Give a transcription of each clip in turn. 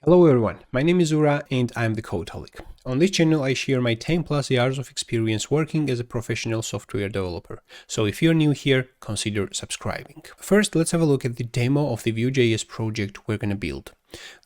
Hello everyone, my name is Ura and I'm the Codeholic. On this channel I share my 10+ years of experience working as a professional software developer, so if you're new here, consider subscribing. First, let's have a look at the demo of the Vue.js project we're gonna build.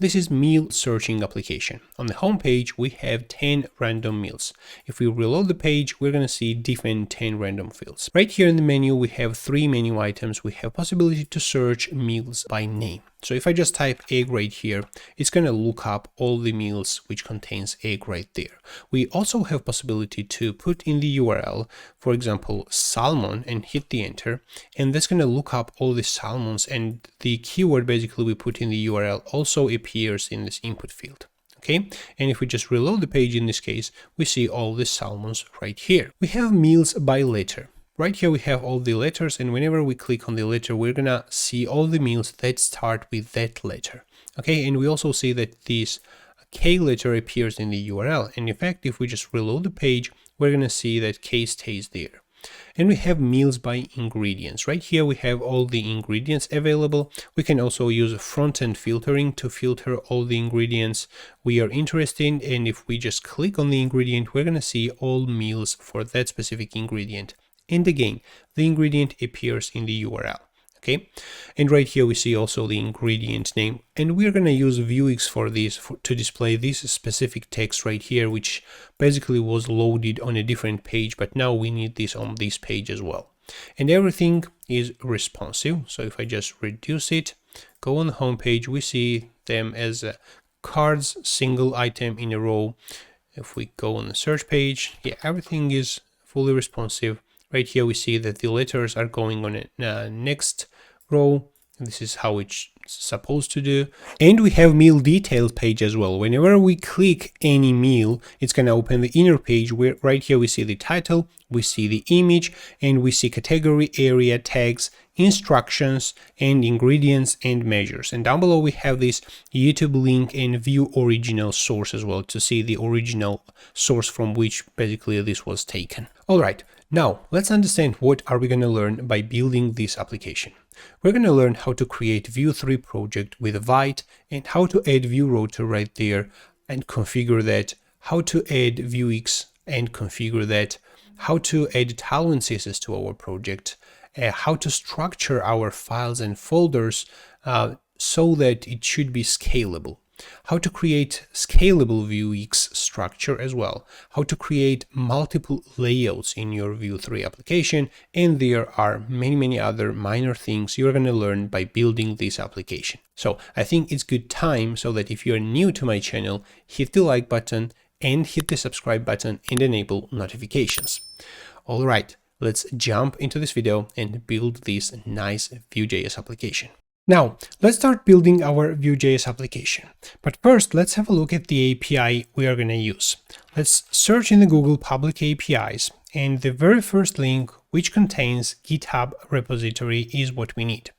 This is meal searching application. On the home page we have 10 random meals. If we reload the page, we're gonna see different 10 random fields. Right here in the menu we have 3 menu items. We have possibility to search meals by name. So if I just type egg right here, it's gonna look up all the meals which contains egg right there. We also have possibility to put in the URL, for example, salmon, and hit the enter, and that's gonna look up all the salmons, and the keyword basically we put in the URL also appears in this input field. Okay, and if we just reload the page in this case, we see all the salmons right here. We have meals by letter. Right here we have all the letters, and whenever we click on the letter, we're gonna see all the meals that start with that letter. Okay, and we also see that this K letter appears in the URL, and in fact, if we just reload the page, we're gonna see that K stays there. And we have meals by ingredients. Right here we have all the ingredients available. We can also use front-end filtering to filter all the ingredients we are interested in, and if we just click on the ingredient, we're gonna see all meals for that specific ingredient. And again, the ingredient appears in the URL. Okay, and right here we see also the ingredient name, and we're going to use Vuex for this to display this specific text right here, which basically was loaded on a different page, but now we need this on this page as well. And everything is responsive. So if I just reduce it, go on the home page, we see them as cards, single item in a row. If we go on the search page, yeah, everything is fully responsive. Right here we see that the letters are going on a next row. This is how it's supposed to do. And we have meal details page as well. Whenever we click any meal, it's going to open the inner page where right here we see the title, we see the image, and we see category, area, tags, instructions, and ingredients and measures. And down below we have this YouTube link and Vue original source as well to see the original source from which basically this was taken. All right. Now, let's understand what are we going to learn by building this application. We're going to learn how to create Vue 3 project with Vite and how to add Vue Router right there and configure that, how to add Vuex and configure that, how to add Tailwindcss to our project, how to structure our files and folders so that it should be scalable. How to create scalable Vuex structure as well, how to create multiple layouts in your Vue 3 application, and there are many other minor things you're going to learn by building this application. So I think it's good time so that if you're new to my channel, hit the like button and hit the subscribe button and enable notifications. All right, let's jump into this video and build this nice Vue.js application. Now, let's start building our Vue.js application. But first, let's have a look at the API we are going to use. Let's search in the Google public APIs, and the very first link, which contains GitHub repository, is what we need.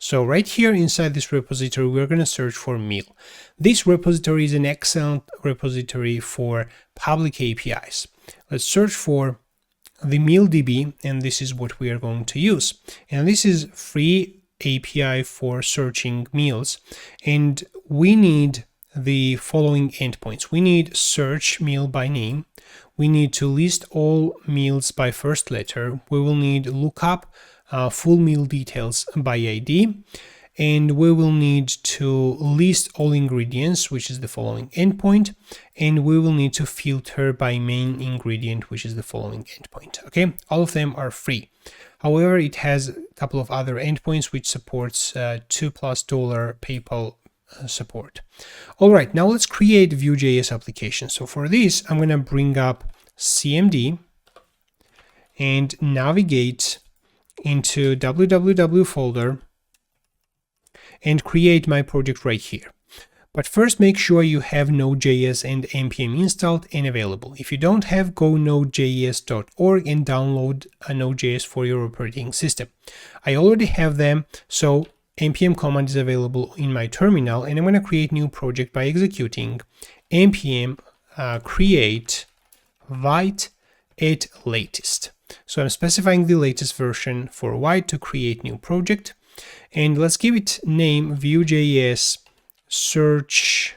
So right here inside this repository, we're going to search for meal. This repository is an excellent repository for public APIs. Let's search for the meal.db, and this is what we are going to use. And this is free API for searching meals, and we need the following endpoints. We need search meal by name. We need to list all meals by first letter. We will need lookup full meal details by ID, and we will need to list all ingredients, which is the following endpoint, and we will need to filter by main ingredient, which is the following endpoint. Okay, all of them are free. However, it has a couple of other endpoints which supports $2+ PayPal support. All right, now let's create Vue.js application. So for this, I'm going to bring up CMD and navigate into www folder and create my project right here. But first, make sure you have Node.js and npm installed and available. If you don't have, go nodejs.org and download a Node.js for your operating system. I already have them, so npm command is available in my terminal, and I'm going to create new project by executing npm create Vite at latest. So I'm specifying the latest version for Vite to create new project, and let's give it name Vue.js search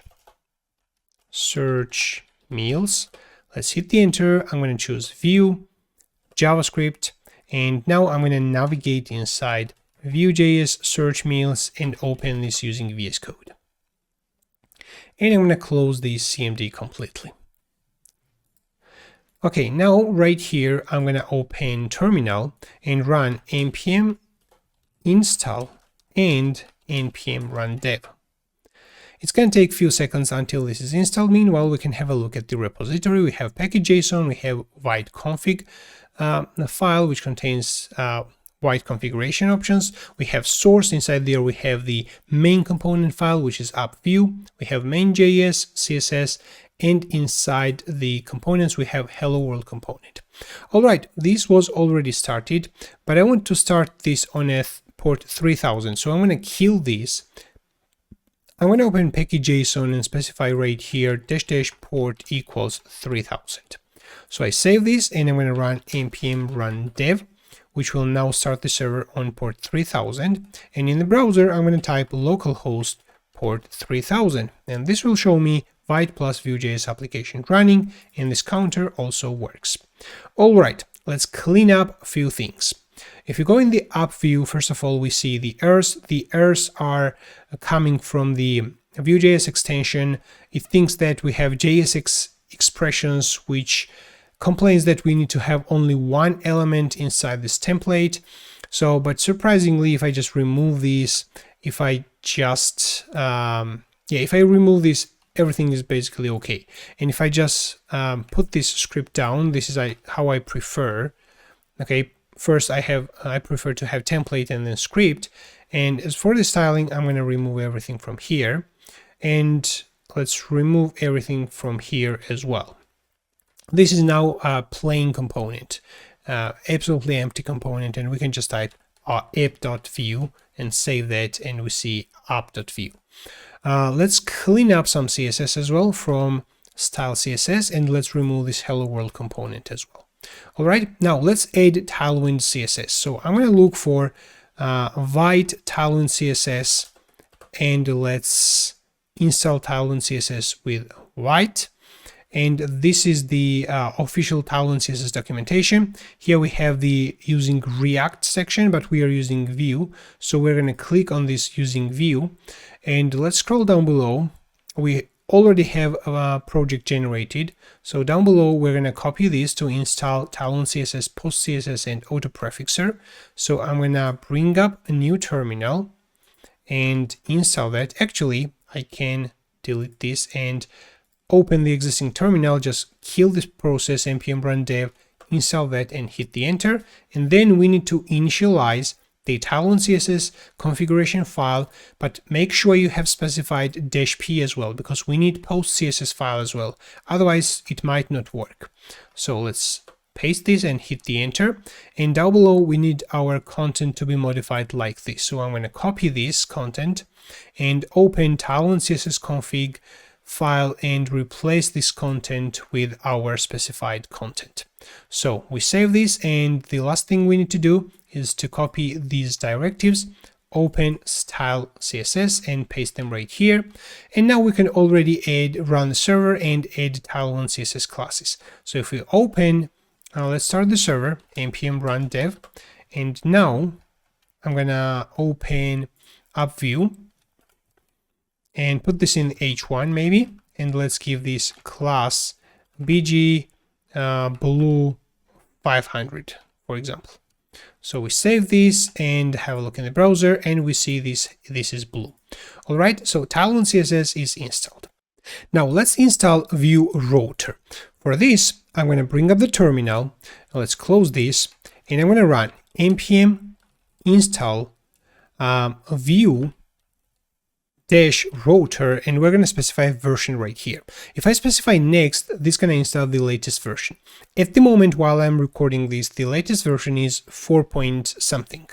search meals. Let's hit the enter. I'm going to choose Vue, JavaScript, and now I'm going to navigate inside Vue.js search meals and open this using VS Code. And I'm going to close this CMD completely. Okay, now right here, I'm going to open terminal and run npm install and npm run dev. It's going to take a few seconds until this is installed. Meanwhile, we can have a look at the repository. We have package.json, we have white config file, which contains white configuration options. We have source. Inside there, we have the main component file, which is app Vue. We have main.js, CSS, and inside the components, we have hello world component. All right, this was already started, but I want to start this on a port 3000. So I'm going to kill this. I'm going to open package.json and specify right here -- port equals 3000. So I save this and I'm going to run npm run dev, which will now start the server on port 3000. And in the browser, I'm going to type localhost port 3000. And this will show me Vite plus Vue.js application running, and this counter also works. All right, let's clean up a few things. If you go in the app view, first of all, we see the errors. The errors are coming from the Vue.js extension. It thinks that we have JS expressions, which complains that we need to have only one element inside this template. So, but surprisingly, if I just remove these, if I just, if I remove this, everything is basically okay. And if I just put this script down, this is how I prefer. Okay, first I prefer to have template and then script. And as for the styling, I'm going to remove everything from here. And let's remove everything from here as well. This is now a plain component, absolutely empty component, and we can just type app.vue and save that, and we see app.vue. Let's clean up some CSS as well from style CSS, and let's remove this hello world component as well. All right, now let's add Tailwind CSS. So I'm going to look for Vite Tailwind CSS, and let's install Tailwind CSS with Vite. And this is the official Tailwind CSS documentation. Here we have the using React section, but we are using Vue. So we're going to click on this using Vue. And let's scroll down below. We already have a project generated. So down below, we're going to copy this to install Tailwind CSS, Post CSS, and Auto Prefixer. So I'm going to bring up a new terminal and install that. Actually, I can delete this and open the existing terminal, just kill this process, npm run dev, install that, and hit the enter. And then we need to initialize the Tailwind CSS configuration file, but make sure you have specified -p as well, because we need post CSS file as well. Otherwise, it might not work. So let's paste this and hit the enter. And down below, we need our content to be modified like this. So I'm going to copy this content and open Tailwind CSS config file and replace this content with our specified content. So we save this, and the last thing we need to do is to copy these directives, open style CSS and paste them right here. And now we can already run the server and add Tailwind CSS classes. So if we open, let's start the server, npm run dev, and now I'm gonna open app Vue and put this in h1 maybe, and let's give this class bg blue 500, for example. So we save this and have a look in the browser, and we see this is blue. All right, so Tailwind CSS is installed. Now let's install Vue Router. For this, I'm going to bring up the terminal. Let's close this, and I'm going to run npm install Vue -router, and we're going to specify a version right here. If I specify next, this is going to install the latest version. At the moment, while I'm recording this, the latest version is 4 point something.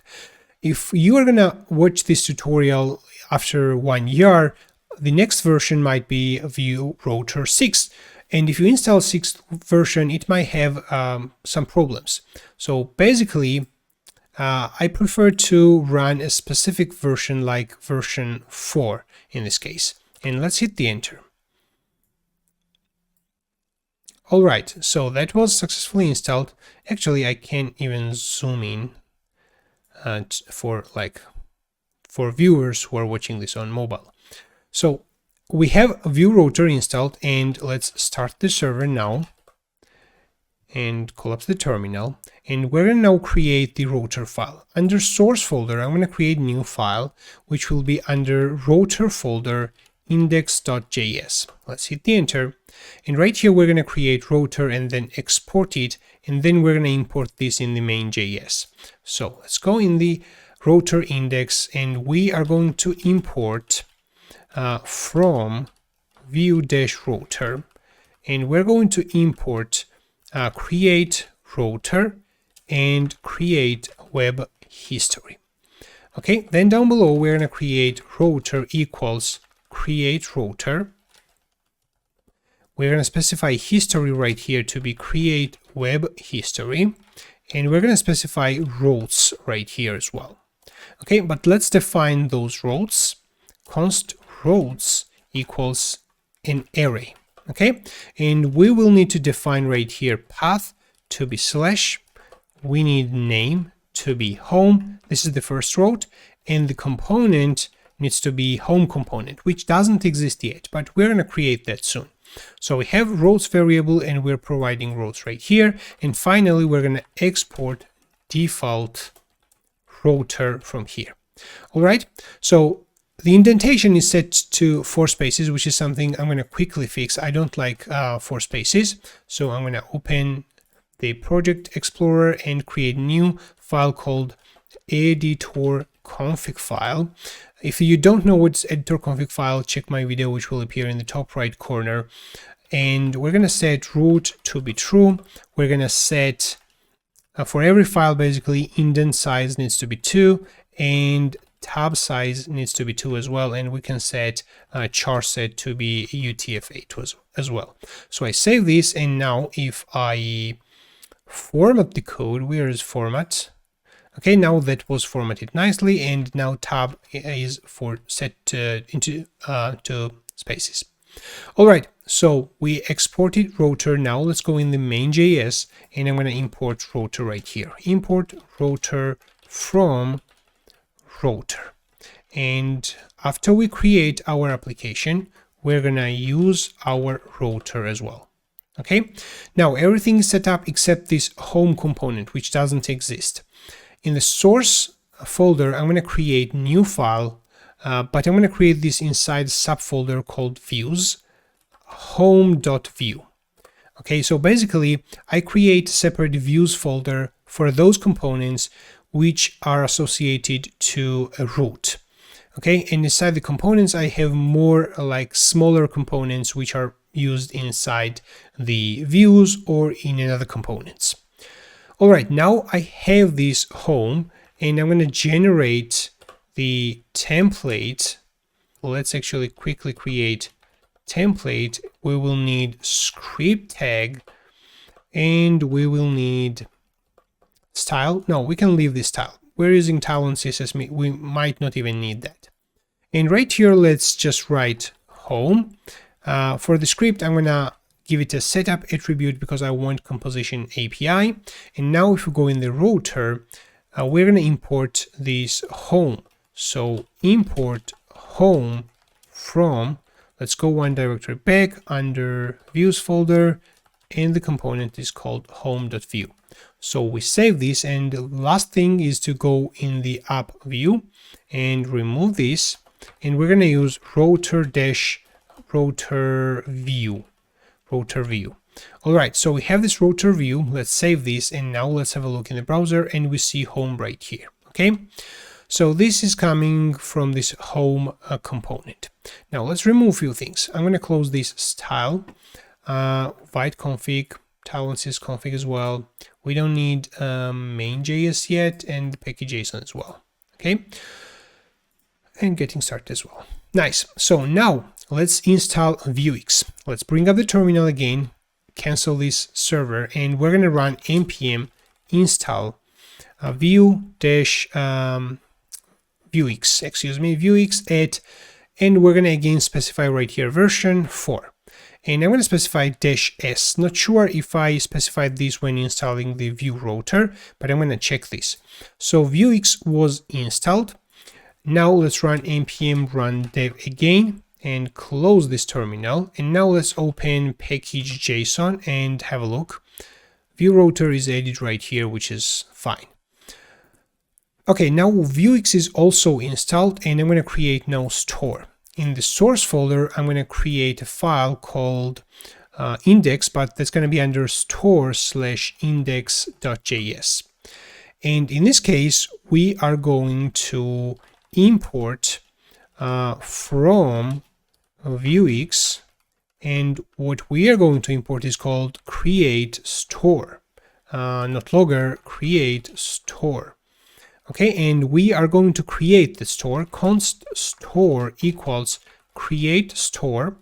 If you are going to watch this tutorial after 1 year, the next version might be Vue Router 6. And if you install 6th version, it might have some problems. So basically, I prefer to run a specific version like version 4 in this case. And let's hit the enter. All right, so that was successfully installed. Actually, I can't even zoom in for viewers who are watching this on mobile. So we have Vue Router installed, and let's start the server now and collapse the terminal. And we're going to now create the router file. Under source folder, I'm going to create a new file, which will be under router folder index.js. Let's hit the enter. And right here, we're going to create router and then export it. And then we're going to import this in the main.js. So let's go in the router index, and we are going to import from Vue-router. And we're going to import create router and create web history. Okay, then down below we're going to create router equals create router. We're going to specify history right here to be create web history, and we're going to specify routes right here as well. Okay, but let's define those routes. Const routes equals an array. Okay, and we will need to define right here path to be slash. We need name to be home. This is the first route, and the component needs to be home component, which doesn't exist yet, but we're going to create that soon. So we have routes variable, and we're providing routes right here. And finally, we're going to export default router from here. All right, so the indentation is set to 4 spaces, which is something I'm going to quickly fix. I don't like 4 spaces. So I'm going to open the project explorer and create a new file called editor config file. If you don't know what's editor config file, check my video, which will appear in the top right corner. And we're going to set root to be true. We're going to set for every file, basically, indent size needs to be 2, and tab size needs to be 2 as well, and we can set char set to be UTF-8 as well. So I save this, and now if I format the code, where is format? Okay, now that was formatted nicely, and now tab is set into spaces. All right, so we exported router. Now let's go in the main.js, and I'm going to import router right here. Import router from router. And after we create our application, we're going to use our router as well. Okay, now everything is set up except this home component, which doesn't exist. In the source folder, I'm going to create new file, but I'm going to create this inside a subfolder called views, home.vue. Okay, so basically I create a separate views folder for those components which are associated to a root. Okay, and inside the components I have more like smaller components which are used inside the views or in other components. All right, now I have this home, and I'm going to generate the template. Let's actually quickly create template. We will need script tag, and we will need style. No, we can leave this style. We're using Tailwindcss. We might not even need that. And right here, let's just write home. For the script, I'm going to give it a setup attribute because I want composition API. And now if we go in the router, we're going to import this home. So import home from, let's go one directory back under views folder, and the component is called home.vue. So we save this, and the last thing is to go in the app view and remove this, and we're going to use router view. All right, so we have this router view. Let's save this, and now let's have a look in the browser, and we see home right here. Okay, so this is coming from this home component. Now let's remove a few things. I'm going to close this style, Vite config, Tailwindcss config as well. We don't need main.js yet, and package.json as well. Okay, and getting started as well. Nice. So now let's install Vuex. Let's bring up the terminal again, cancel this server, and we're going to run npm install Vuex, Vuex at, and we're going to again specify right here version 4. and I'm going to specify -s. Not sure if I specified this when installing the Vue Router, but I'm going to check this. So Vuex was installed. Now let's run npm run dev again and close this terminal. And now let's open package.json and have a look. Vue Router is added right here, which is fine. Okay, now Vuex is also installed, and I'm going to create now store. In the source folder, I'm going to create a file called index, but that's going to be under store/index.js. And in this case, we are going to import from Vuex, and what we are going to import is called create store, not logger, create store. Okay, and we are going to create the store. Const store equals create store,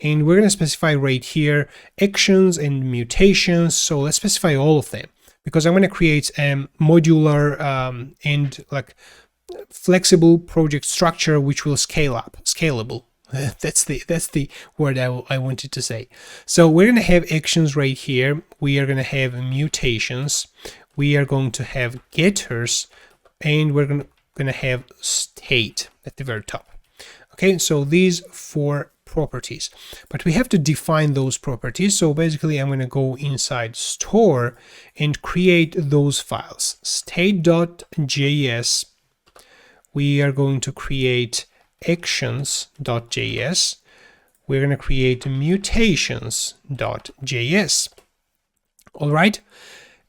and we're going to specify right here actions and mutations. So let's specify all of them, because I'm going to create a modular and like flexible project structure which will scalable. That's the word I wanted to say. So we're going to have actions right here. We are going to have mutations. We are going to have getters, and we're going to have state at the very top. Okay, so these 4 properties, but we have to define those properties. So basically I'm going to go inside store and create those files. State.js. We are going to create actions.js. We're going to create mutations.js. All right.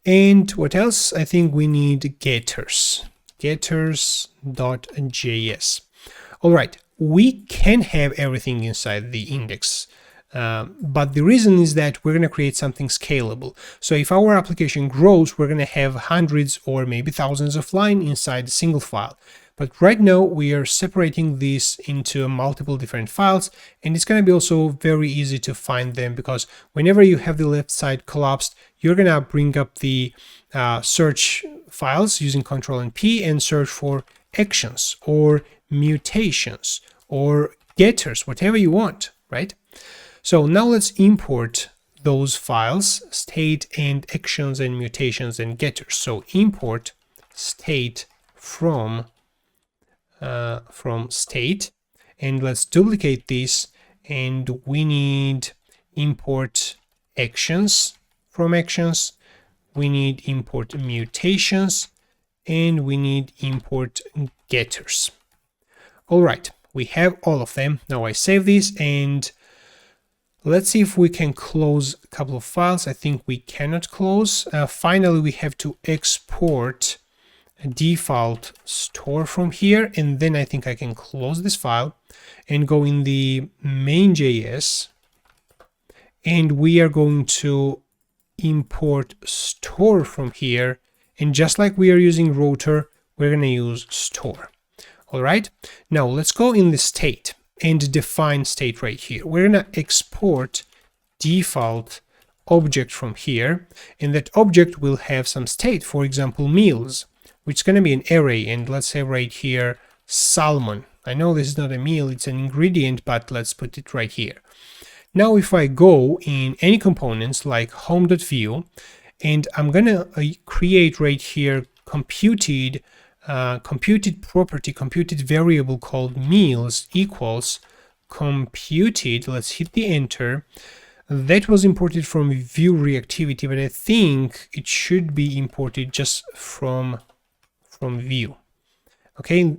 And what else? I think we need getters. Getters.js. All right. We can have everything inside the index. But the reason is that we're going to create something scalable. So if our application grows, we're going to have hundreds or maybe thousands of lines inside a single file. But right now we are separating this into multiple different files, and it's going to be also very easy to find them, because whenever you have the left side collapsed, you're going to bring up the search files using Ctrl and P and search for actions or mutations or getters, whatever you want, right? So now let's import those files, state and actions and mutations and getters. So import state from state, and let's duplicate this, and we need import actions from actions, we need import mutations, and we need import getters. All right, we have all of them. Now I save this, and let's see if we can close a couple of files. I think we cannot close. Finally, we have to export a default store from here, and then I think I can close this file and go in the main.js, and we are going to import store from here, and just like we are using router, we're going to use store. All right, now let's go in the state and define state right here. We're going to export default object from here, and that object will have some state, for example meals, which is going to be an array, and let's say right here salmon. I know this is not a meal, it's an ingredient, but let's put it right here. Now if I go in any components like home.view, and I'm going to create right here computed property, computed variable called meals equals computed, let's hit the enter. That was imported from Vue reactivity, but I think it should be imported just from Vue. Okay,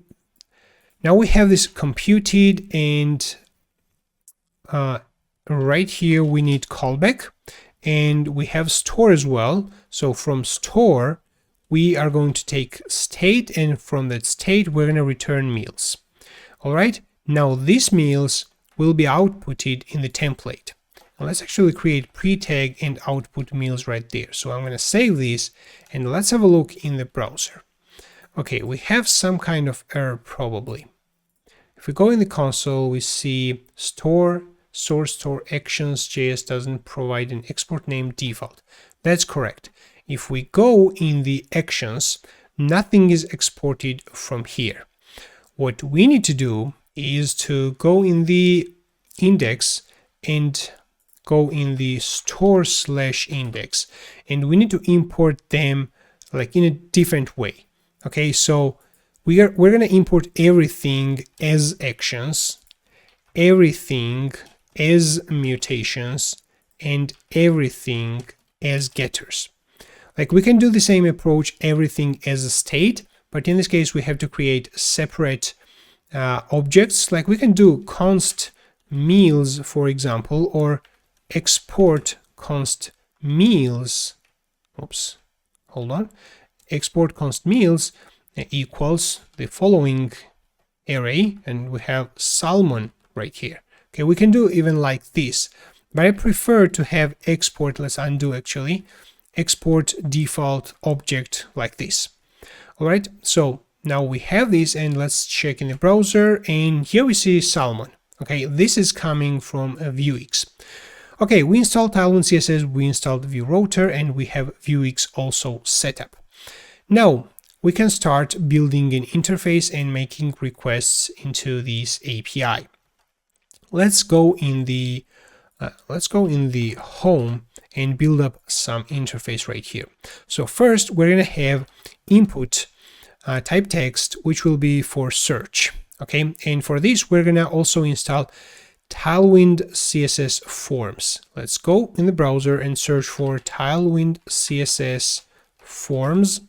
now we have this computed, and right here we need callback, and we have store as well. So from store we are going to take state, and from that state we're going to return meals. All right, now these meals will be outputted in the template. Now let's actually create pre-tag and output meals right there. So I'm going to save this, and let's have a look in the browser. Okay, we have some kind of error probably. If we go in the console, we see store source store actions.js doesn't provide an export name default. That's correct. If we go in the actions, nothing is exported from here. What we need to do is to go in the index and go in the store/index, and we need to import them like in a different way. Okay, so we're gonna import everything as actions, everything as mutations, and everything as getters. Like we can do the same approach, everything as a state, but in this case we have to create separate objects. Like we can do const meals, for example, or export const meals. Oops, hold on. Export const meals equals the following array, and we have salmon right here. Okay, we can do even like this, but I prefer to have export. Let's undo actually. Export default object like this. All right, so now we have this, and let's check in the browser, and here we see salmon. Okay, this is coming from Vuex. Okay, we installed Tailwindcss, we installed Vue Router, and we have Vuex also set up. Now we can start building an interface and making requests into this API. Let's go in the home and build up some interface right here. So first we're gonna have input type text, which will be for search. Okay, and for this we're gonna also install Tailwindcss forms. Let's go in the browser and search for Tailwindcss forms,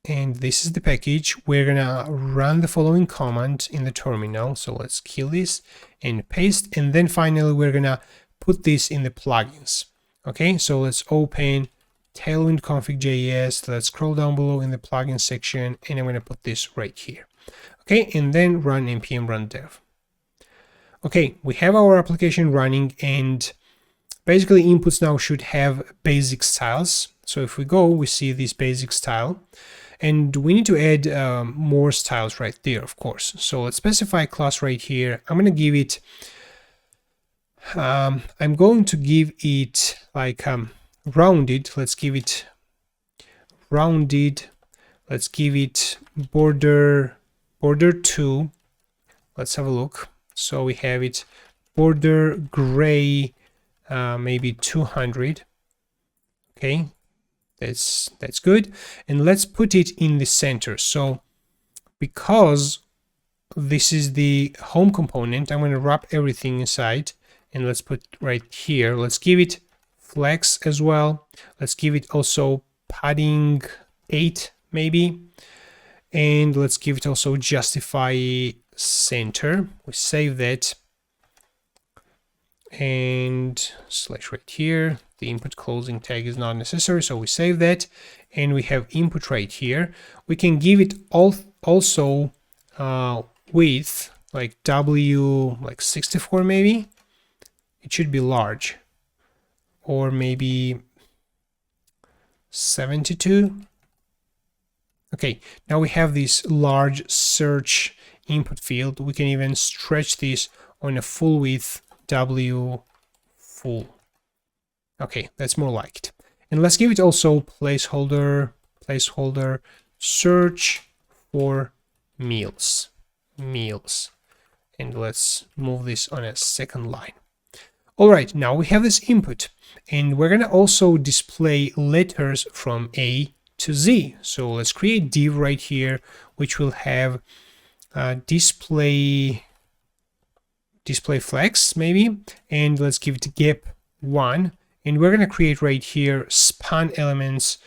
and this is the package. We're gonna run the following command in the terminal. So let's kill this and paste, and then finally we're gonna put this in the plugins. Okay, so let's open Tailwind config.js. Let's scroll down below in the plugin section, and I'm gonna put this right here. Okay, and then run npm run dev. Okay, we have our application running, and basically inputs now should have basic styles. So if we go, we see this basic style, and we need to add more styles right there, of course. So let's specify class right here. I'm going to give it like rounded. Let's give it rounded. Let's give it border 2. Let's have a look. So we have it border gray, maybe 200. Okay, that's good. And let's put it in the center. So because this is the home component, I'm going to wrap everything inside, and let's put right here. Let's give it flex as well. Let's give it also padding 8 maybe, and let's give it also justify center. We save that, and slash right here. The input closing tag is not necessary, so we save that, and we have input right here. We can give it also width like W like 64 maybe. It should be large, or maybe 72. Okay, now we have this large search input field. We can even stretch this on a full width W full. Okay, that's more like it. And let's give it also placeholder search for meals. And let's move this on a second line. All right, now we have this input, and we're gonna also display letters from A to Z. So let's create div right here, which will have display flex maybe, and let's give it gap 1, and we're gonna create right here span elements,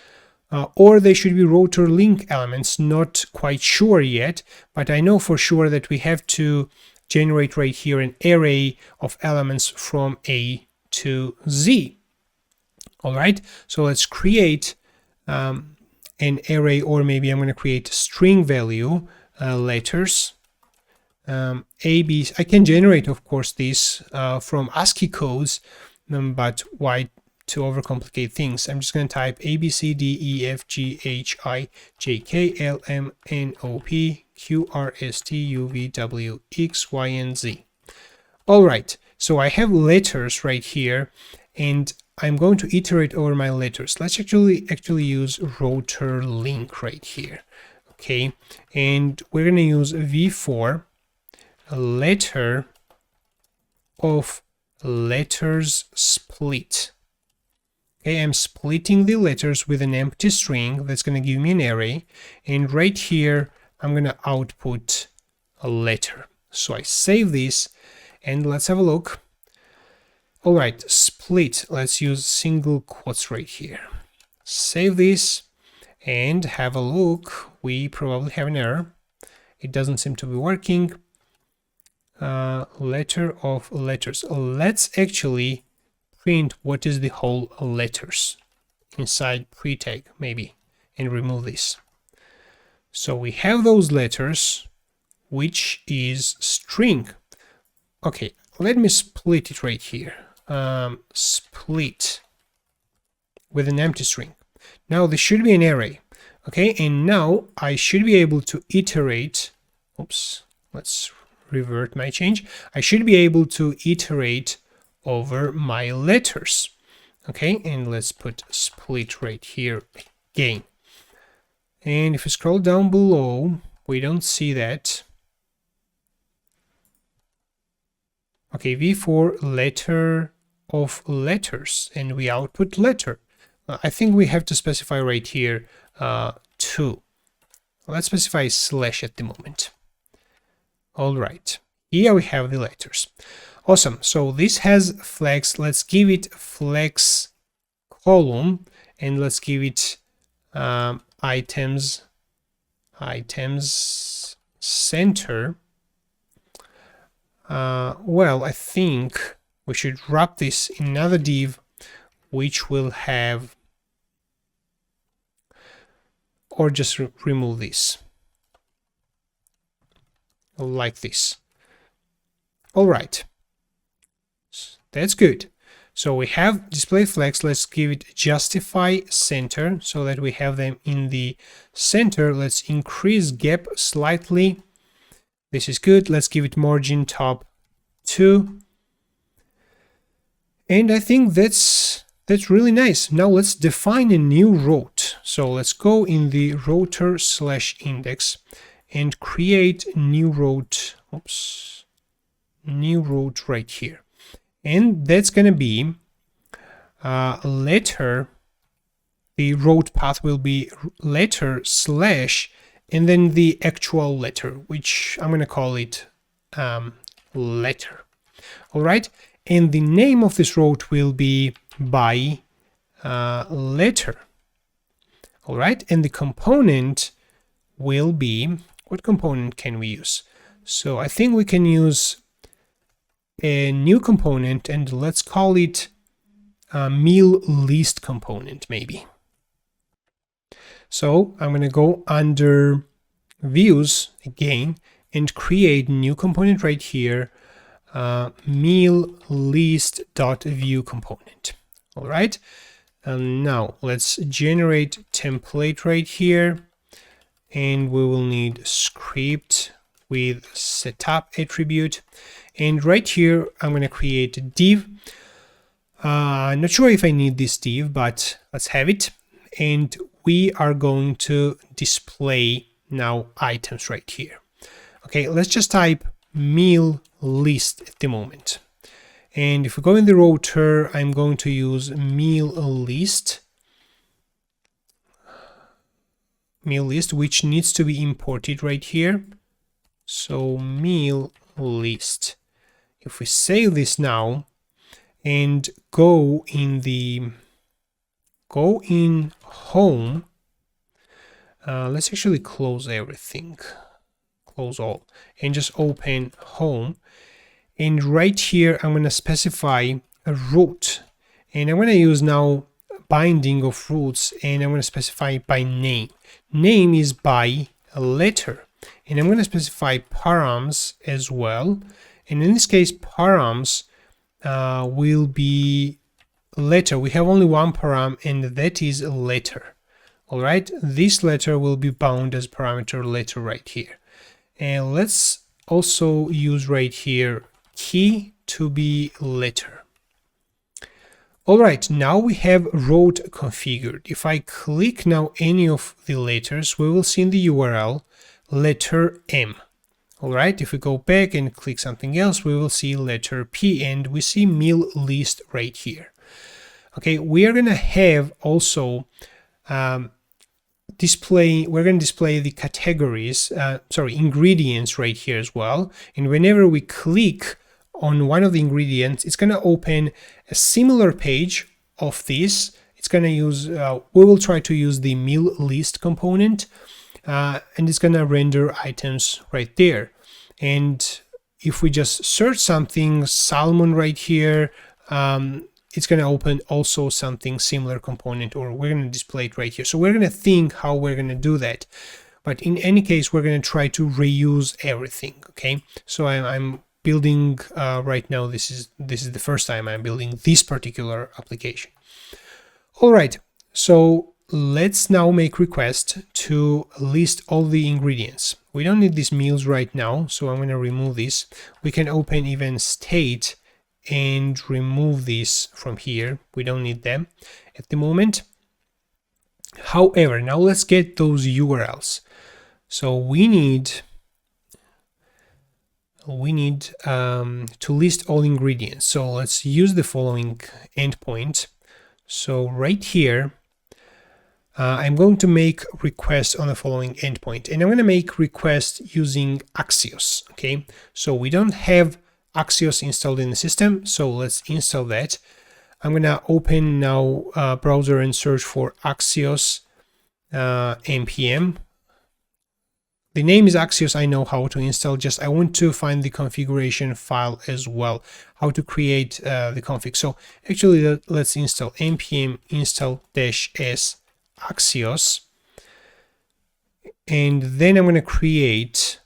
or they should be router link elements. Not quite sure yet, but I know for sure that we have to generate right here an array of elements from A to Z. All right, so let's create an array, or maybe I'm going to create string value letters A, B. I can generate, of course, this from ASCII codes, but why to overcomplicate things? I'm just going to type A, B, C, D, E, F, G, H, I, J, K, L, M, N, O, P, Q, R, S, T, U, V, W, X, Y, and Z. All right, so I have letters right here, and I'm going to iterate over my letters. Let's actually use router link right here. Okay, and we're going to use v4 letter of letters split. Okay, I'm splitting the letters with an empty string that's going to give me an array, and right here I'm going to output a letter. So I save this and let's have a look. All right, split, let's use single quotes right here. Save this and have a look. We probably have an error. It doesn't seem to be working. Letter of letters. Let's actually print what is the whole letters inside pre-tag maybe and remove this. So we have those letters, which is string. Okay, let me split it right here. Split with an empty string. Now this should be an array. Okay, and now I should be able to iterate. Oops, let's revert my change. I should be able to iterate over my letters. Okay, and let's put split right here again. And if we scroll down below, we don't see that. Okay, v4 letter of letters, and we output letter. I think we have to specify right here 2. Let's specify slash at the moment. All right, here we have the letters. Awesome. So this has flex. Let's give it flex column, and let's give it items center. Well, I think we should wrap this in another div, which will have, or just remove this like this. All right, that's good. So we have display flex. Let's give it justify center so that we have them in the center. Let's increase gap slightly. This is good. Let's give it margin top 2. And I think that's really nice. Now let's define a new route. So let's go in the router /index and create new route. Oops, new route right here. And that's going to be letter. The route path will be letter slash and then the actual letter, which I'm going to call it letter. All right. And the name of this route will be by letter. All right. And the component will be, what component can we use? So I think we can use a new component, and let's call it meal list component maybe. So I'm going to go under views again and create new component right here, meal list.view component. All right. And now let's generate template right here, and we will need script with setup attribute. And right here, I'm going to create a div. Not sure if I need this div, but let's have it. And we are going to display now items right here. Okay, let's just type meal list at the moment. And if we go in the router, I'm going to use meal list, which needs to be imported right here. So meal list. If we save this now and go in home, let's actually close everything, close all, and just open home. And right here, I'm going to specify a route, and I'm going to use now binding of routes, and I'm going to specify by name. Name is by a letter, and I'm going to specify params as well. And in this case, params will be letter. We have only one param, and that is a letter. All right, this letter will be bound as parameter letter right here. And let's also use right here key to be letter. All right, now we have route configured. If I click now any of the letters, we will see in the URL letter M. All right, if we go back and click something else, we will see letter P, and we see mil list right here. Okay, we are gonna have also we're going to display the categories, ingredients right here as well. And whenever we click on one of the ingredients, it's going to open a similar page of this. It's going to use, we will try to use the mil list component, and it's going to render items right there. And if we just search something, salmon right here, it's going to open also something similar component, or we're going to display it right here. So we're going to think how we're going to do that. But in any case, we're going to try to reuse everything. Okay. So I'm building right now. This is the first time I'm building this particular application. All right. So let's now make request to list all the ingredients. We don't need these meals right now, so I'm going to remove this. We can open even state and remove these from here. We don't need them at the moment. However, now let's get those URLs. So we need to list all ingredients. So let's use the following endpoint. So right here, I'm going to make request on the following endpoint, and I'm going to make request using axios. Okay, so we don't have axios installed in the system, so let's install that. I'm going to open now browser and search for axios npm. The name is axios. I know how to install, just I want to find the configuration file as well, how to create the config. So actually let's install npm install -s axios, and then I'm going to create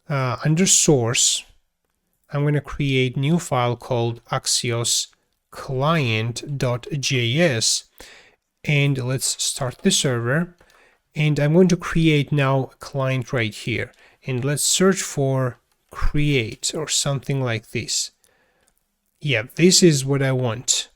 under source, I'm going to create new file called axios client.js, and let's start the server, and I'm going to create now a client right here, and let's search for create or something like this. Yeah, this is what I want.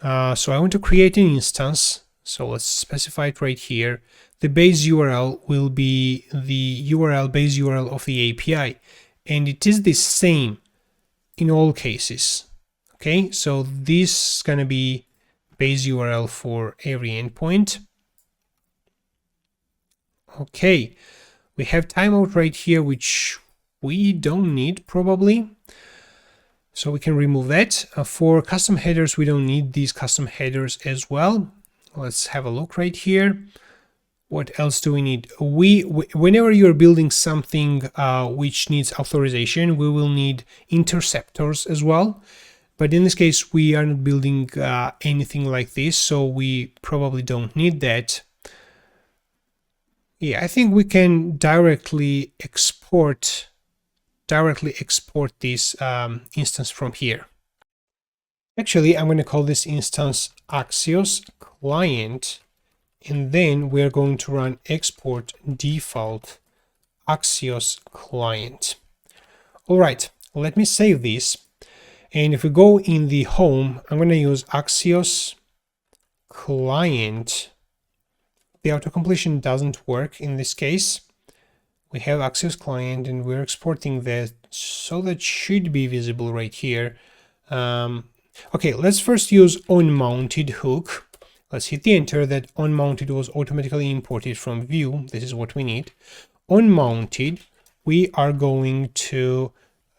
So I want to create an instance, so let's specify it right here. The base URL will be the base URL of the API, and it is the same in all cases. Okay, so this is going to be base URL for every endpoint. Okay, we have timeout right here, which we don't need probably, so we can remove that. For custom headers, we don't need these custom headers as well. Let's have a look right here. What else do we need? Whenever you're building something which needs authorization, we will need interceptors as well. But in this case, we are not building anything like this, so we probably don't need that. Yeah, I think we can directly export this instance from here. Actually, I'm going to call this instance axios client, and then we're going to run export default axios client. All right, let me save this. And if we go in the home, I'm going to use axios client. The auto-completion doesn't work in this case. We have axios client and we're exporting that, so that should be visible right here. Okay, let's first use onMounted hook. Let's hit the enter. That onMounted was automatically imported from Vue. This is what we need. OnMounted, we are going to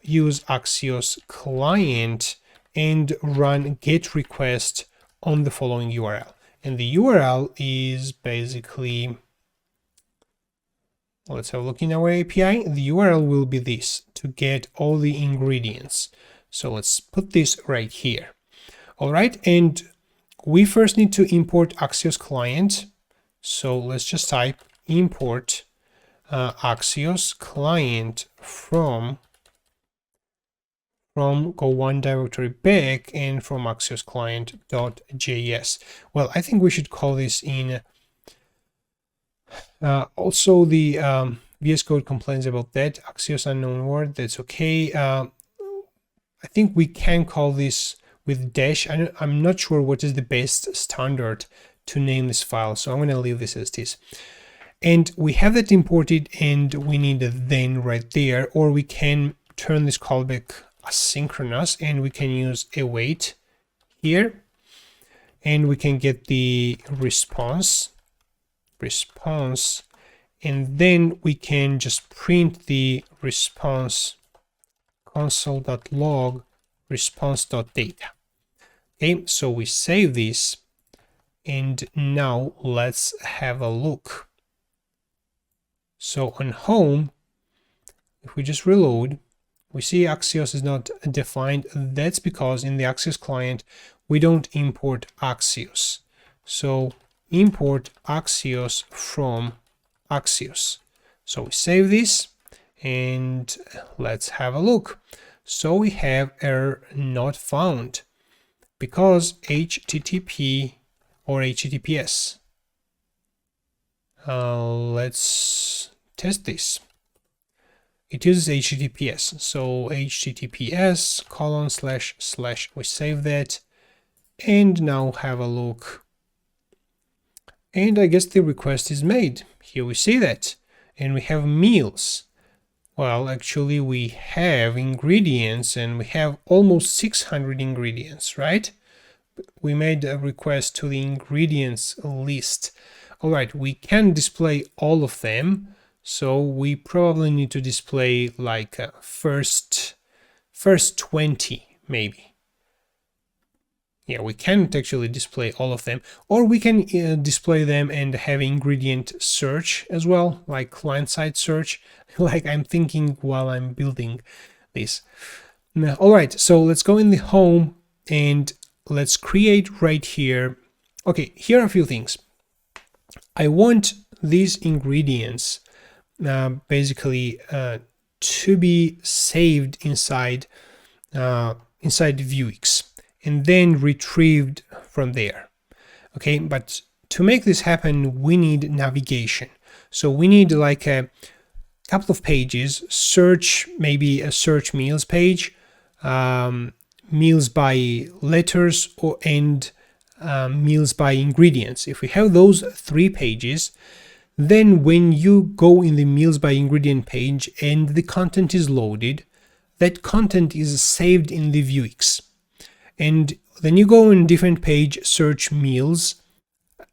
use axios client and run get request on the following URL. And the URL is basically, let's have a look in our API. The URL will be this, to get all the ingredients. So let's put this right here. All right, and we first need to import axios client. So let's just type import axios client from go one directory back and from axios client.js. Well, I think we should call this in. Also, the VS Code complains about that. Axios unknown word, that's okay. I think we can call this with dash. I'm not sure what is the best standard to name this file, so I'm going to leave this as it is. And we have that imported, and we need a then right there, or we can turn this callback asynchronous, and we can use await here, and we can get the response, and then we can just print the response console.log response.data. Okay, so we save this, and now let's have a look. So on home, if we just reload, we see axios is not defined. That's because in the axios client, we don't import axios. So import axios from axios. So we save this, and let's have a look. So we have error not found because HTTP or HTTPS. Let's test this. It uses HTTPS. So HTTPS : we save that, and now have a look. And I guess the request is made. Here we see that. And we have meals. Well, actually we have ingredients, and we have almost 600 ingredients, right? We made a request to the ingredients list. All right, we can display all of them. So we probably need to display like first 20 maybe. Yeah, we can't actually display all of them, or we can display them and have ingredient search as well, like client-side search, like I'm thinking while I'm building this. Now, all right, so let's go in the home and let's create right here. Okay, here are a few things. I want these ingredients basically to be saved inside Vuex, and then retrieved from there. Okay, but to make this happen, we need navigation. So we need like a couple of pages, search, maybe a search meals page, meals by letters, and meals by ingredients. If we have those 3 pages, then when you go in the meals by ingredient page and the content is loaded, that content is saved in the Vuex. And then you go in different page, search meals,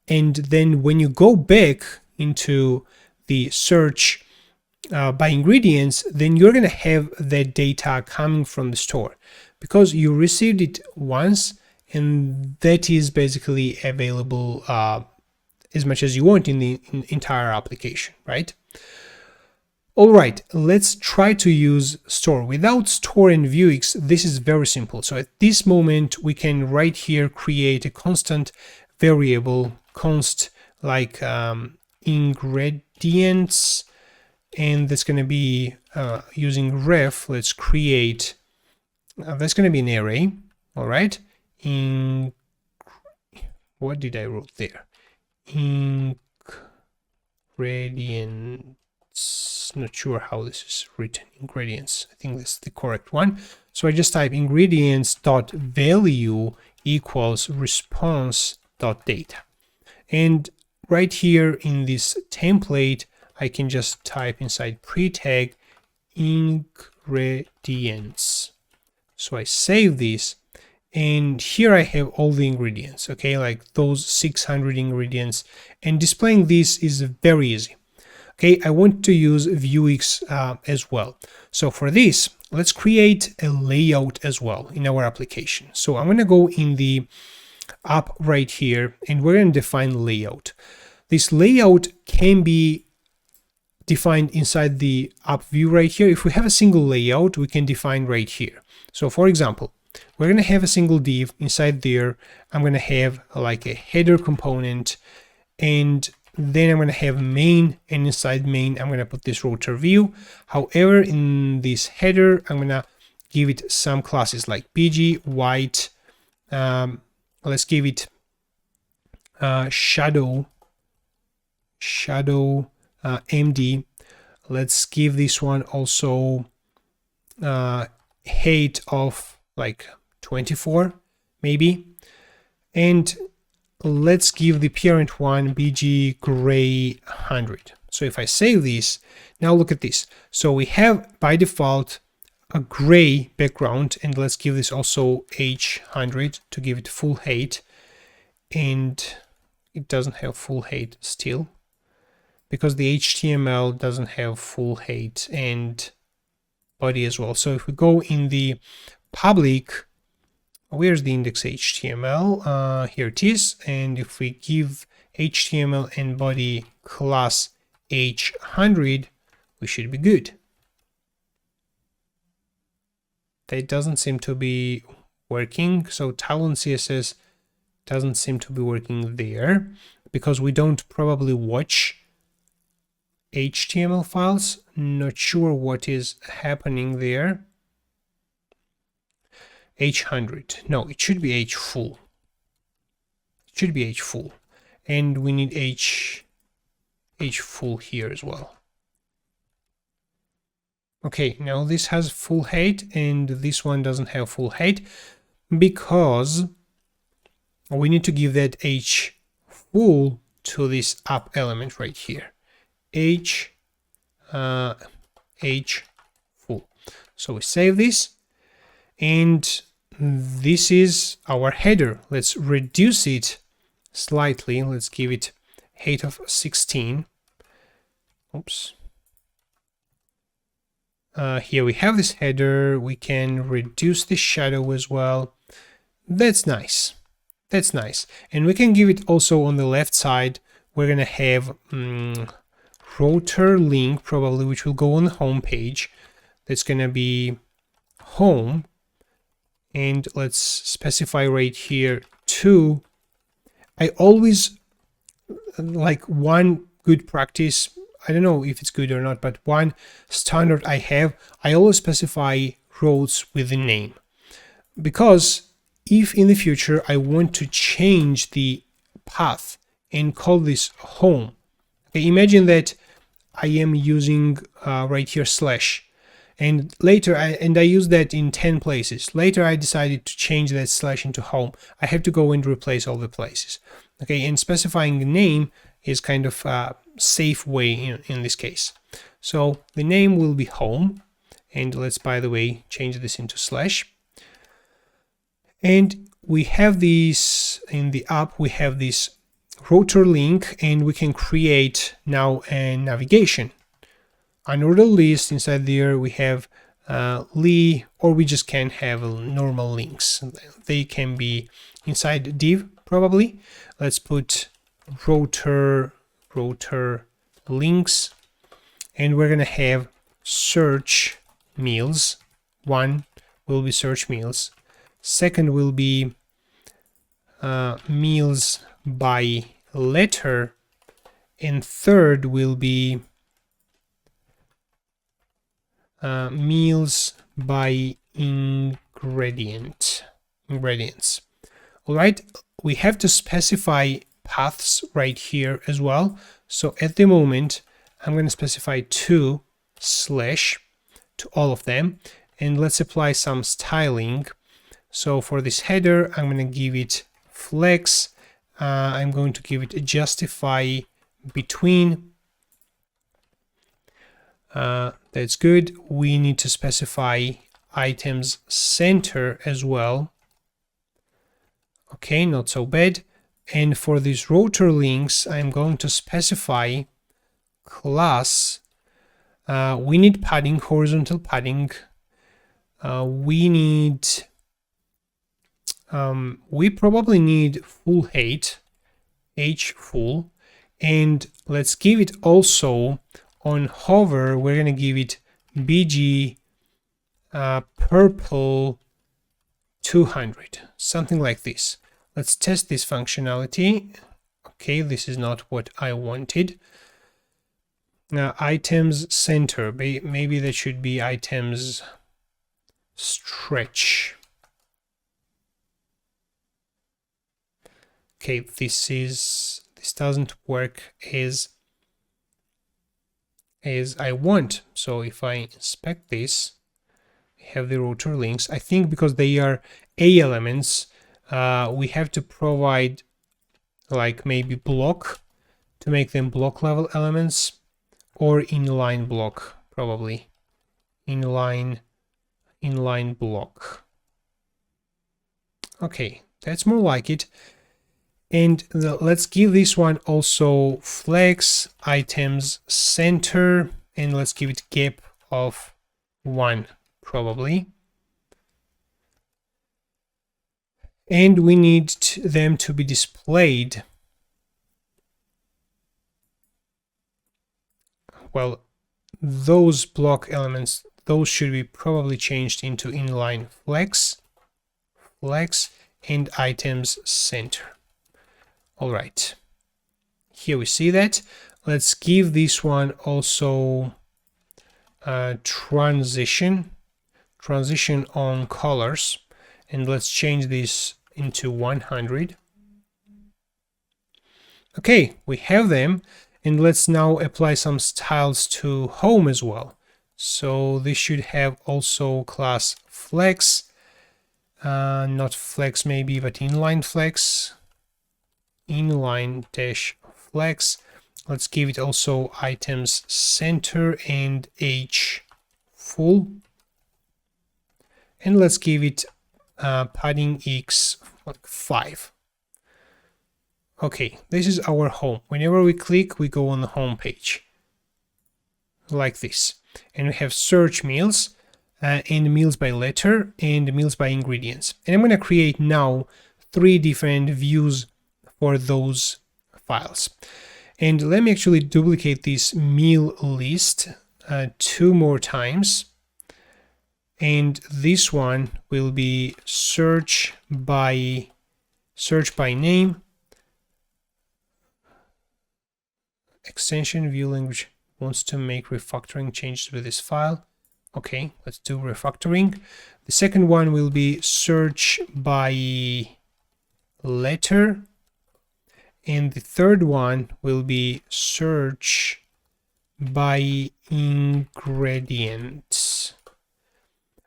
and then when you go back into the search by ingredients, then you're going to have that data coming from the store because you received it once, and that is basically available as much as you want in the entire application, right? All right, let's try to use store. Without store in Vuex, this is very simple. So at this moment, we can right here create a constant variable, const like ingredients, and that's going to be using ref. Let's create, that's going to be an array. All right, what did I wrote there? Ingredients. Not sure how this is written. Ingredients. I think that's the correct one. So I just type ingredients.value equals response.data. And right here in this template, I can just type inside pre-tag ingredients. So I save this, and here I have all the ingredients, okay, like those 600 ingredients, and displaying this is very easy. Okay, I want to use Vuex as well. So for this, let's create a layout as well in our application. So I'm going to go in the app right here, and we're going to define layout. This layout can be defined inside the app view right here. If we have a single layout, we can define right here. So for example, we're going to have a single div inside there. I'm going to have like a header component, and then I'm going to have main, and inside main, I'm going to put this router view. However, in this header, I'm going to give it some classes like bg, white. Let's give it shadow MD. Let's give this one also height of like 24 maybe, and let's give the parent one bg gray 100. So if I save this, now look at this. So we have by default a gray background, and let's give this also H100 to give it full height, and it doesn't have full height still because the HTML doesn't have full height and body as well. So if we go in the public, where's the index HTML? Here it is. And if we give HTML and body class H100, we should be good. That doesn't seem to be working. So Tailwindcss doesn't seem to be working there because we don't probably watch HTML files. Not sure what is happening there. H100. No, it should be H full. It should be H full. And we need H full here as well. Okay, now this has full height and this one doesn't have full height because we need to give that H full to this up element right here. H full. So we save this, and this is our header. Let's reduce it slightly. Let's give it height of 16. Oops. Here we have this header. We can reduce the shadow as well. That's nice. That's nice. And we can give it also on the left side. We're gonna have router link probably, which will go on the home page. That's gonna be home, and let's specify right here to. I always like one good practice. I don't know if it's good or not, but one standard I have, I always specify routes with the name, because if in the future I want to change the path and call this home, okay, imagine that I am using right here slash, and later I use that in 10 places. Later I decided to change that slash into home. I have to go and replace all the places. Okay, and specifying the name is kind of a safe way in this case. So the name will be home, and let's, by the way, change this into slash. And we have this in the app, we have this router link, and we can create now a navigation. Unordered list, inside there we have li, or we just can have normal links. They can be inside div probably. Let's put router links, and we're gonna have search meals. One will be search meals. Second will be meals by letter, and third will be meals by ingredients. All right, we have to specify paths right here as well. So at the moment, I'm going to specify 2 slash to all of them, and let's apply some styling. So for this header, I'm going to give it flex. I'm going to give it a justify between. That's good. We need to specify items center as well. Okay, not so bad. And for these router links, I'm going to specify class. We need padding, horizontal padding. We probably need full height, H full, and let's give it also on hover. We're gonna give it BG purple 200, something like this. Let's test this functionality. Okay, this is not what I wanted. Now items center, maybe that should be items stretch. Okay, this doesn't work as I want. So if I inspect this, we have the router links. I think because they are A elements, we have to provide like maybe block, to make them block level elements, or inline block, probably inline block. Okay, that's more like it. And let's give this one also flex items center, and let's give it gap of 1 probably. And we need them to be displayed. Well, those block elements, those should be probably changed into inline flex and items center. All right, here we see that. Let's give this one also transition on colors, and let's change this into 100. Okay, we have them, and let's now apply some styles to home as well. So this should have also class flex, not flex maybe, but inline flex, inline dash flex. Let's give it also items center and h full, and let's give it padding x like 5. Okay, this is our home. Whenever we click, we go on the home page like this, and we have search meals and meals by letter and meals by ingredients. And I'm going to create now 3 different views for those files. And let me actually duplicate this meal list 2 more times. And this one will be search by name, extension Vue language wants to make refactoring changes with this file. Okay, let's do refactoring. The second one will be search by letter, and the third one will be search by ingredients.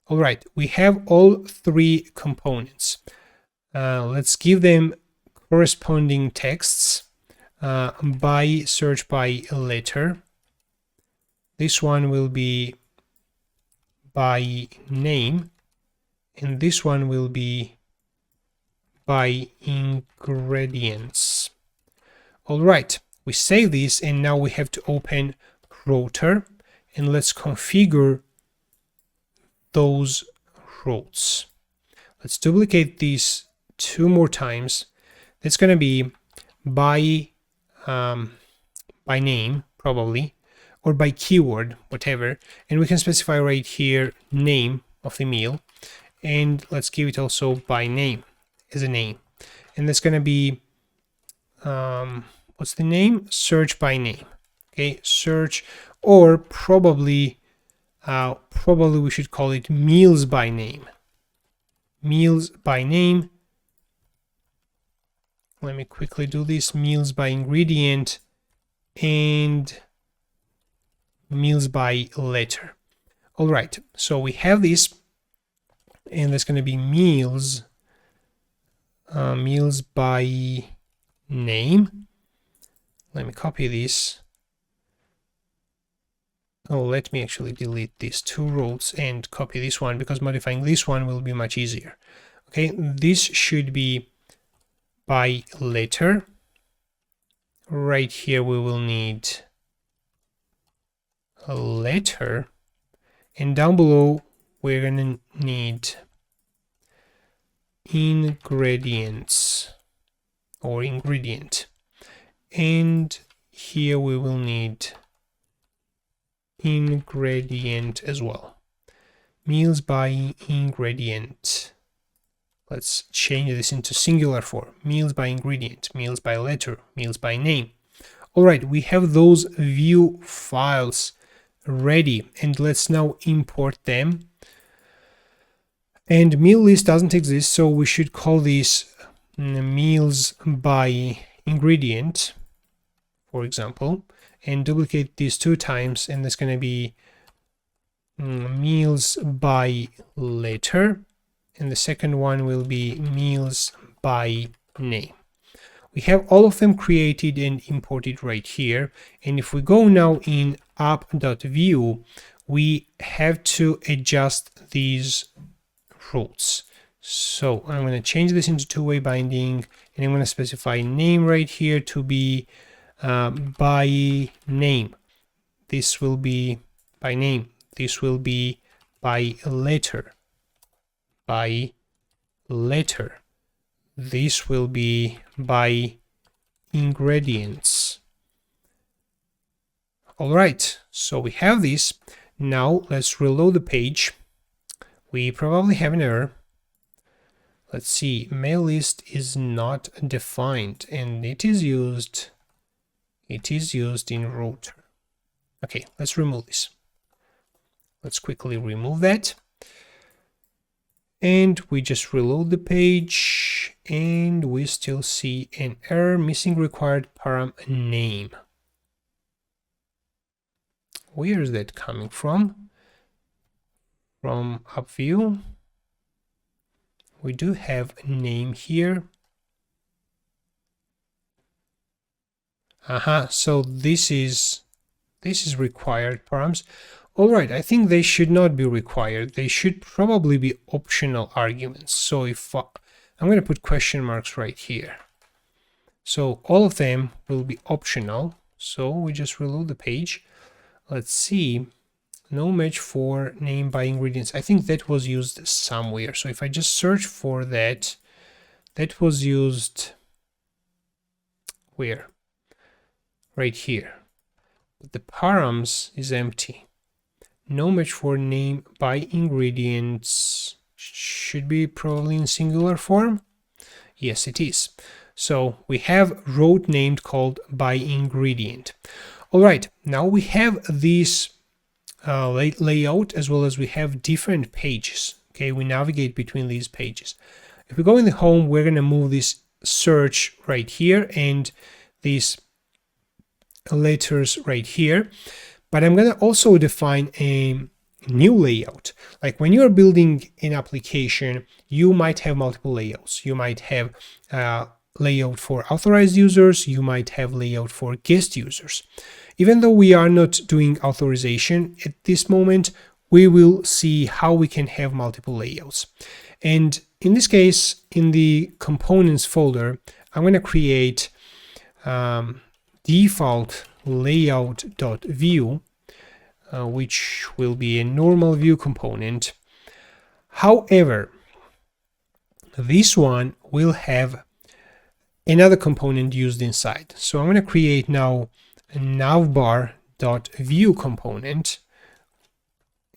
All right, we have all 3 components. Let's give them corresponding texts by search by letter. This one will be by name, and this one will be by ingredients. All right, we save this, and now we have to open Router, and let's configure those routes. Let's duplicate these 2 more times. That's going to be by name probably, or by keyword, whatever, and we can specify right here name of the meal, and let's give it also by name as a name, and that's going to be what's the name? Search by name. Okay, search, or probably we should call it meals by name. Meals by name. Let me quickly do this. Meals by ingredient and meals by letter. All right, so we have this, and there's going to be meals by name. Let me copy this. Oh, let me actually delete these 2 rows and copy this one, because modifying this one will be much easier. Okay, this should be by letter. Right here we will need a letter, and down below we're going to need ingredients or ingredient, and here we will need ingredient as well. Meals by ingredient. Let's change this into singular form. Meals by ingredient, meals by letter, meals by name. All right, we have those Vue files ready, and let's now import them. And meal list doesn't exist, so we should call this meals by ingredient, for example, and duplicate these 2 times, and that's going to be meals by letter, and the second one will be meals by name. we have all of them created and imported right here. And if we go now in app.vue, we have to adjust these rules. So I'm going to change this into two-way binding, and I'm going to specify name right here to be by name. This will be by name. This will be by letter. By letter. This will be by ingredients. All right, so we have this. Now let's reload the page. We probably have an error. Let's see, mail list is not defined, and it is used in Router. Okay, let's remove this. Let's quickly remove that. And we just reload the page, and we still see an error, missing required param name. Where is that coming from? From AppVue. We do have a name here. So this is required params. All right, I think they should not be required. They should probably be optional arguments. So if I'm going to put question marks right here. So all of them will be optional. So we just reload the page. Let's see. No match for name by ingredients. I think that was used somewhere. So if I just search for that, that was used where? Right here. But the params is empty. No match for name by ingredients should be probably in singular form. Yes, it is. So we have road named called by ingredient. All right, now we have this layout, as well as we have different pages. Okay, we navigate between these pages. If we go in the home, we're going to move this search right here and these letters right here. But I'm going to also define a new layout. Like when you're building an application, you might have multiple layouts. You might have layout for authorized users. You might have layout for guest users. Even though we are not doing authorization at this moment, we will see how we can have multiple layouts. And in this case, in the components folder, I'm going to create default layout.vue, which will be a normal Vue component. However, this one will have another component used inside. So I'm going to create now a navbar.vue component,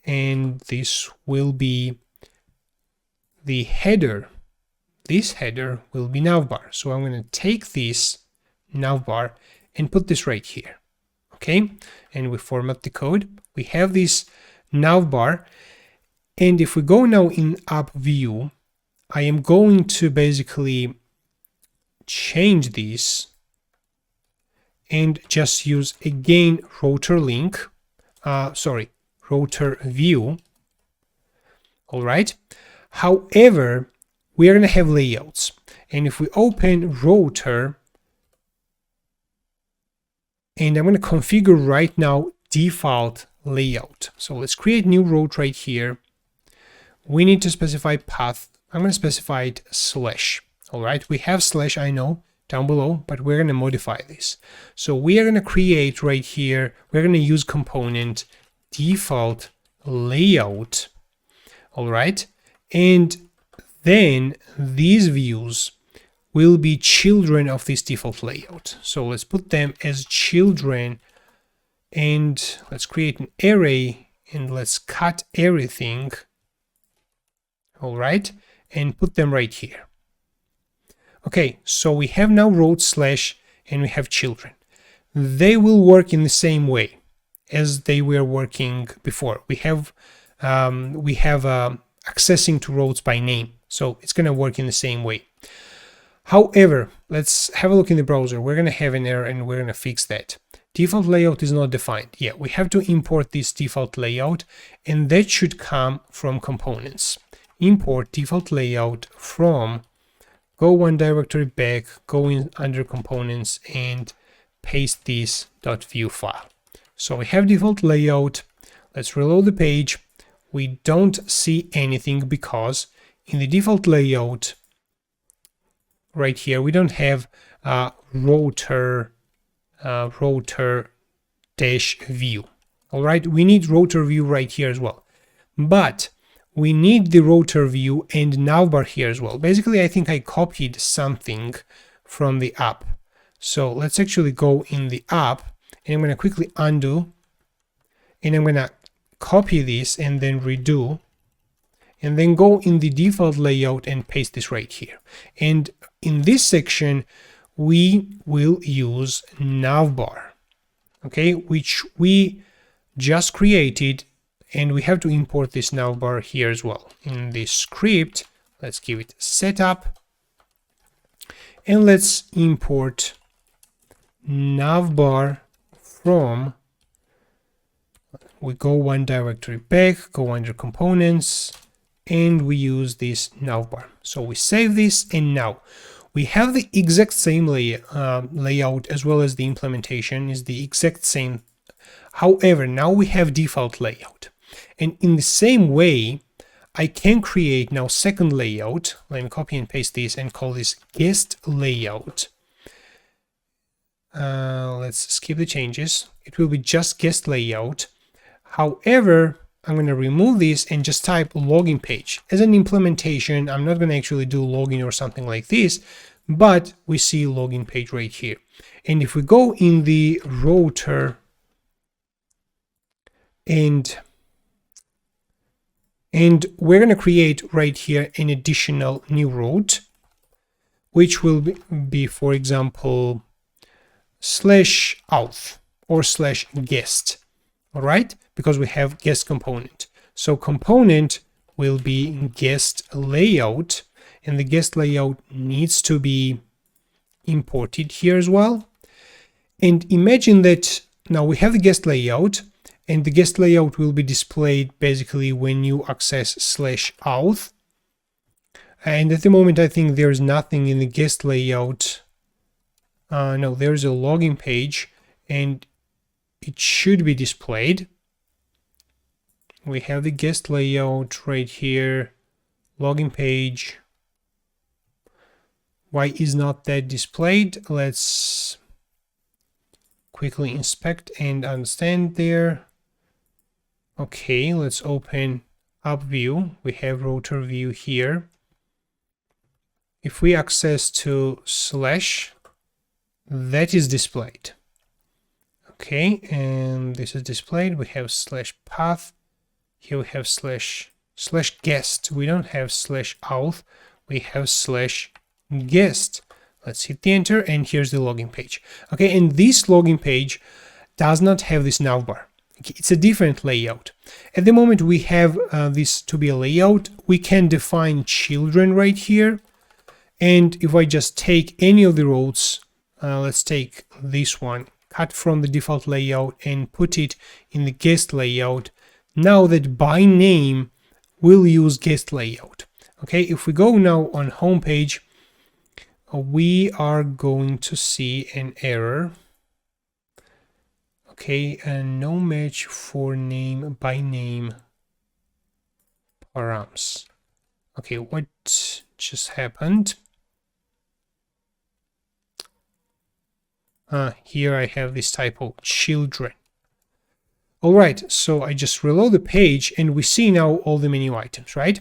and this will be the header. This header will be navbar. So I'm going to take this navbar and put this right here. Okay, and we format the code. We have this navbar, and if we go now in AppVue, I am going to basically change this and just use again router link, router view. All right. However, we are going to have layouts, and if we open router, and I'm going to configure right now default layout. So let's create new route right here. We need to specify path. I'm going to specify it /. All right, we have / I know down below, but we're going to modify this. So we are going to create right here, we're going to use component default layout. All right, and then these views will be children of this default layout. So let's put them as children, and let's create an array, and let's cut everything. All right, and put them right here. Okay, so we have now road / and we have children. They will work in the same way as they were working before. We have accessing to roads by name, so it's going to work in the same way. However, let's have a look in the browser. We're going to have an error, and we're going to fix that. Default layout is not defined. Yeah, we have to import this default layout, and that should come from components. Import default layout from go one directory back, go in under components and paste this .vue file. So we have default layout. Let's reload the page. We don't see anything because in the default layout right here, we don't have router dash view. All right, we need router view right here as well, but we need the router view and navbar here as well. Basically, I think I copied something from the app. So let's actually go in the app, and I'm going to quickly undo, and I'm going to copy this and then redo, and then go in the default layout and paste this right here. And in this section, we will use navbar, okay, which we just created, and we have to import this navbar here as well. In this script, let's give it setup, and let's import navbar from, we go one directory back, go under components, and we use this navbar. So we save this, and now we have the exact same layout as well as the implementation is the exact same. However, now we have default layout. And in the same way, I can create now second layout. Let me copy and paste this and call this guest layout. Let's skip the changes. It will be just guest layout. However, I'm going to remove this and just type login page. As an implementation, I'm not going to actually do login or something like this, but we see login page right here. And if we go in the router and we're going to create right here an additional new route, which will be for example, /auth or /guest. All right, because we have guest component. So component will be guest layout, and the guest layout needs to be imported here as well. And imagine that now we have the guest layout, and the guest layout will be displayed basically when you access /auth. And at the moment, I think there's nothing in the guest layout. No, there's a login page, and it should be displayed. We have the guest layout right here, login page. Why is not that displayed? Let's quickly inspect and understand there. Okay, let's open up Vue. We have router view here. If we access to /, that is displayed. Okay, and this is displayed. We have /path. Here we have /guest. We don't have /auth. We have /guest. Let's hit the enter, and here's the login page. Okay, and this login page does not have this navbar. Okay, it's a different layout. At the moment, we have this to be a layout. We can define children right here. And if I just take any of the roads, let's take this one, cut from the default layout and put it in the guest layout. Now that by name we'll use guest layout. Okay, if we go now on home page, we are going to see an error. Okay, and no match for name by name params. Okay, what just happened? Here I have this typo, children. All right, so I just reload the page and we see now all the menu items, right?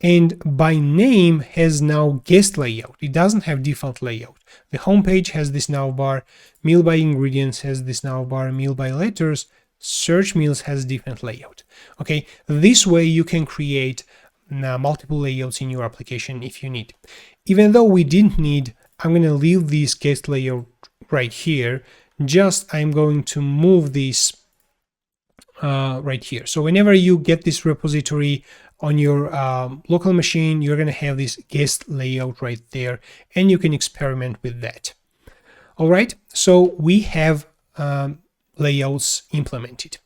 And by name has now guest layout. It doesn't have default layout. The home page has this navbar, meal by ingredients has this navbar, meal by letters, search meals has different layout. Okay, this way you can create multiple layouts in your application if you need. Even though we didn't need, I'm going to leave this guest layout right here. Just I'm going to move this right here. So whenever you get this repository on your local machine, you're going to have this guest layout right there, and you can experiment with that. All right, so we have layouts implemented.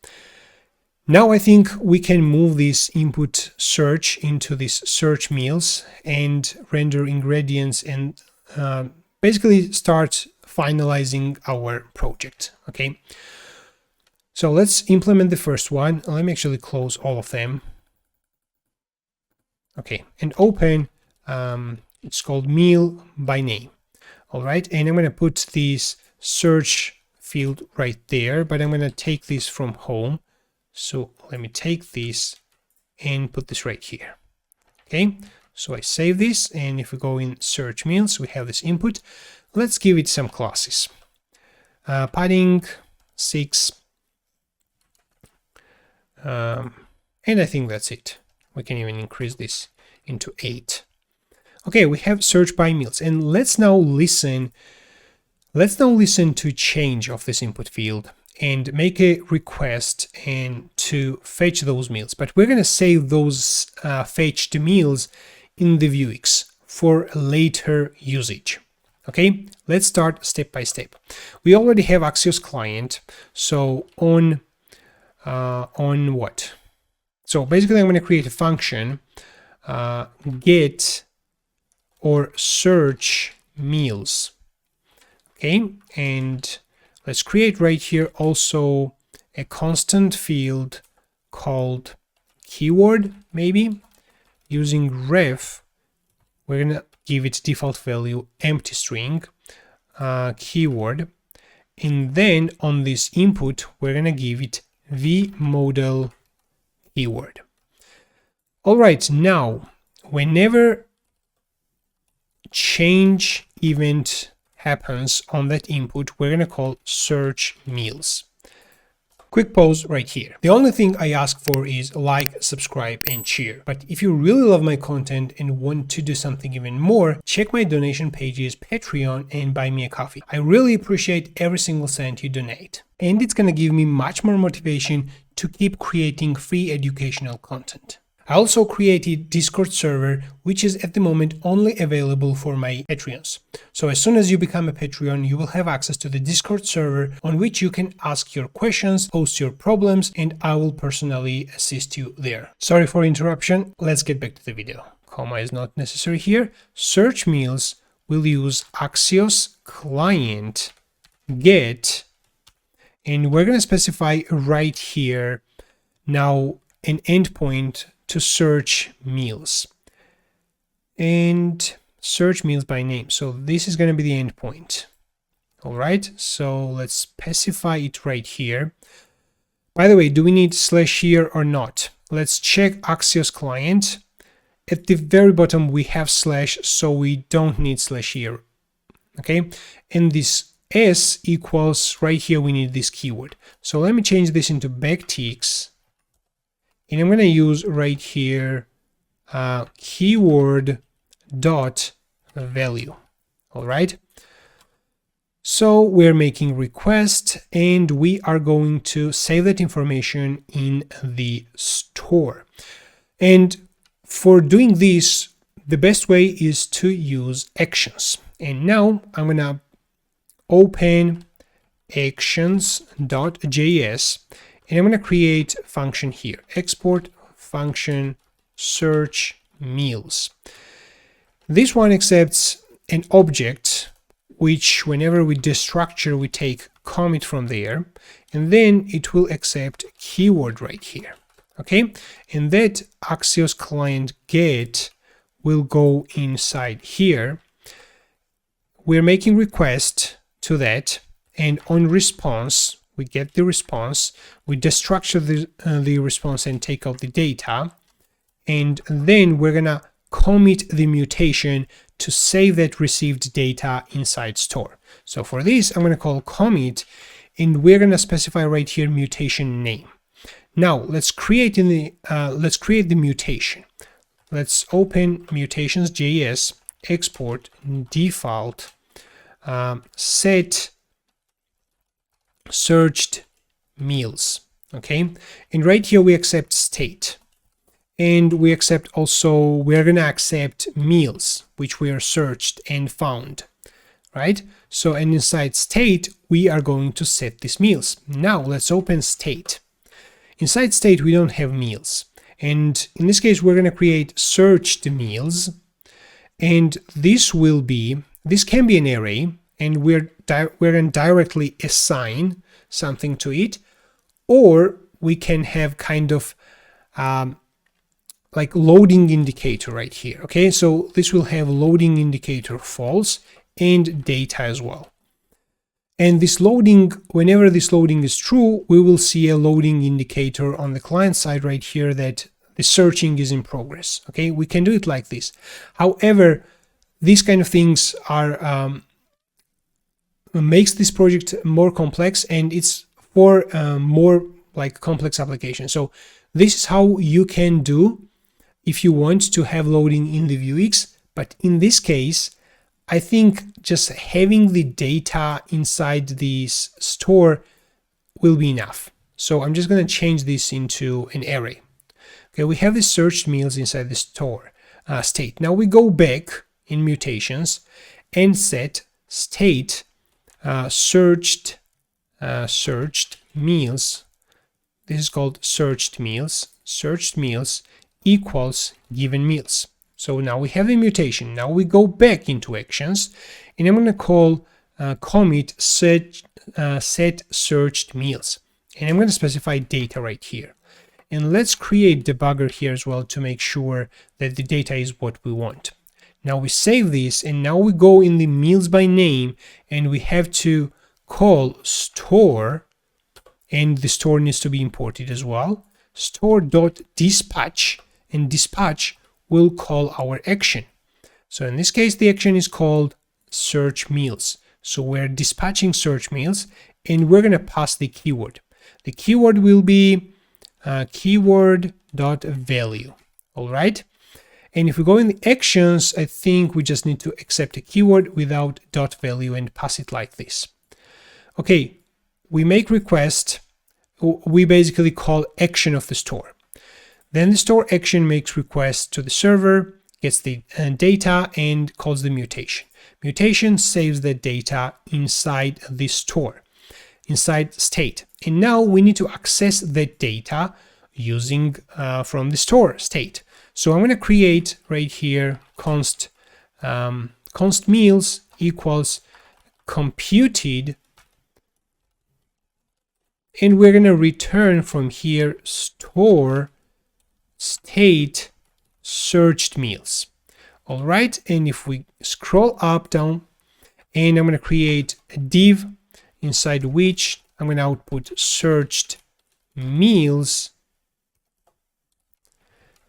Now I think we can move this input search into this search meals and render ingredients and basically start finalizing our project. Okay, so let's implement the first one. Let me actually close all of them. Okay, and open, it's called meal by name. All right, and I'm going to put this search field right there, but I'm going to take this from home. So let me take this and put this right here. Okay, so I save this, and if we go in search meals, we have this input. Let's give it some classes. Padding 6, and I think that's it. We can even increase this into 8. Okay, we have search by meals, and let's now listen to change of this input field and make a request and to fetch those meals. But we're going to save those fetched meals in the Vuex for later usage. Okay, let's start step by step. We already have Axios client, so on what? So basically, I'm going to create a function get or search meals. Okay, and let's create right here also a constant field called keyword, maybe. Using ref, we're going to give it default value empty string keyword. And then on this input, we're going to give it vModel keyword. All right, now, whenever change event happens on that input, we're going to call search meals. Quick pause right here. The only thing I ask for is like, subscribe, and share. But if you really love my content and want to do something even more, check my donation pages, Patreon, and buy me a coffee. I really appreciate every single cent you donate. And it's going to give me much more motivation to keep creating free educational content. I also created Discord server, which is at the moment only available for my Patreons. So as soon as you become a Patreon, you will have access to the Discord server on which you can ask your questions, post your problems, and I will personally assist you there. Sorry for interruption. Let's get back to the video. Comma is not necessary here. Search meals will use axios client get, and we're going to specify right here now an endpoint to search meals and search meals by name. So this is going to be the endpoint. All right, so let's specify it right here. By the way, do we need slash here or not? Let's check axios client. At the very bottom, we have slash, so we don't need slash here. Okay, and this s equals right here, we need this keyword. So let me change this into backticks. And I'm going to use right here keyword dot value. All right. So we're making request, and we are going to save that information in the store. And for doing this, the best way is to use actions. And now I'm going to open actions.js. And I'm going to create a function here, export function search meals. This one accepts an object, which whenever we destructure, we take commit from there, and then it will accept keyword right here. Okay, and that axios client get will go inside here. We're making request to that, and on response, we get the response, we destructure the response and take out the data, and then we're gonna commit the mutation to save that received data inside store. So for this, I'm gonna call commit, and we're gonna specify right here mutation name. Now let's create the mutation. Let's open mutations.js, export default set searched meals. Okay, and right here we accept state, and we accept also, we're gonna accept meals which we are searched and found, right? So, and inside state we are going to set these meals. Now let's open state, inside state we don't have meals, and in this case we're going to create searched meals, and this can be an array, and we're going to directly assign something to it, or we can have kind of like loading indicator right here. Okay, so this will have loading indicator false and data as well. And this loading, whenever this loading is true, we will see a loading indicator on the client side right here that the searching is in progress. Okay, we can do it like this. However, these kind of things are makes this project more complex, and it's for more like complex applications. So this is how you can do if you want to have loading in the Vuex. But in this case, I think just having the data inside this store will be enough. So I'm just going to change this into an array. Okay, we have the searched meals inside the store state. Now we go back in mutations and set state searched meals. This is called searched meals. Searched meals equals given meals. So now we have a mutation. Now we go back into actions, and I'm going to call commit set searched meals, and I'm going to specify data right here. And let's create debugger here as well to make sure that the data is what we want. Now we save this, and now we go in the meals by name, and we have to call store, and the store needs to be imported as well. Store.dispatch, and dispatch will call our action. So in this case, the action is called search meals. So we're dispatching search meals, and we're going to pass the keyword. The keyword will be keyword.value. All right. And if we go in the actions, I think we just need to accept a keyword without .value and pass it like this. Okay, we make request. We basically call action of the store. Then the store action makes request to the server, gets the data, and calls the mutation. Mutation saves the data inside the store, inside state. And now we need to access that data using from the store state. So I'm going to create right here const meals equals computed, and we're going to return from here store state searched meals. All right, and if we scroll up down, and I'm going to create a div inside which I'm going to output searched meals.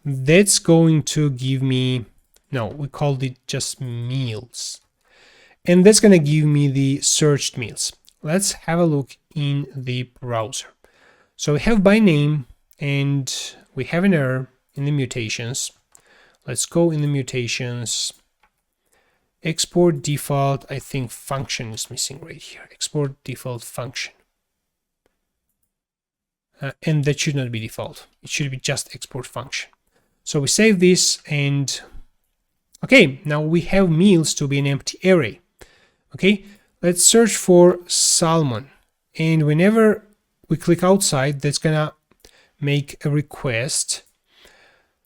That's going to give me, no, we called it just meals, and that's going to give me the searched meals. Let's have a look in the browser. So we have by name, and we have an error in the mutations. Let's go in the mutations. Export default, I think function is missing right here. Export default function. And that should not be default. It should be just export function. So we save this, and okay, now we have meals to be an empty array. Okay, let's search for salmon. And whenever we click outside, that's gonna make a request.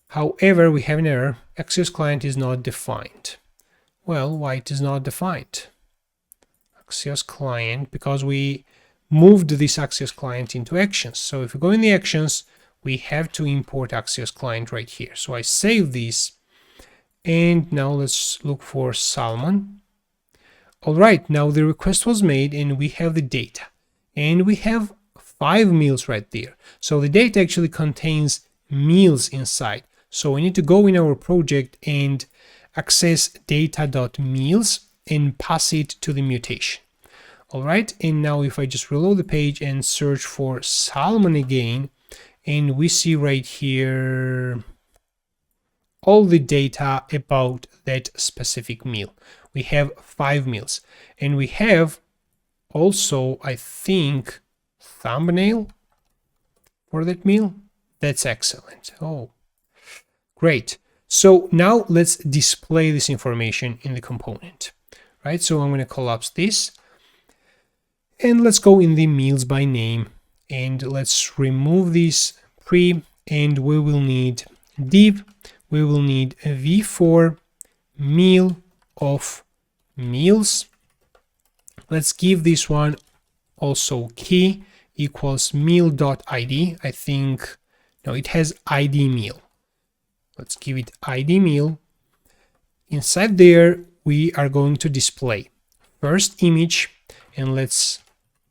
However, we have an error. Axios client is not defined. Well, why it is not defined? Axios client, because we moved this Axios client into actions. So if we go in the actions, we have to import Axios client right here. So I save this, and now let's look for salmon. All right, now the request was made, and we have the data, and we have 5 meals right there. So the data actually contains meals inside. So we need to go in our project and access data.meals and pass it to the mutation. All right, and now if I just reload the page and search for salmon again, and we see right here all the data about that specific meal. We have 5 meals, and we have also, I think, thumbnail for that meal. That's excellent. Oh, great. So now let's display this information in the component, right? So I'm going to collapse this, and let's go in the meals by name, and let's remove this pre, and we will need div, we will need a v4 meal of meals. Let's give this one also key equals meal.id. I think, no, it has id meal. Let's give it id meal. Inside there, we are going to display first image, and let's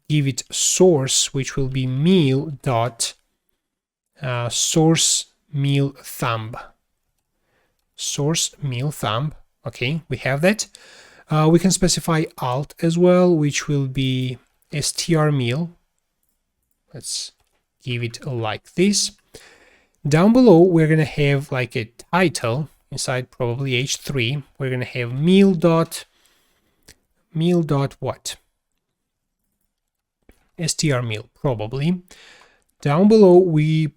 give it source, which will be meal dot source meal thumb. Source meal thumb. Okay, we have that. We can specify alt as well, which will be str meal. Let's give it like this. Down below, we're going to have like a title inside, probably h3. We're going to have meal dot what? Str meal, probably. Down below, we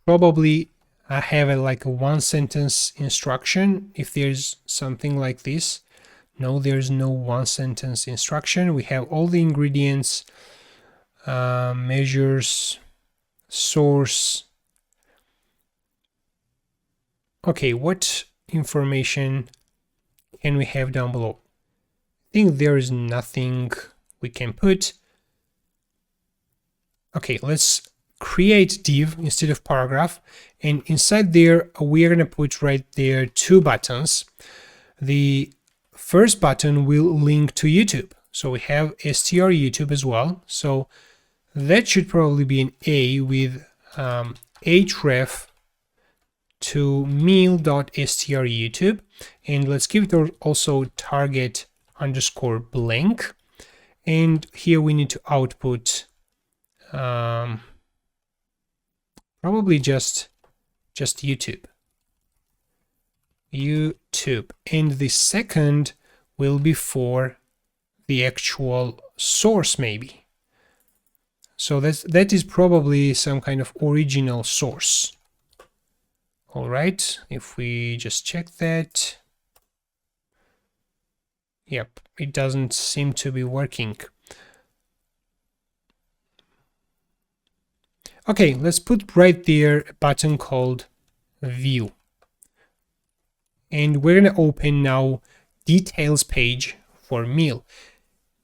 probably have like a one sentence instruction if there's something like this. No, there's no one sentence instruction. We have all the ingredients, measures, source. Okay, what information can we have down below? I think there is nothing we can put. Okay, let's create div instead of paragraph, and inside there we are going to put right there two buttons. The first button will link to YouTube, so we have str YouTube as well, so that should probably be an a with href to meal.str YouTube, and let's give it also target underscore blank, and here we need to output probably just YouTube, and the second will be for the actual source maybe. So that is probably some kind of original source. All right, if we just check that, yep, it doesn't seem to be working. Okay, let's put right there a button called view. And we're going to open now details page for meal.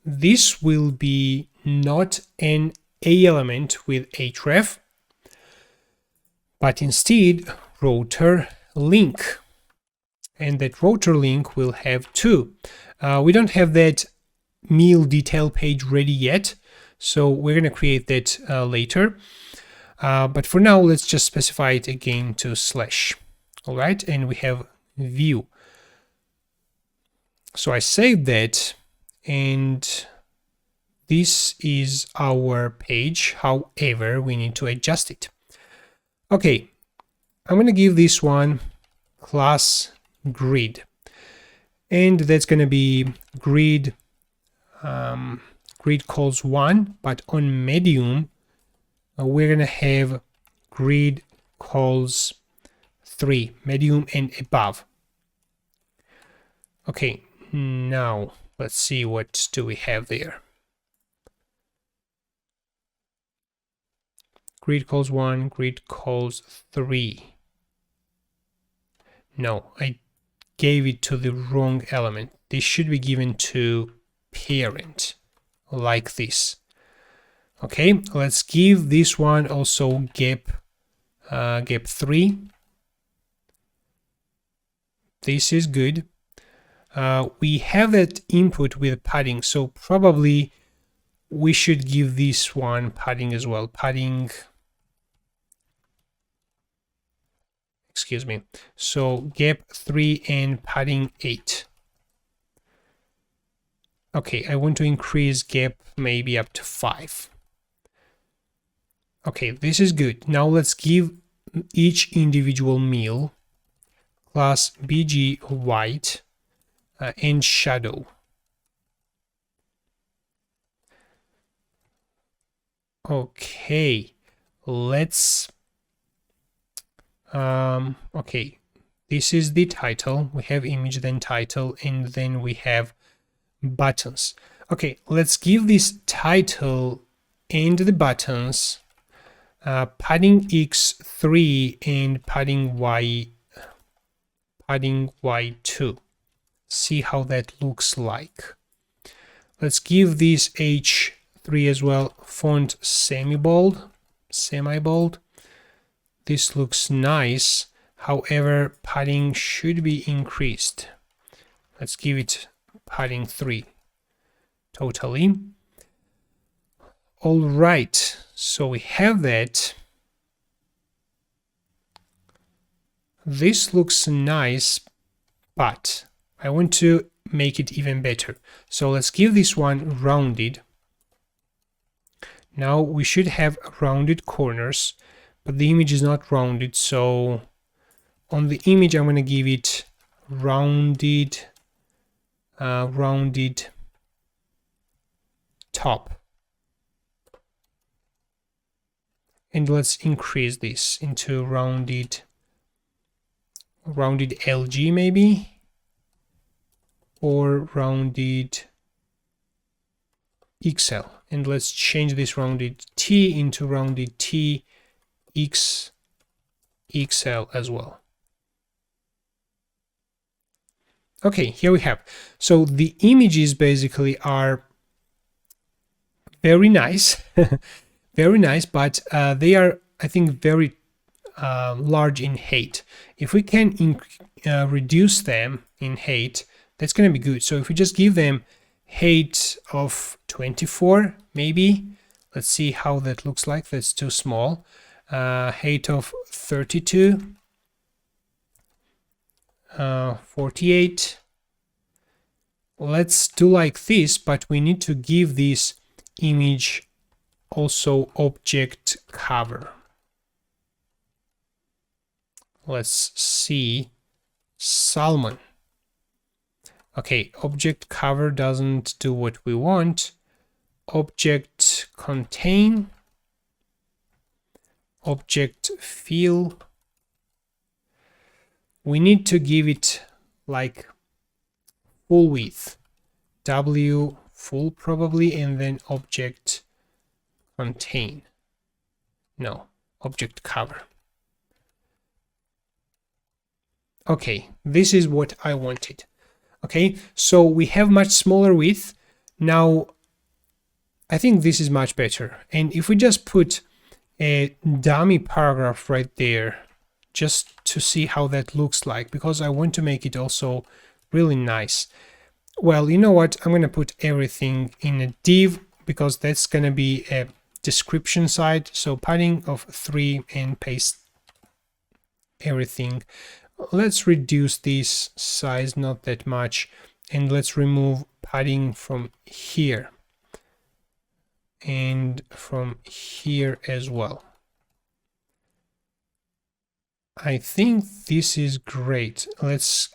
This will be not an A element with href, but instead router link. And that router link will have two. We don't have that meal detail page ready yet, so we're going to create that later. But for now, let's just specify it again to slash. All right, and we have view. So I saved that, and this is our page. However, we need to adjust it. Okay, I'm going to give this one class grid, and that's going to be grid grid calls 1, but on medium we're going to have grid calls 3, medium and above. Okay, now let's see what do we have there. Grid calls 1, grid calls 3. No, I gave it to the wrong element. This should be given to parent, like this. Okay, let's give this one also gap 3. This is good. We have that input with padding, so probably we should give this one padding as well. Padding, excuse me. So gap 3 and padding 8. Okay, I want to increase gap maybe up to 5. Okay, this is good. Now let's give each individual meal class bg white and shadow. Okay, let's okay, this is the title. We have image, then title, and then we have buttons. Okay, let's give this title and the buttons padding x3 and padding y2. See how that looks like. Let's give this h3 as well font semi-bold. This looks nice. However, padding should be increased. Let's give it padding 3 totally. All right, so we have that. This looks nice, but I want to make it even better. So let's give this one rounded. Now we should have rounded corners, but the image is not rounded. So on the image, I'm going to give it rounded top. And let's increase this into rounded LG maybe, or rounded XL. And let's change this rounded T into rounded T XL as well. Okay, here we have. So the images basically are very nice, very nice, but they are, I think, very large in height. If we can reduce them in height, that's going to be good. So if we just give them height of 24, maybe, let's see how that looks like. That's too small. Height of 32, 48. Let's do like this, but we need to give this image also object cover. Let's see, salmon. Okay, object cover doesn't do what we want. Object contain, object fill. We need to give it like full width, W full probably, and then object contain. No, object cover. Okay, this is what I wanted. Okay, so we have much smaller width. Now, I think this is much better. And if we just put a dummy paragraph right there, just to see how that looks like, because I want to make it also really nice. Well, you know what? I'm going to put everything in a div, because that's going to be a description side. So padding of 3 and paste everything. Let's reduce this size, not that much, and let's remove padding from here and from here as well. I think this is great. Let's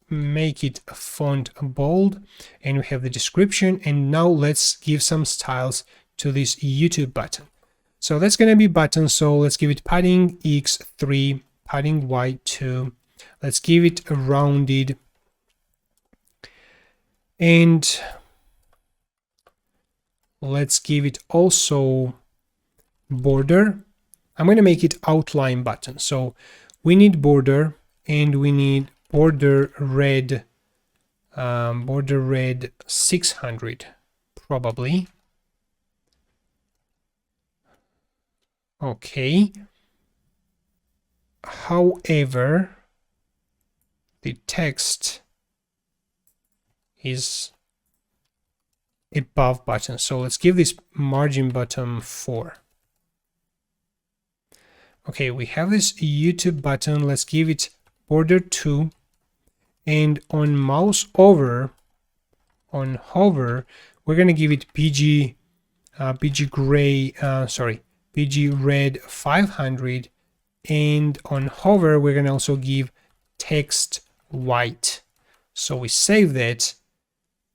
make it a font bold, and we have the description. And now let's give some styles to this YouTube button. So that's going to be button. So let's give it padding x3, padding y2. Let's give it a rounded, and let's give it also border. I'm going to make it outline button. So we need border, and we need border red 600 probably. Okay. However, the text is above button. So let's give this margin button 4. Okay, we have this YouTube button. Let's give it border 2. And on mouse over, on hover, we're going to give it BG red 500. And on hover, we're going to also give text white. So we save that,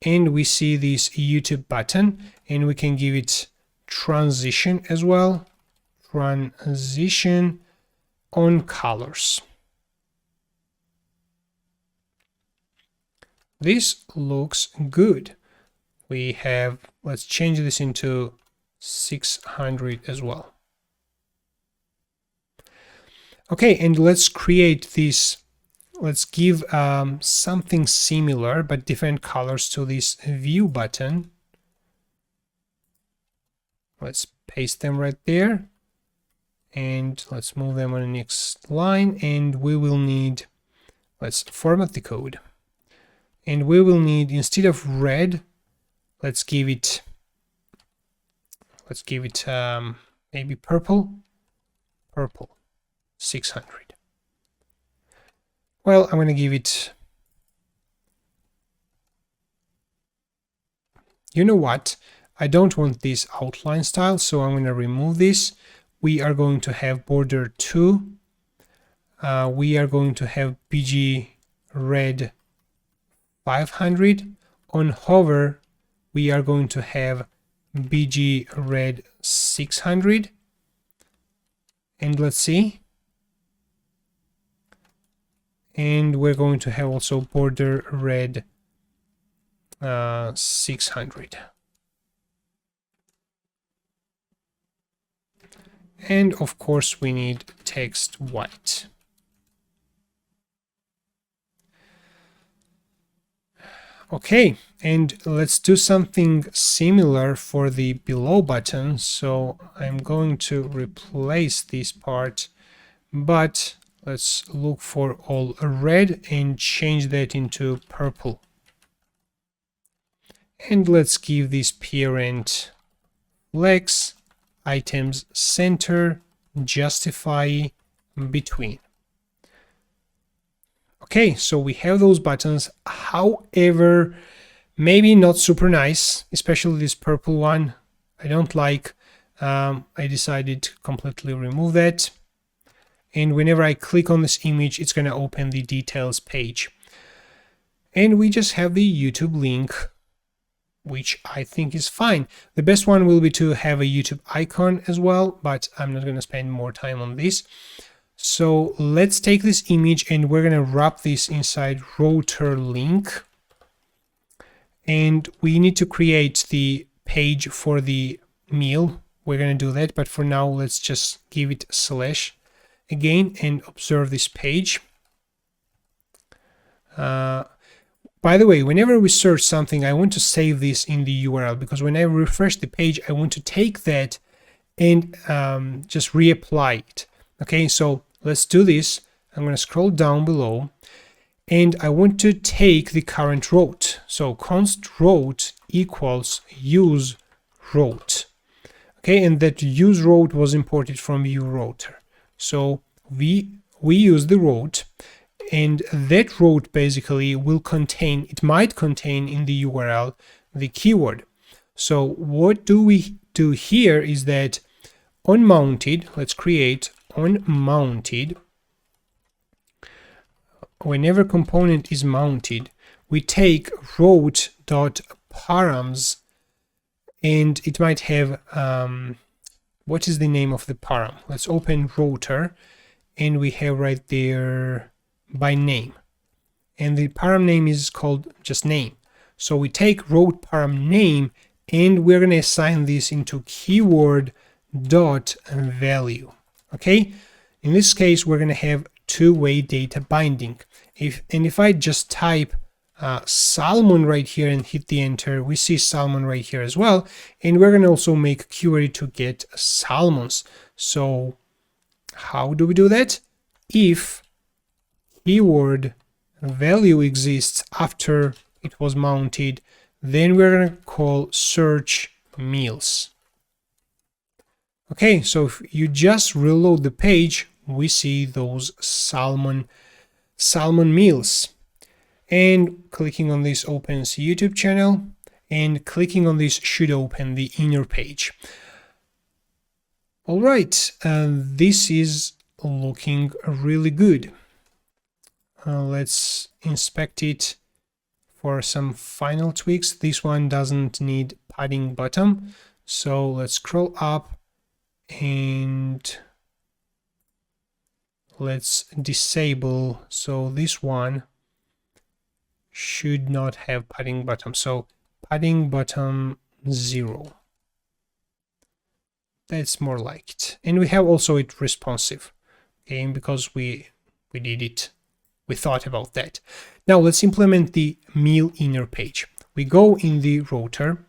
and we see this YouTube button, and we can give it transition as well. Transition on colors. This looks good. We have, let's change this into 600 as well. Okay, and let's create this. Let's give something similar but different colors to this view button. Let's paste them right there. And let's move them on the next line. And we will need, let's format the code. And we will need, instead of red, let's give it maybe purple 600. Well, I'm going to give it, you know what, I don't want this outline style, so I'm going to remove this. We are going to have border 2. We are going to have BG red 500. On hover, we are going to have BG red 600. And let's see. And we're going to have also border red 600. And of course we need text white. Okay, and let's do something similar for the below button. So I'm going to replace this part, but let's look for all red and change that into purple. And let's give this parent flex, items center, justify, between. Okay, so we have those buttons. However, maybe not super nice, especially this purple one. I don't like. I decided to completely remove that. And whenever I click on this image, it's going to open the details page. And we just have the YouTube link, which I think is fine. The best one will be to have a YouTube icon as well, but I'm not going to spend more time on this. So let's take this image and we're going to wrap this inside router link. And we need to create the page for the meal. We're going to do that, but for now, let's just give it slash again and observe this page. By the way, whenever we search something, I want to save this in the URL, because when I refresh the page, I want to take that and just reapply it. Okay, so let's do this. I'm going to scroll down below and I want to take the current route. So const route equals use route. Okay, and that use route was imported from Vue Router. So we use the route, and that route basically will contain, it might contain in the URL the keyword. So what do we do here is that on mounted, let's create on mounted. Whenever component is mounted, we take route.params, and it might have what is the name of the param? Let's open router, and we have right there by name, and the param name is called just name. So we take route param name and we're going to assign this into keyword dot value. Okay, in this case we're going to have two-way data binding. If I just type salmon right here and hit the enter, we see salmon right here as well, and we're going to also make a query to get salmons. So how do we do that? If keyword value exists after it was mounted, then we're going to call search meals. Okay, so if you just reload the page, we see those salmon meals. And clicking on this opens YouTube channel, and clicking on this should open the inner page. All right, this is looking really good. Let's inspect it for some final tweaks. This one doesn't need padding bottom, so let's scroll up and let's disable. So this one should not have padding bottom. So padding bottom 0. That's more like it. And we have also it responsive. okay, because we did it, we thought about that. Now let's implement the meal inner page. We go in the router,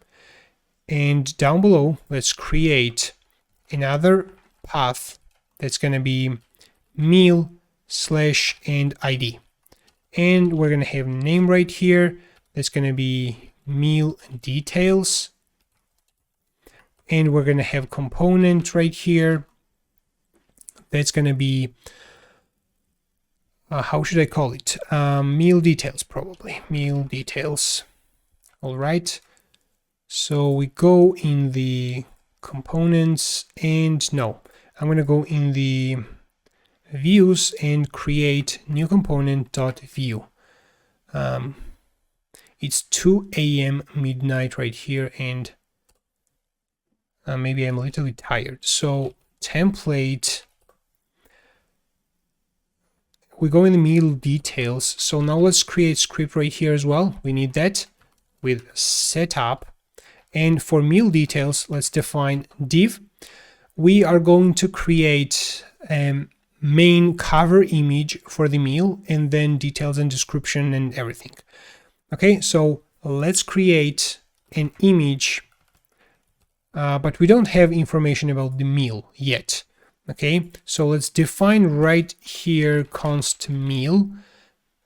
and down below let's create another path that's going to be meal/and ID, and we're going to have name right here. That's going to be meal details, and we're going to have component right here. That's going to be how should I call it? Meal details, probably meal details. All right, so we go in the components, and no, I'm going to go in the views and create new component.view. It's 2 a.m. midnight right here, and maybe I'm a little bit tired. So template, we go in the meal details. So now let's create script right here as well. We need that with setup. And for meal details, let's define div. We are going to create main cover image for the meal, and then details and description and everything. Okay, so let's create an image, but we don't have information about the meal yet. Okay, so let's define right here const meal.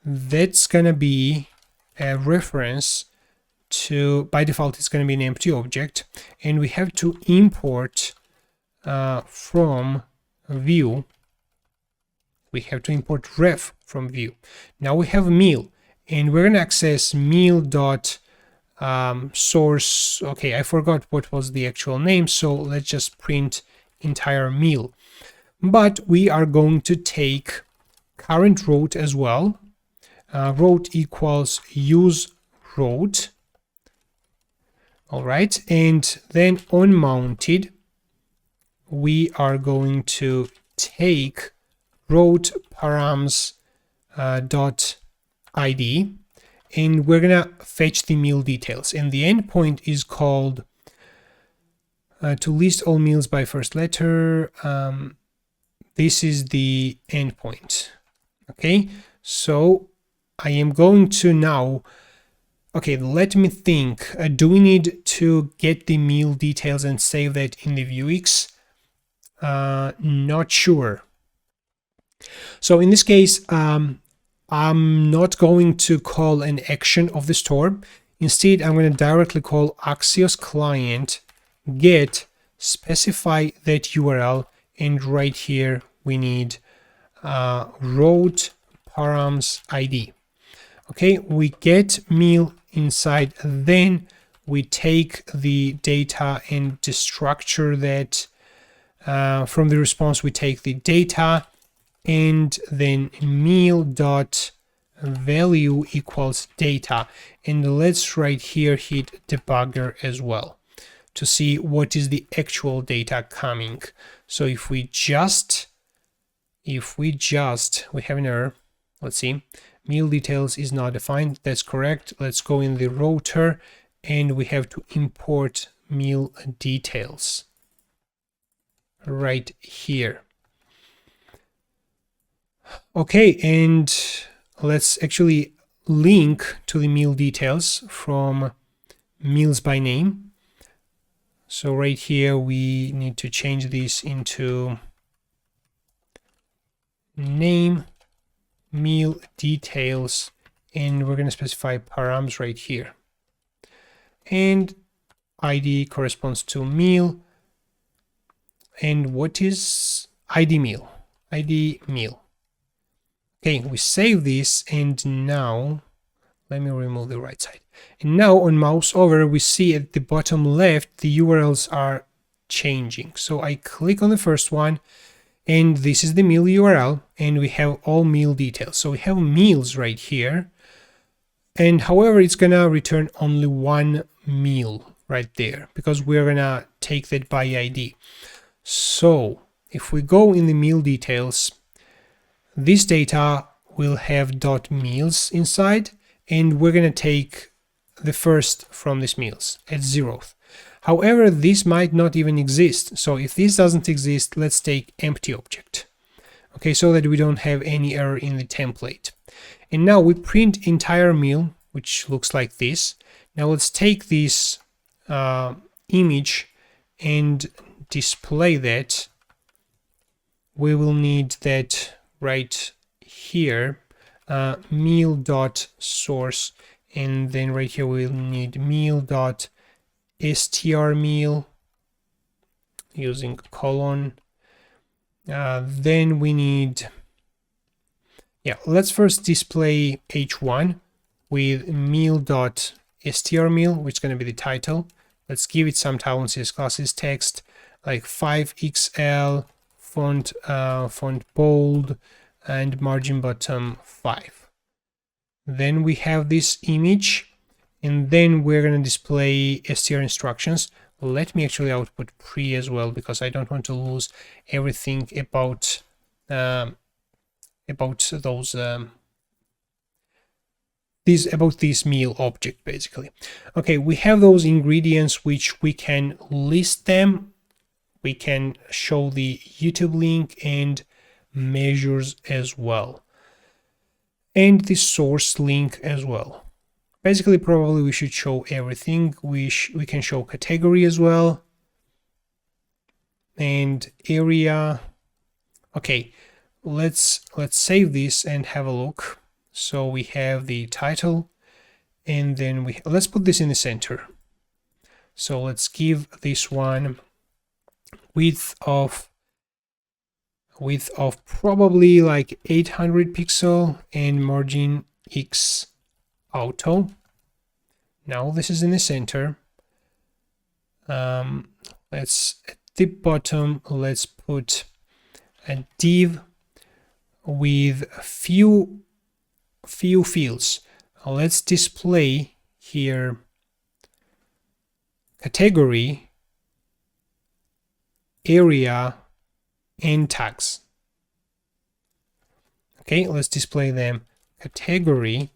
That's gonna be a reference to, by default, it's gonna be an empty object, and we have to import from Vue. We have to import ref from Vue. Now we have meal, and we're gonna access meal.source. Okay, I forgot what was the actual name, so let's just print entire meal. But we are going to take current route as well. Route equals use route. All right, and then on mounted, we are going to take route params dot ID, and we're gonna fetch the meal details, and the endpoint is called to list all meals by first letter. This is the endpoint. Okay, so I am going to now, okay, let me think. Do we need to get the meal details and save that in the Vuex? Not sure. So in this case, I'm not going to call an action of the store. Instead, I'm going to directly call axios client get specify that URL, and right here we need route params ID. Okay, we get meal inside, then we take the data and destructure that from the response. We take the data, and then meal dot value equals data, and let's right here hit debugger as well to see what is the actual data coming. So if we have an error. Let's see, meal details is not defined. That's correct. Let's go in the router, and we have to import meal details right here. Okay, and let's actually link to the meal details from meals by name. So right here we need to change this into name meal details, and we're going to specify params right here, and ID corresponds to meal. And what is ID meal? ID meal. Okay, we save this, and now let me remove the right side. And now on mouse over, we see at the bottom left the URLs are changing. So I click on the first one, and this is the meal URL, and we have all meal details. So we have meals right here, and however, it's gonna return only one meal right there because we're gonna take that by ID. So if we go in the meal details, this data will have .meals inside, and we're gonna take the first from these meals at 0th. However, this might not even exist. So if this doesn't exist, let's take empty object. okay, so that we don't have any error in the template. And now we print entire meal, which looks like this. Now let's take this image and display that. We will need that right here, meal.source, and then right here we'll need meal.strMeal using colon. Then we need, let's first display h1 with meal.strmeal, which is going to be the title. Let's give it some Tailwindcss classes text like 5XL, font bold, and margin bottom 5. Then we have this image, and then we're going to display str instructions. Let me actually output pre as well, because I don't want to lose everything about those this meal object, basically. Okay, we have those ingredients which we can list them. We can show the YouTube link and measures as well, and the source link as well. Basically, probably we should show everything. We can show category as well, and area. Okay, let's save this and have a look. So we have the title, and then let's put this in the center. So let's give this one width of probably like 800 pixel and margin X auto. Now this is in the center. Let's at the bottom, let's put a div with a few fields. Let's display here category, area, and tags. Okay, let's display them. Category,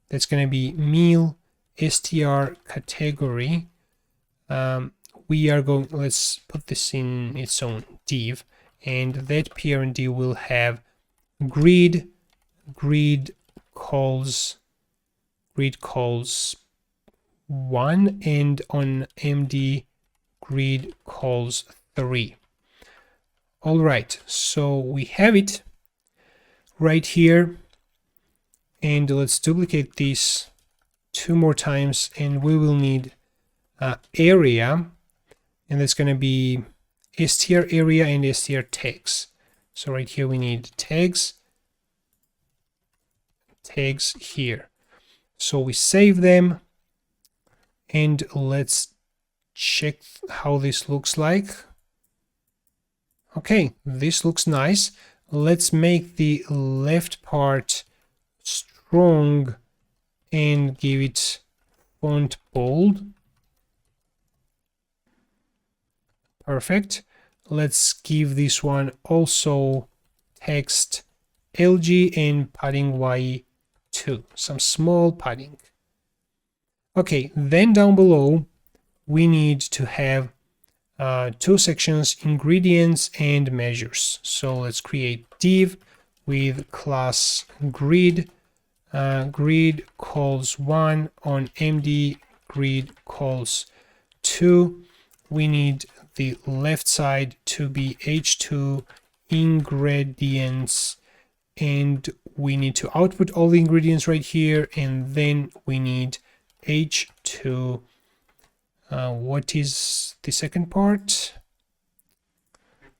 that's going to be meal str category. Let's put this in its own div, and that parent div will have grid calls 1, and on MD grid calls 3. All right, so we have it right here, and let's duplicate this 2 more times, and we will need area, and that's going to be str area and str tags. So right here we need tags here. So we save them, and let's check how this looks like. Okay, this looks nice. Let's make the left part strong and give it font bold. Perfect. Let's give this one also text LG and padding Y2, some small padding. Okay, then down below we need to have 2 sections, ingredients and measures. So let's create div with class grid, grid calls 1, on MD grid calls 2. We need the left side to be h2 ingredients, and we need to output all the ingredients right here, and then we need h2. What is the second part?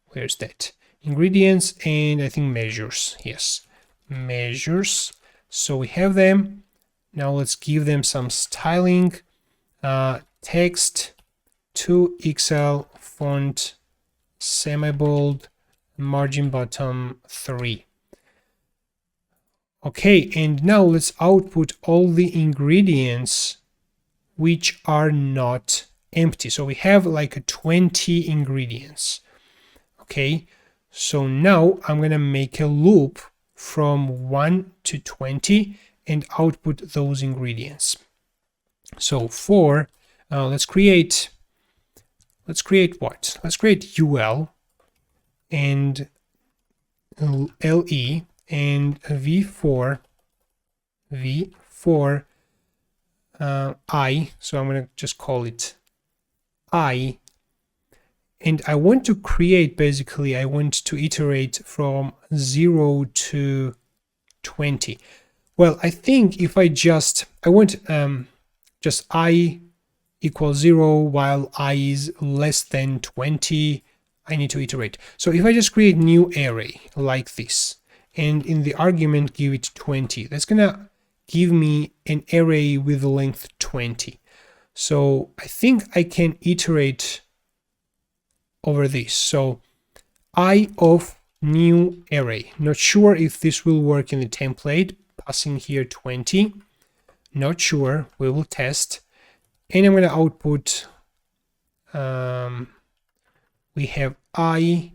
Where's that? Ingredients and I think measures. Yes, measures. So we have them. Now let's give them some styling. Text 2XL, font semi-bold, margin bottom 3. Okay, and now let's output all the ingredients which are not empty. So we have like 20 ingredients. Okay, so now I'm gonna make a loop from 1 to 20 and output those ingredients. So for let's create what? Let's create UL, and LE and V4 I, so I'm going to just call it I, and I want to create, basically I want to iterate from 0 to 20. Well, I think if I want just I equals 0 while I is less than 20, I need to iterate. So if I just create new array like this, and in the argument give it 20, that's gonna give me an array with length 20. So I think I can iterate over this. So I of new array. Not sure if this will work in the template, passing here 20. Not sure, we will test. And I'm going to output, we have I,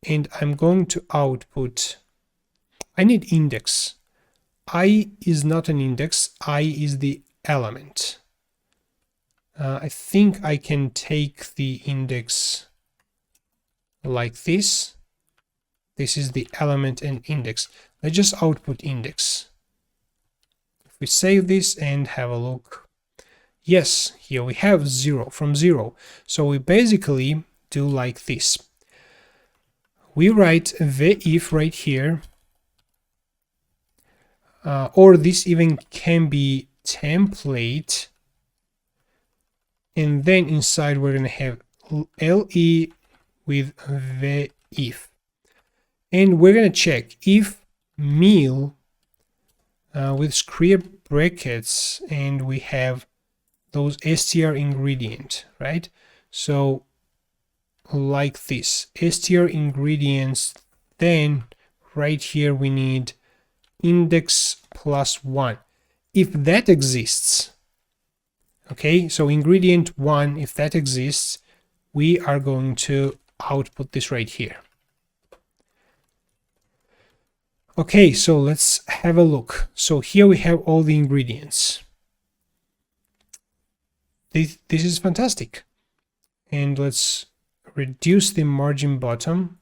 and I'm going to output, I need index. I is not an index, I is the element. I think I can take the index like this. This is the element and index. Let's just output index. If we save this and have a look, yes, here we have 0 from 0. So we basically do like this. We write the if right here, or this even can be template, and then inside we're going to have LE with the if, and we're going to check if meal with square brackets, and we have those str ingredient, right? So like this, str ingredients, then right here we need index plus 1. If that exists, okay, so ingredient 1, if that exists, we are going to output this right here. Okay, so let's have a look. So here we have all the ingredients. This is fantastic. And let's reduce the margin bottom.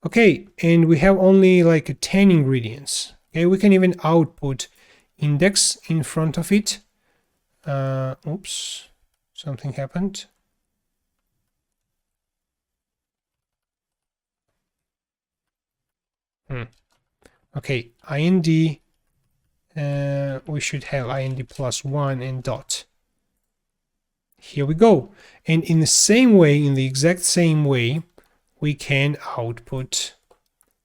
Okay, and we have only like 10 ingredients. Okay, we can even output index in front of it. Oops, something happened. Okay, ind, we should have ind plus 1 and dot. Here we go. And in the same way, in the exact same way, we can output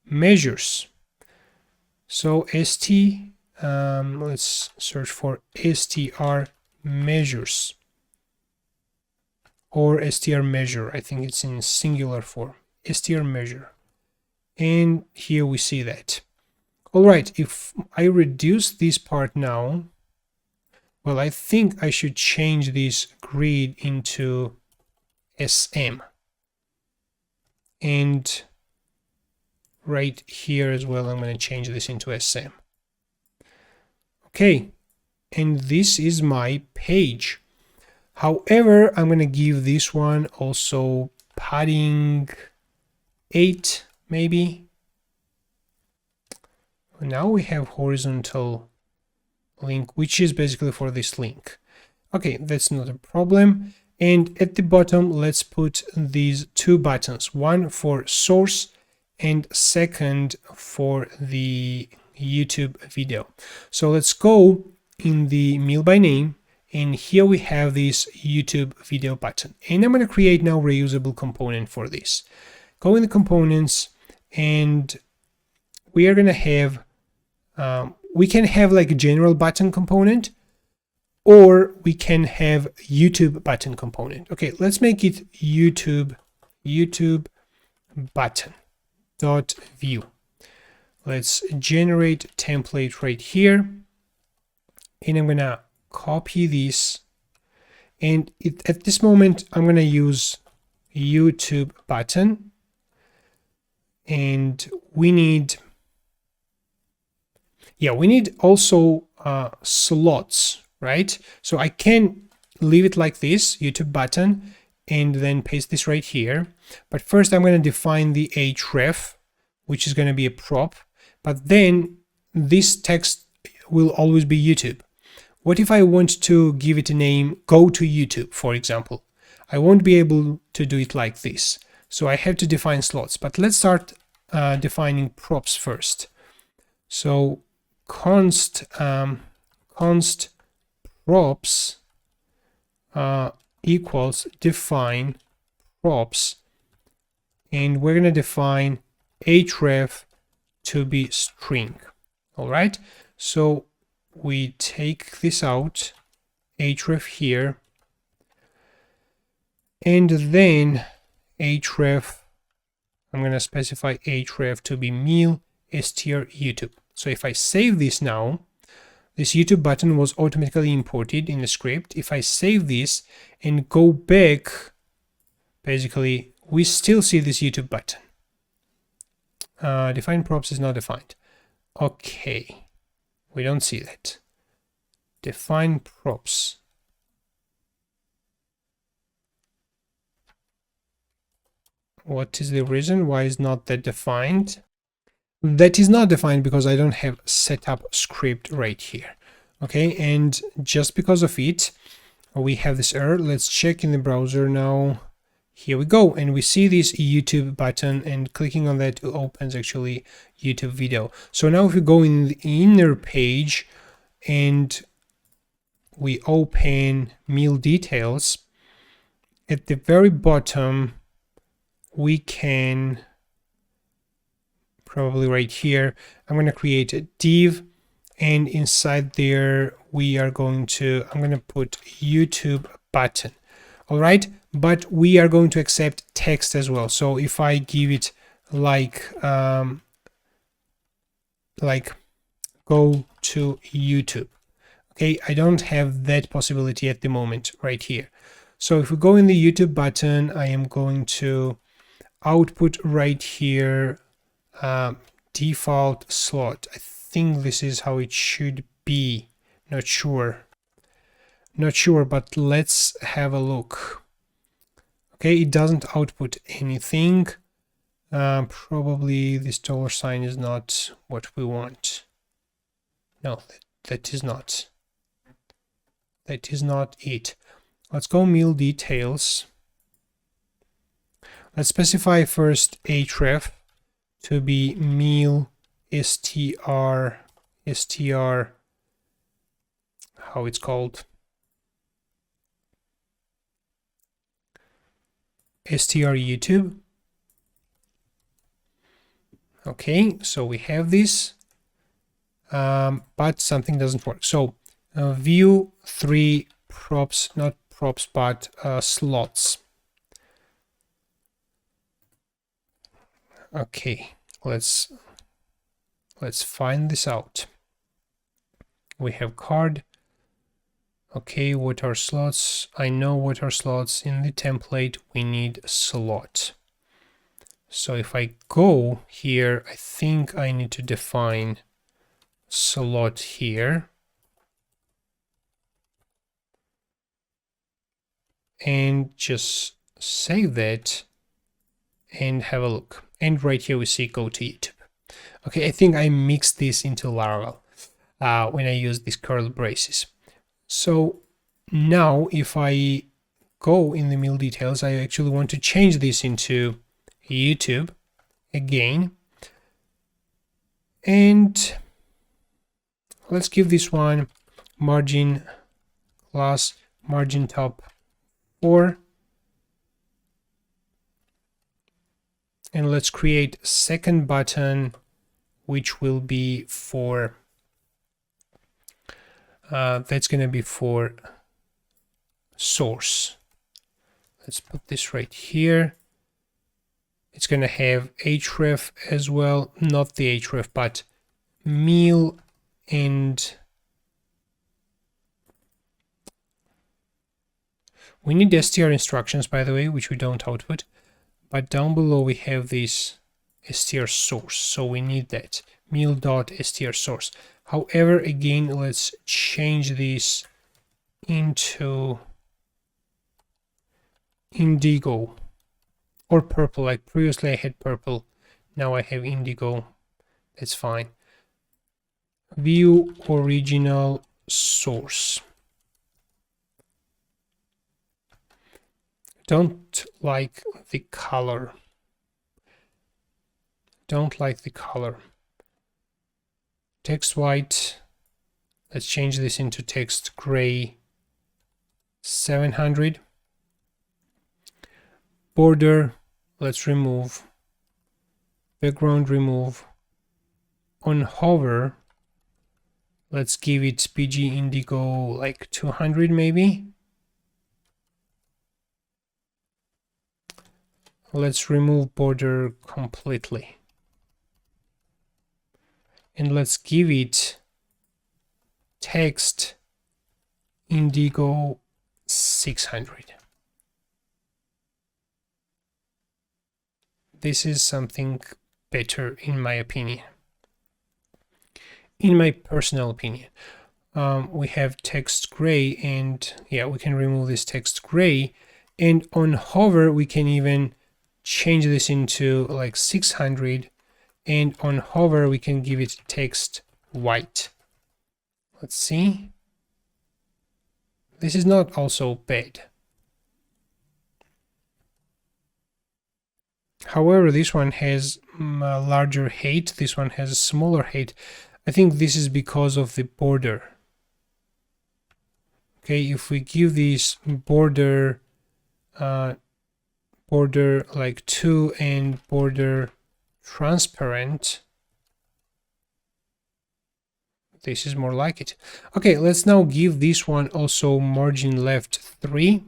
measures. So st, let's search for str measures, or str measure. I think it's in singular form, str measure. And here we see that. All right, if I reduce this part now, well, I think I should change this grid into SM. And right here as well, I'm going to change this into SM. Okay, and this is my page. However, I'm going to give this one also padding 8, maybe. Now we have horizontal link, which is basically for this link. Okay, that's not a problem. And at the bottom, let's put these 2 buttons, one for source and second for the YouTube video. So let's go in the meal by name, and here we have this YouTube video button. And I'm going to create now reusable component for this. Go in the components, and we are going to have we can have like a general button component, or we can have YouTube button component. Okay, let's make it YouTube button dot view. Let's generate template right here, and I'm gonna copy this, and at this moment I'm gonna use YouTube button, and we need also slots, right? So I can leave it like this, YouTube button, and then paste this right here. But first I'm going to define the href, which is going to be a prop, but then this text will always be YouTube. What if I want to give it a name, go to YouTube, for example? I won't be able to do it like this. So I have to define slots, but let's start defining props first. So const props equals define props, and we're going to define href to be string. All right, so we take this out, href here, and then href, I'm going to specify href to be meal str YouTube. So if I save this now, this YouTube button was automatically imported in the script. If I save this and go back, basically we still see this YouTube button. Define props is not defined. Okay, we don't see that. Define props. What is the reason why is not that defined? That is not defined because I don't have setup script right here. Okay, and just because of it, we have this error. Let's check in the browser now. Here we go, and we see this YouTube button, and clicking on that opens actually YouTube video. So now if we go in the inner page and we open meal details, at the very bottom we can, probably right here, I'm going to create a div, and inside there we are going to, I'm going to put YouTube button. All right, but we are going to accept text as well. So if I give it like go to YouTube, okay, I don't have that possibility at the moment right here. So if we go in the YouTube button, I am going to output right here default slot. I think this is how it should be. Not sure, but let's have a look. Okay, it doesn't output anything. Probably this $sign is not what we want. No, that is not. That is not it. Let's go meal details. Let's specify first href to be meal str, how it's called, str YouTube. Okay, so we have this, but something doesn't work. So view 3 props, not props, but slots. Okay, let's find this out. We have card. Okay, what are slots? I know what are slots. In the template we need slot. So if I go here, I think I need to define slot here. And just save that and have a look. And right here we see go to YouTube. Okay, I think I mixed this into Laravel when I use these curly braces. So now if I go in the meal details, I actually want to change this into YouTube again. And let's give this one margin class margin top 4. And let's create a second button, which will be for, that's going to be for source. Let's put this right here. It's going to have href as well, not the href, but meal, and we need str instructions, by the way, which we don't output. But down below we have this str source, so we need that meal.str source. However, again, let's change this into indigo or purple. Like previously I had purple, now I have indigo. That's fine. View original source. Don't like the color. Don't like the color. Text white. Let's change this into text gray 700. Border, let's remove. Background remove. On hover, let's give it PG Indigo like 200 maybe. Let's remove border completely. And let's give it text Indigo 600. This is something better in my opinion. In my personal opinion. We have text gray, and yeah, we can remove this text gray, and on hover we can even change this into like 600, and on hover we can give it text white. Let's see. This is not also bad. However, this one has a larger height, this one has a smaller height. I think this is because of the border. Okay, if we give this border like 2 and border transparent, this is more like it. Okay, let's now give this one also margin left 3.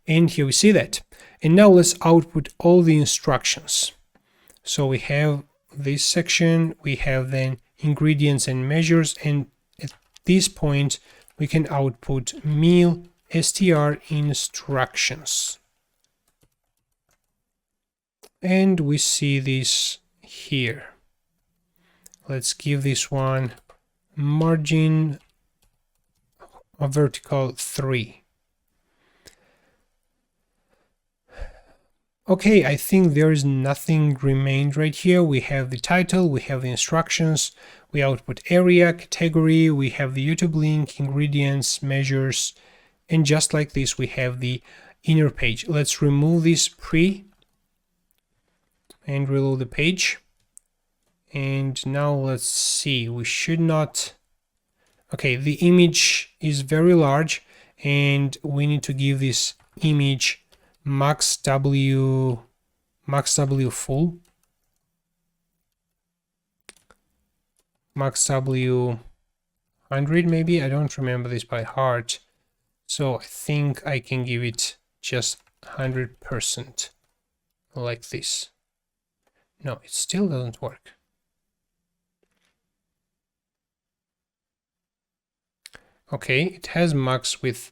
And here we see that. And now let's output all the instructions. So we have this section, we have then ingredients and measures, and at this point we can output meal str instructions. And we see this here. Let's give this one margin vertical 3. Okay, I think there is nothing remained right here. We have the title, we have the instructions, we output area, category, we have the YouTube link, ingredients, measures, and just like this, we have the inner page. Let's remove this pre and reload the page. And now let's see, we should not... Okay, the image is very large and we need to give this image max W full, max W 100 maybe. I don't remember this by heart, so I think I can give it just 100% like this. No, it still doesn't work. Okay, it has max with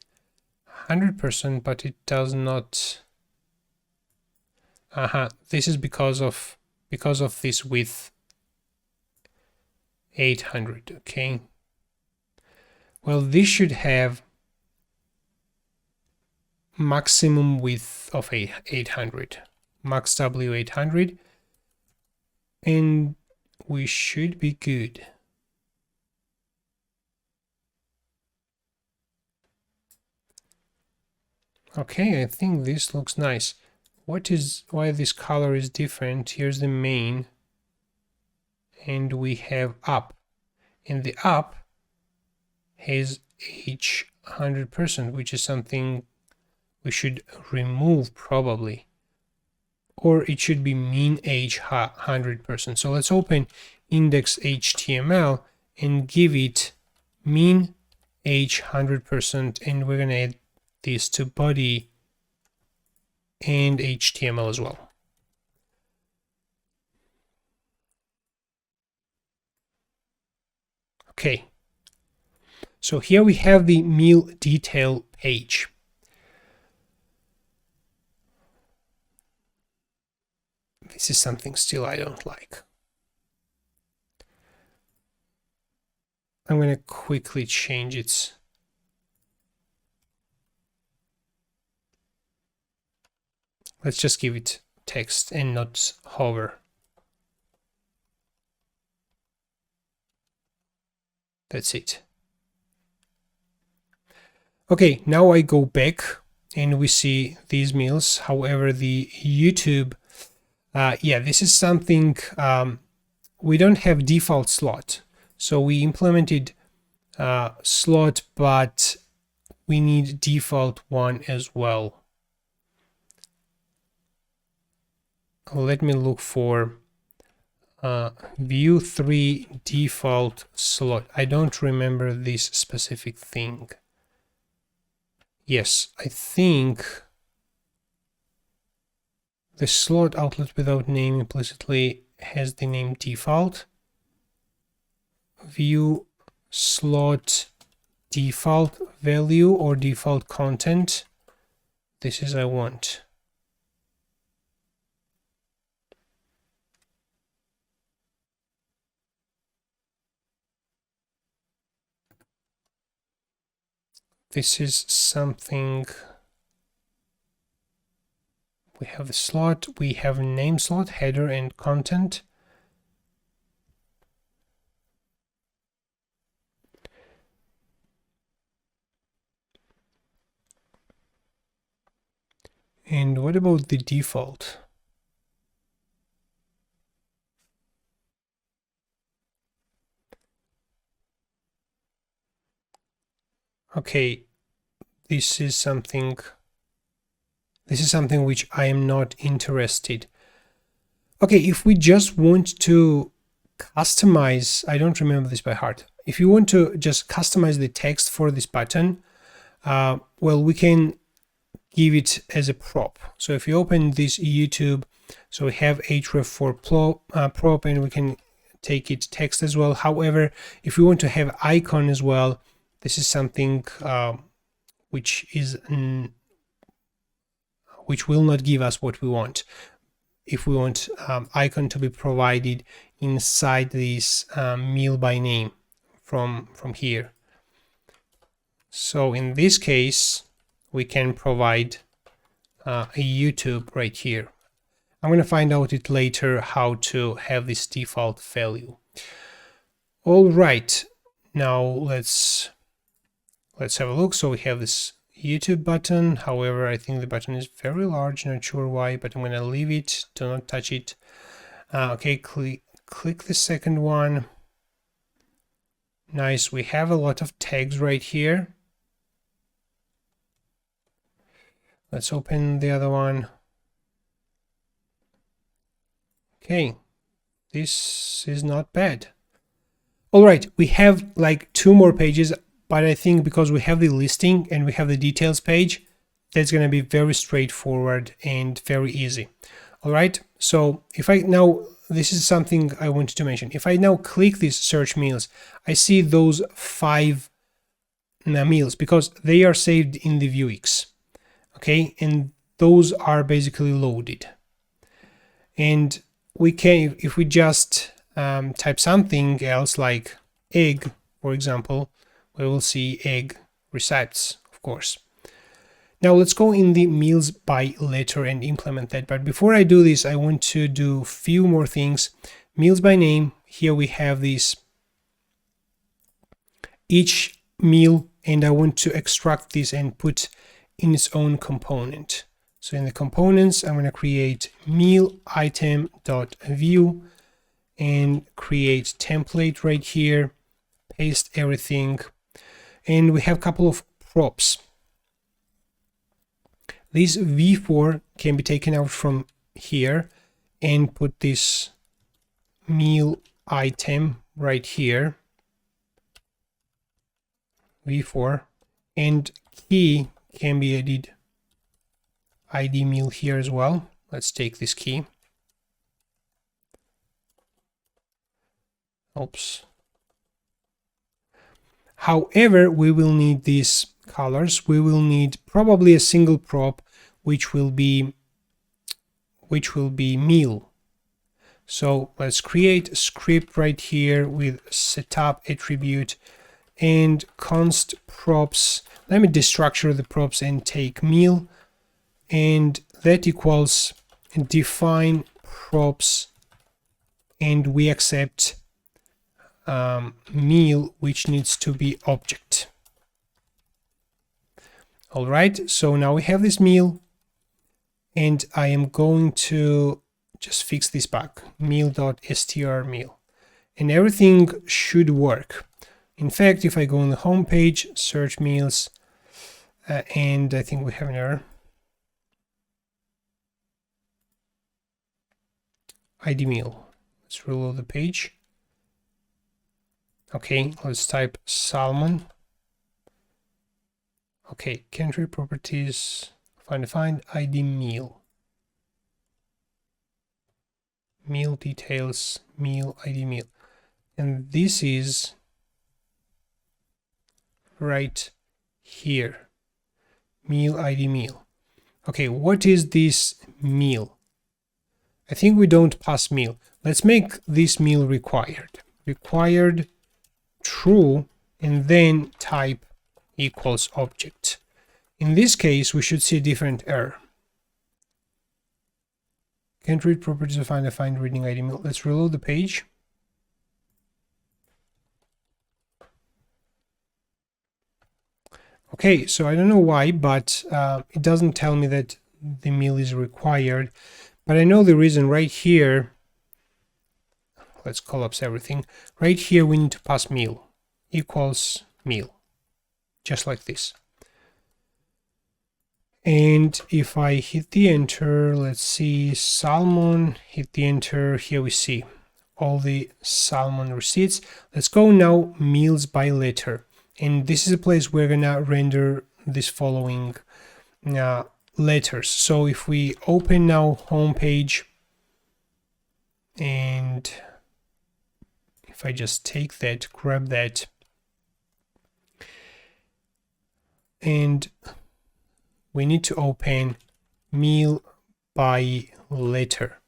100%, but it does not. This is because of this width 800. Okay. Well, this should have maximum width of 800, max W 800, and we should be good. Okay, I think this looks nice. Why this color is different? Here's the main, and we have up, and the up has H 100%, which is something we should remove probably, or it should be min H 100%. So let's open index.html and give it min H 100%, and we're gonna add this to body and HTML as well. Okay, so here we have the meal detail page. This is something still I don't like. I'm going to quickly change its Let's just give it text and not hover. That's it. Okay, now I go back and we see these meals. However, the YouTube, yeah, this is something, we don't have default slot. So we implemented slot, but we need default one as well. Let me look for Vue 3 default slot. I don't remember this specific thing. Yes, I think the slot outlet without name implicitly has the name default. Vue slot default value or default content. This is I want. This is something. We have the slot, we have name slot, header and content. And what about the default? Okay, this is something which I am not interested. Okay, if we just want to customize, I don't remember this by heart. If you want to just customize the text for this button, well, we can give it as a prop. So if you open this YouTube, so we have href for prop, and we can take it text as well. However, if we want to have icon as well, this is something which will not give us what we want. If we want icon to be provided inside this meal by name from here. So in this case, we can provide a YouTube right here. I'm going to find out it later how to have this default value. All right, now let's have a look. So we have this YouTube button. However, I think the button is very large, not sure why, but I'm going to leave it, do not touch it. Okay, click the second one. Nice, we have a lot of tags right here. Let's open the other one. Okay, this is not bad. All right, we have like 2 more pages, but I think because we have the listing and we have the details page, that's going to be very straightforward and very easy. All right, so if I now, this is something I wanted to mention. If I now click these search meals, I see those 5 meals because they are saved in the Vuex. Okay, and those are basically loaded. And we can, if we just type something else like egg, for example, we will see egg recipes, of course. Now let's go in the meals by letter and implement that. But before I do this, I want to do a few more things. Meals by name, here we have this each meal, and I want to extract this and put in its own component. So in the components, I'm going to create meal item.view and create template right here, paste everything. And we have a couple of props. This v4 can be taken out from here and put this meal item right here, v4, and key can be added id meal here as well. Let's take this key. Oops. However, we will need these colors. We will need probably a single prop, which will be meal. So let's create a script right here with setup attribute and const props. Let me destructure the props and take meal, and that equals define props, and we accept meal, which needs to be object. All right, so now we have this meal, and I am going to just fix this bug, meal.str meal, and everything should work. In fact, if I go on the home page, search meals, and I think we have an error. ID meal. Let's reload the page. Okay, let's type salmon. Okay, country properties, find ID meal. Meal details, meal ID meal. And this is right here. Meal ID meal. Okay, what is this meal? I think we don't pass meal. Let's make this meal required. Required true, and then type equals object. In this case, we should see a different error. Can't read properties of find reading ID meal. Let's reload the page. Okay, so I don't know why, but it doesn't tell me that the meal is required. But I know the reason right here. Let's collapse everything. Right here, we need to pass meal equals meal, just like this. And if I hit the enter, let's see, salmon, hit the enter, here we see all the salmon receipts. Let's go now meals by letter. And this is a place we're gonna render this following letters. So if we open now home page, and if I just take that, grab that, and we need to open meal by letter,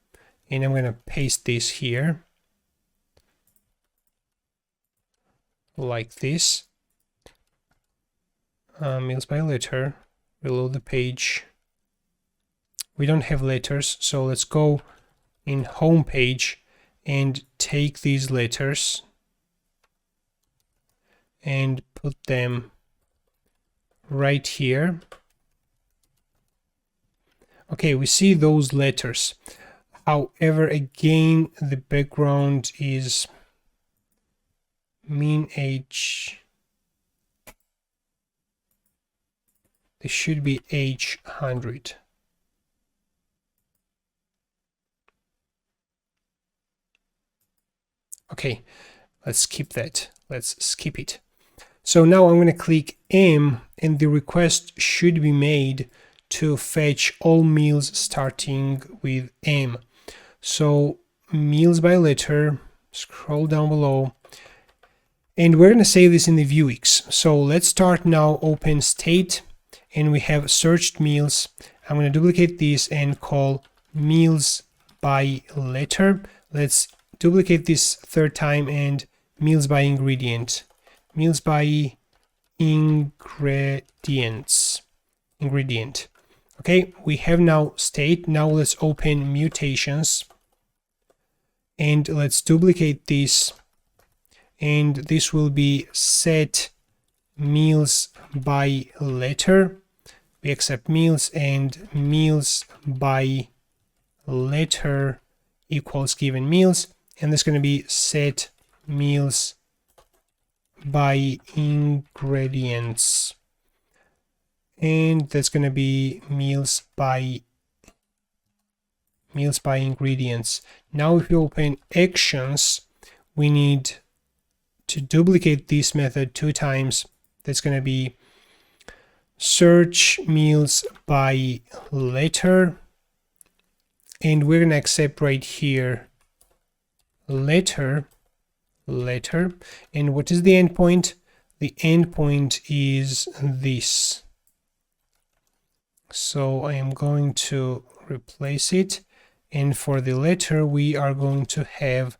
and I'm going to paste this here like this. Meals by letter, reload the page. We don't have letters, so let's go in home page and take these letters and put them right here. Okay, we see those letters. However, again, the background is min age. This should be age 100. Okay, let's skip that. Let's skip it. So now I'm going to click M, and the request should be made to fetch all meals starting with M. So meals by letter, scroll down below, and we're going to save this in the Vuex. So let's start now, open state, and we have searched meals. I'm going to duplicate this and call meals by letter. Let's duplicate this third time and meals by ingredient. Meals by ingredients. Ingredient. Okay, we have now state. Now let's open mutations, and let's duplicate this, and this will be set meals by letter. We accept meals, and meals by letter equals given meals, and this is going to be set meals by ingredients, and that's going to be meals by ingredients. Now if you open actions, we need to duplicate this method 2 times. That's going to be search meals by letter, and we're going to accept right here letter. And what is the endpoint? The endpoint is this. So I am going to replace it, and for the letter we are going to have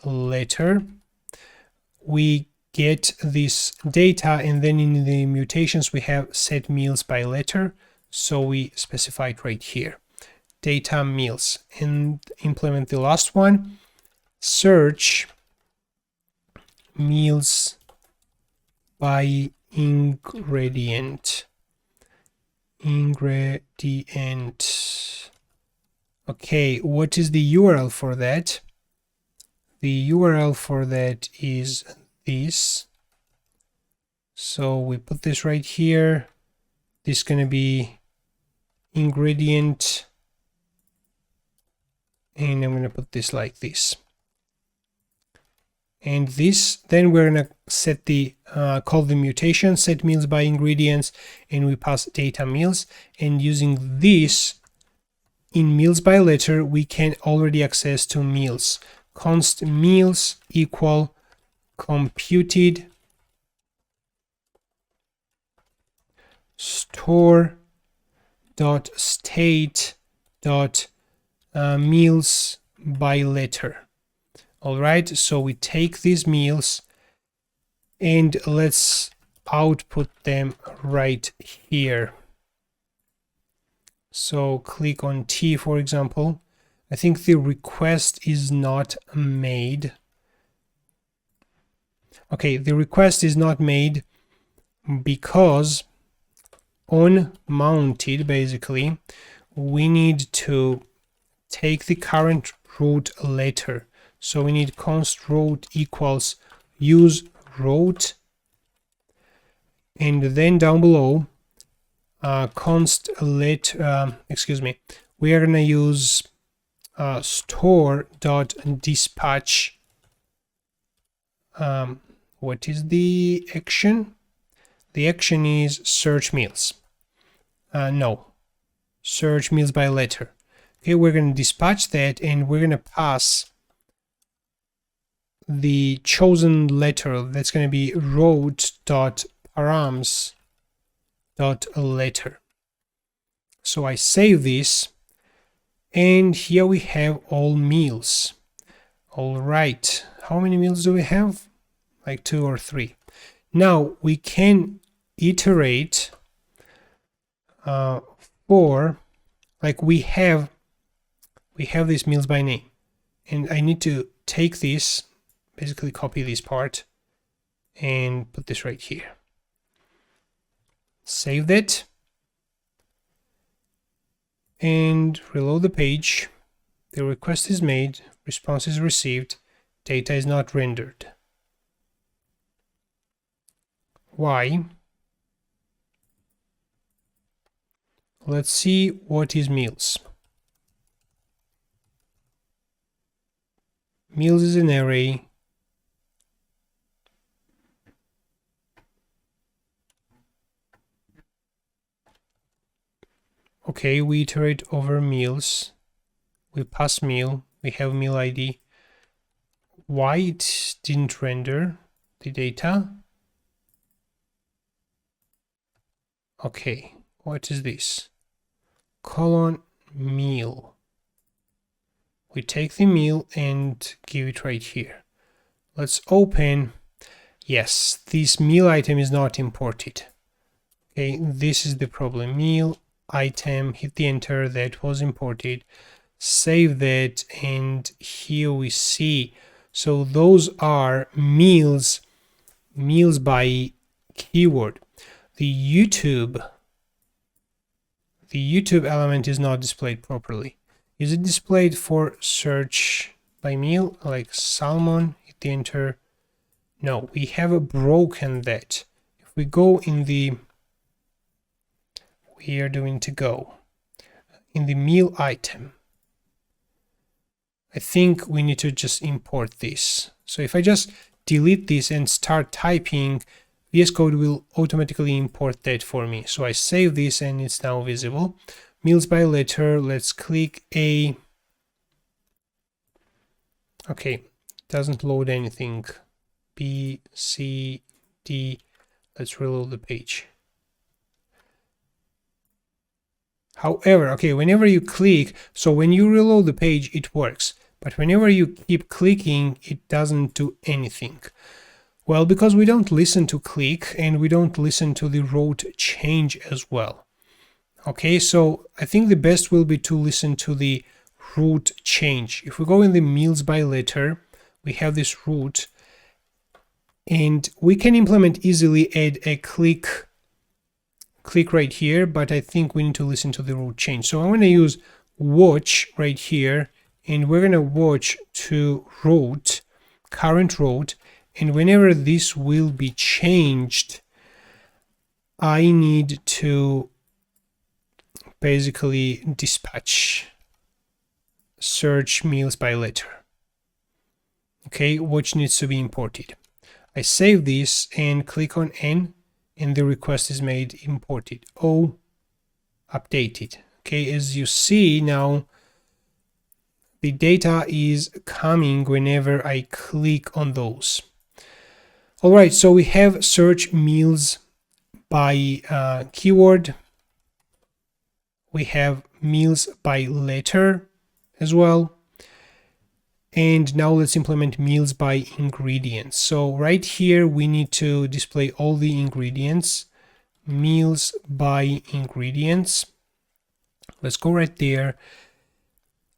letter. We get this data, and then in the mutations we have set meals by letter. So we specify it right here, data meals, and implement the last one, search meals by ingredient. Okay, what is the URL for that? The URL for that is this. So we put this right here. This is going to be ingredient, and I'm going to put this like this. And this, then we're going to set the call the mutation, set meals by ingredients, and we pass data meals. And using this in meals by letter, we can already access to meals. Const meals equal computed store dot state dot meals by letter. All right, so we take these meals and let's output them right here. So click on T, for example. I think the request is not made. Okay, the request is not made because on mounted, basically, we need to take the current root letter. So we need const root equals use root, and then down below const let we are gonna use store dot dispatch. What is the action? The action is search meals. No, search meals by letter. Okay, we're gonna dispatch that, and we're gonna pass the chosen letter. That's going to be root.params.letter. So I save this, and here we have all meals. All right, how many meals do we have? Like 2 or 3. Now we can iterate for, like, we have these meals by name, and I need to take this, basically copy this part and put this right here. Save that and reload the page. The request is made, response is received, data is not rendered. Why? Let's see what is meals. Meals is an array. Okay, we iterate over meals. We pass meal. We have meal ID. Why it didn't render the data? Okay, what is this? Colon meal. We take the meal and give it right here. Let's open. Yes, this meal item is not imported. Okay, this is the problem. Meal item, hit the enter, that was imported. Save that, and here we see. So those are meals by keyword. The YouTube element is not displayed properly. Is it displayed for search by meal, like salmon? Hit the enter. No, we have broken that. If we go in the, we are going to go in the meal item. I think we need to just import this. So if I just delete this and start typing, VS Code will automatically import that for me. So I save this and it's now visible. Meals by letter, let's click A. Okay, doesn't load anything. B, C, D. Let's reload the page. However, okay, whenever you click, so when you reload the page, it works. But whenever you keep clicking, it doesn't do anything. Well, because we don't listen to click and we don't listen to the route change as well. Okay, so I think the best will be to listen to the root change. If we go in the meals by letter, we have this root, and we can implement easily add a click right here, but I think we need to listen to the root change. So I'm going to use watch right here, and we're going to watch to root, current root, and whenever this will be changed, I need to basically dispatch search meals by letter. Okay, which needs to be imported. I save this and click on N, and the request is made imported. O, updated. Okay, as you see now, the data is coming whenever I click on those. All right, so we have search meals by keyword. We have meals by letter as well. And now let's implement meals by ingredients. So right here, we need to display all the ingredients, meals by ingredients. Let's go right there.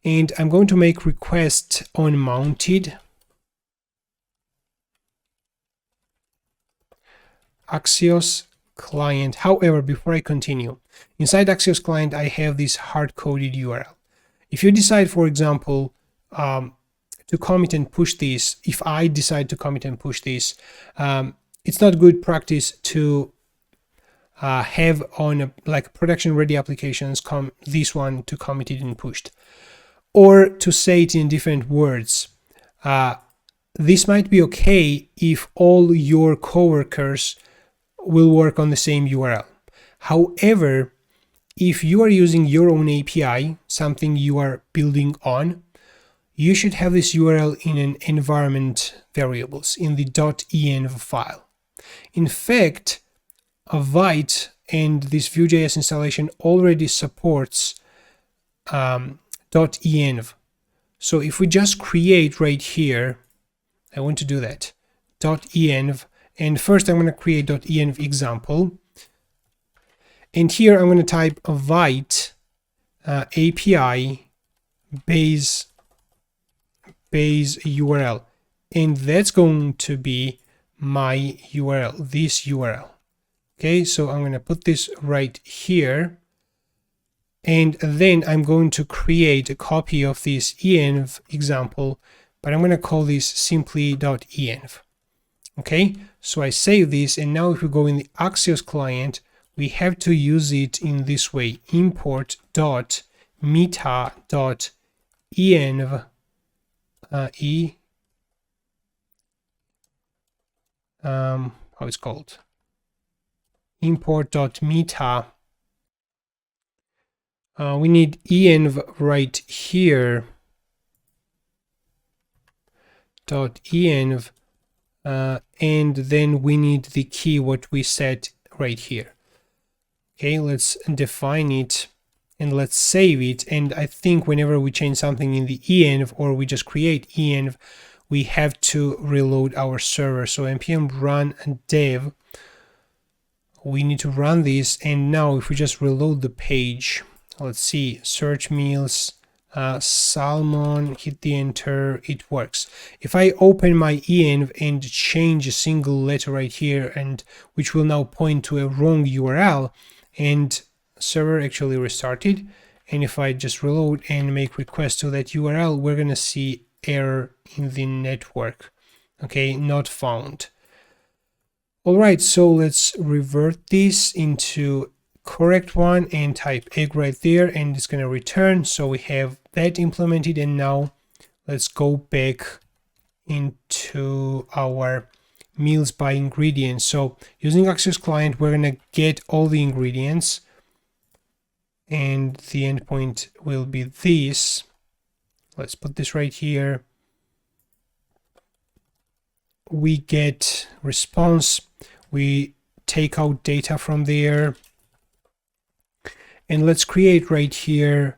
And I'm going to make request on mounted. Axios client. However, before I continue, inside Axios client, I have this hard-coded URL. If you decide, for example, to commit and push this, if I decide to commit and push this, it's not good practice to have on like production ready applications this one to commit it and pushed, or to say it in different words. This might be okay if all your coworkers will work on the same URL. However, if you are using your own API, something you are building on, you should have this URL in an environment variables in the .env file. In fact, Vite and this Vue.js installation already supports .env. So if we just create right here, I want to do that, .env, and first I'm going to create .env example. And here I'm going to type a Vite API base URL, and that's going to be my URL, this URL. Okay, so I'm going to put this right here, and then I'm going to create a copy of this env example, but I'm going to call this simply.env. Okay, so I save this, and now if we go in the Axios client, we have to use it in this way: import.meta.env how it's called, import.meta. We need env right here, .env, and then we need the key what we set right here. Okay, let's define it and let's save it. And I think whenever we change something in the env, or we just create env, we have to reload our server. So npm run dev, we need to run this, and now if we just reload the page, let's see, search meals, salmon, hit the enter, it works. If I open my env and change a single letter right here, and which will now point to a wrong URL, and server actually restarted, and if I just reload and make request to that URL, we're gonna see error in the network. Okay, not found. All right, so let's revert this into correct one and type egg right there, and it's going to return. So we have that implemented, and now let's go back into our meals by ingredients. So using Axios client, we're going to get all the ingredients, and the endpoint will be this. Let's put this right here. We get response, we take out data from there, and let's create right here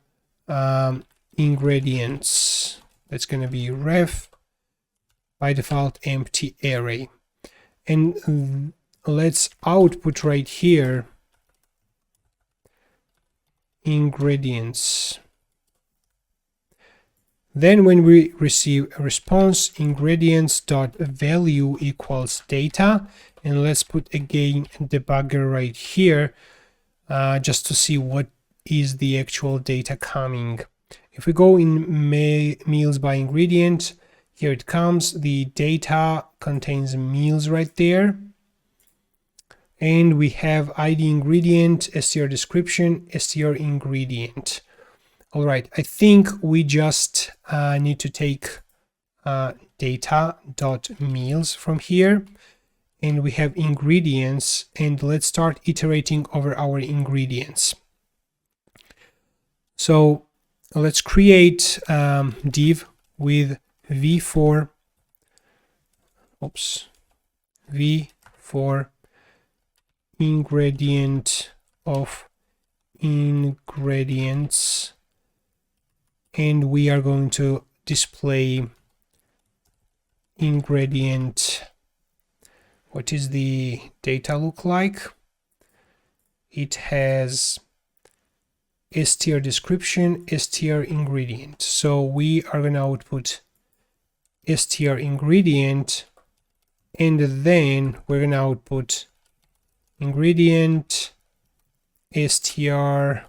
ingredients. That's going to be ref, by default empty array, and let's output right here ingredients. Then when we receive a response, ingredients.value equals data, and let's put again a debugger right here just to see what is the actual data coming. If we go in meals by ingredient, here it comes. The data contains meals right there. And we have ID ingredient, str description, str ingredient. All right, I think we just need to take data.meals from here. And we have ingredients. And let's start iterating over our ingredients. So let's create div with v4 ingredient of ingredients, and we are going to display ingredient. What is the data look like? It has str description, str ingredient. So we are going to output str ingredient, and then we're going to output ingredient str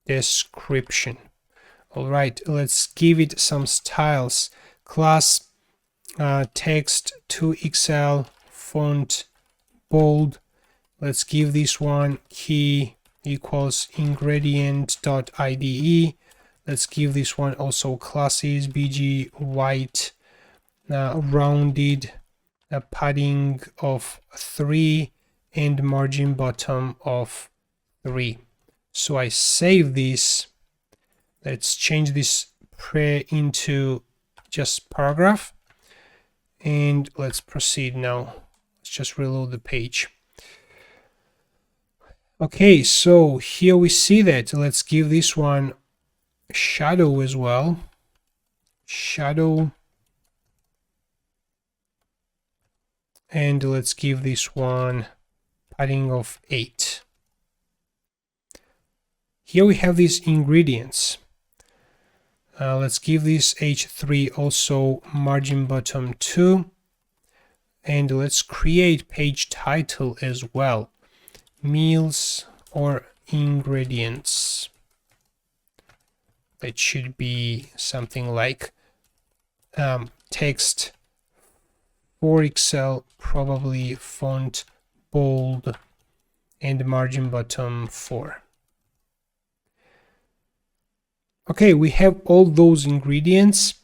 description. All right, let's give it some styles. Class text 2XL, font bold. Let's give this one key equals ingredient.ide. Let's give this one also classes bg white, rounded, a padding of 3, and margin bottom of 3. So I save this. Let's change this into just paragraph, and let's proceed now. Let's just reload the page. Okay, so here we see that. Let's give this one shadow as well. Shadow. And let's give this one padding of 8. Here we have these ingredients. Let's give this h3 also margin bottom 2. And let's create page title as well. Meals or ingredients. That should be something like text 4XL, probably font bold, and margin bottom 4. Okay, we have all those ingredients,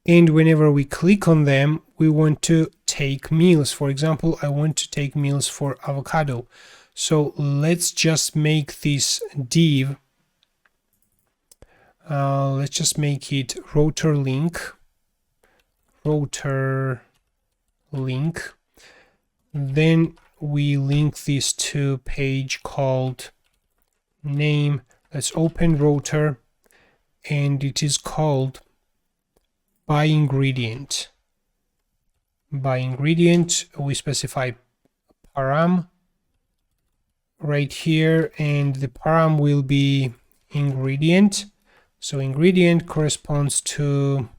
and whenever we click on them, we want to take meals. For example, I want to take meals for avocado. So let's just make this div. Let's just make it router link. Then we link this to page called name. Let's open router, and it is called by ingredient. By ingredient, we specify param right here, and the param will be ingredient. So ingredient corresponds to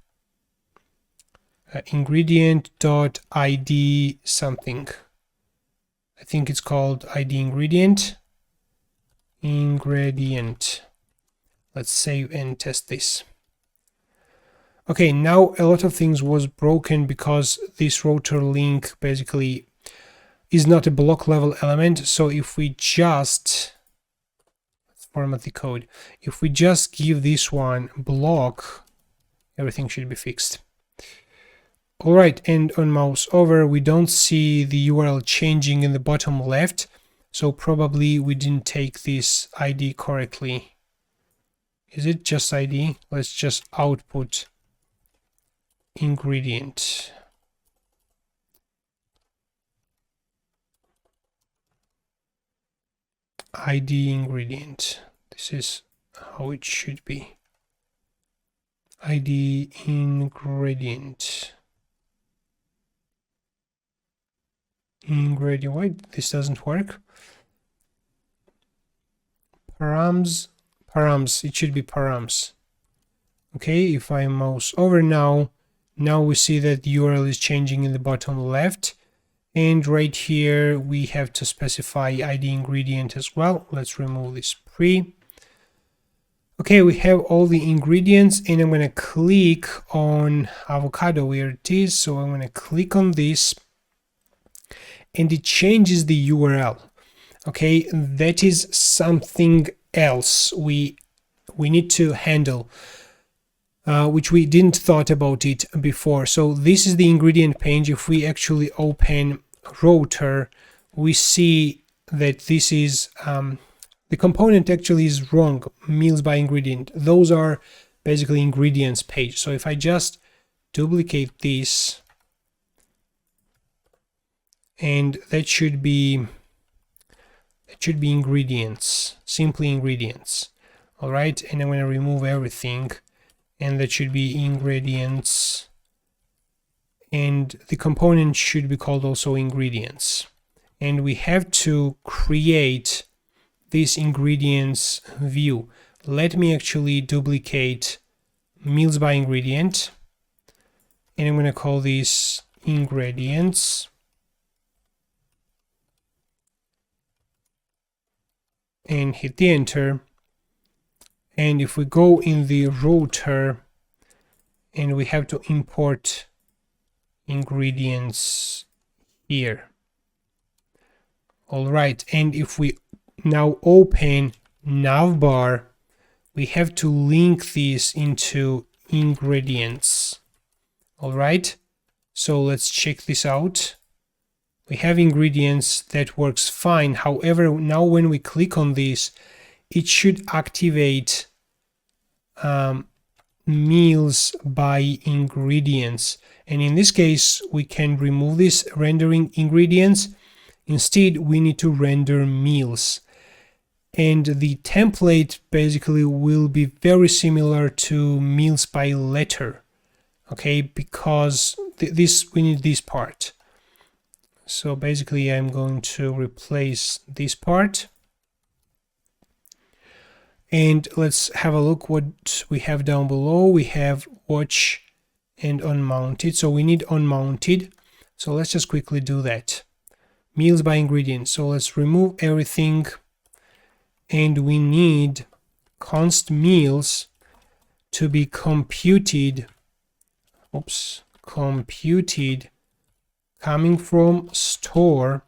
ingredient.id something. I think it's called id ingredient. Let's save and test this. Okay, now a lot of things was broken because this router link basically is not a block level element. So if we just, let's format the code. If we just give this one block, everything should be fixed. All right, and on mouse over, we don't see the URL changing in the bottom left. So probably we didn't take this ID correctly. Is it just ID? Let's just output ingredient. ID ingredient. This is how it should be. ID ingredient. Why this doesn't work? params, it should be params. Okay, if I mouse over now we see that the URL is changing in the bottom left, and right here we have to specify ID ingredient as well. Let's remove this pre. Okay, we have all the ingredients, and I'm going to click on avocado where it is. So I'm going to click on this, and it changes the URL. Okay, that is something else we need to handle, which we didn't thought about it before. So this is the ingredient page. If we actually open Router, we see that this is the component actually is wrong, meals by ingredient. Those are basically ingredients page. So if I just duplicate this, and that should be ingredients, simply ingredients. All right, and I'm going to remove everything, and that should be ingredients, and the component should be called also ingredients. And we have to create this ingredients view. Let me actually duplicate meals by ingredient, and I'm going to call this ingredients, and hit the enter. And if we go in the router, and we have to import ingredients here. All right, and if we now open navbar, we have to link this into ingredients. All right, so let's check this out. We have ingredients, that works fine. However, now when we click on this, it should activate meals by ingredients. And in this case, we can remove this rendering ingredients. Instead, we need to render meals. And the template basically will be very similar to meals by letter. Okay, because we need this part. So basically, I'm going to replace this part. And let's have a look what we have down below. We have watch and unmounted. So we need unmounted. So let's just quickly do that. Meals by ingredients. So let's remove everything. And we need const meals to be computed. Oops, computed coming from store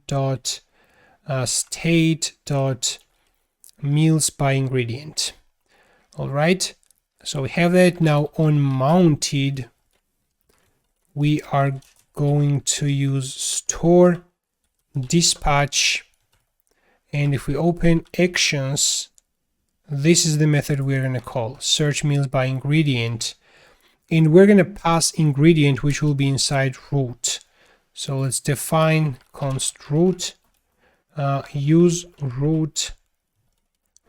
dot state dot meals by ingredient. All right, so we have that. Now on mounted, we are going to use store dispatch, and if we open actions, this is the method we're going to call search meals by ingredient, and we're going to pass ingredient which will be inside root. So let's define const root, use root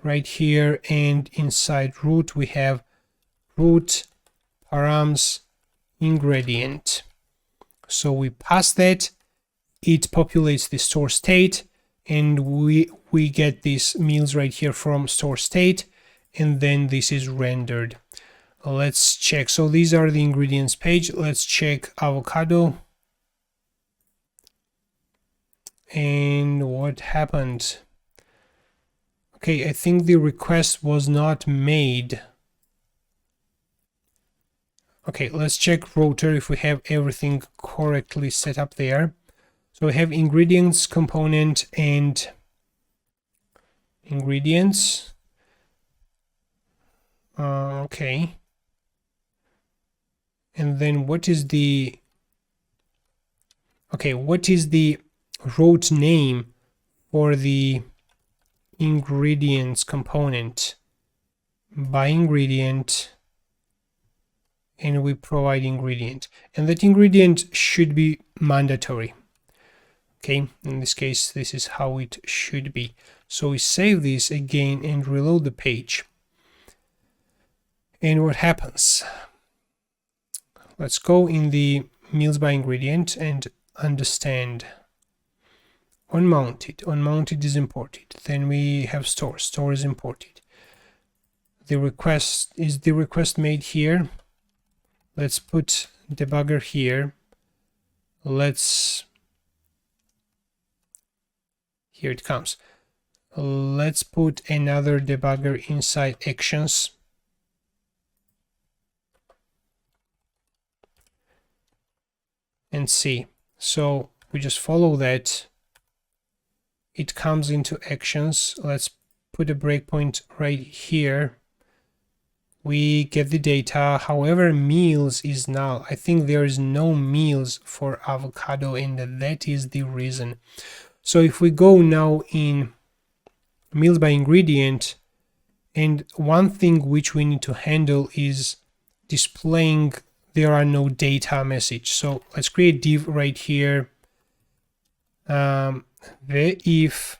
right here, and inside root we have root params ingredient. So we pass that, it populates the store state, and we get these meals right here from store state, and then this is rendered. Let's check. So these are the ingredients page. Let's check avocado. And what happened? Okay, I think the request was not made. Okay, let's check router if we have everything correctly set up there. So we have ingredients component and ingredients. Okay. And then what is the route name for the ingredients component? By ingredient, and we provide ingredient, and that ingredient should be mandatory. Okay, in this case, this is how it should be. So we save this again and reload the page. And what happens? Let's go in the meals by ingredient and understand Unmounted is imported. Then we have store is imported. The request made here. Let's put debugger here. Here it comes. Let's put another debugger inside actions. And see. So we just follow that. It comes into actions. Let's put a breakpoint right here. We get the data. However, meals is null. I think there is no meals for avocado, and that is the reason. So if we go now in meals by ingredient, and one thing which we need to handle is displaying there are no data message. So let's create div right here. If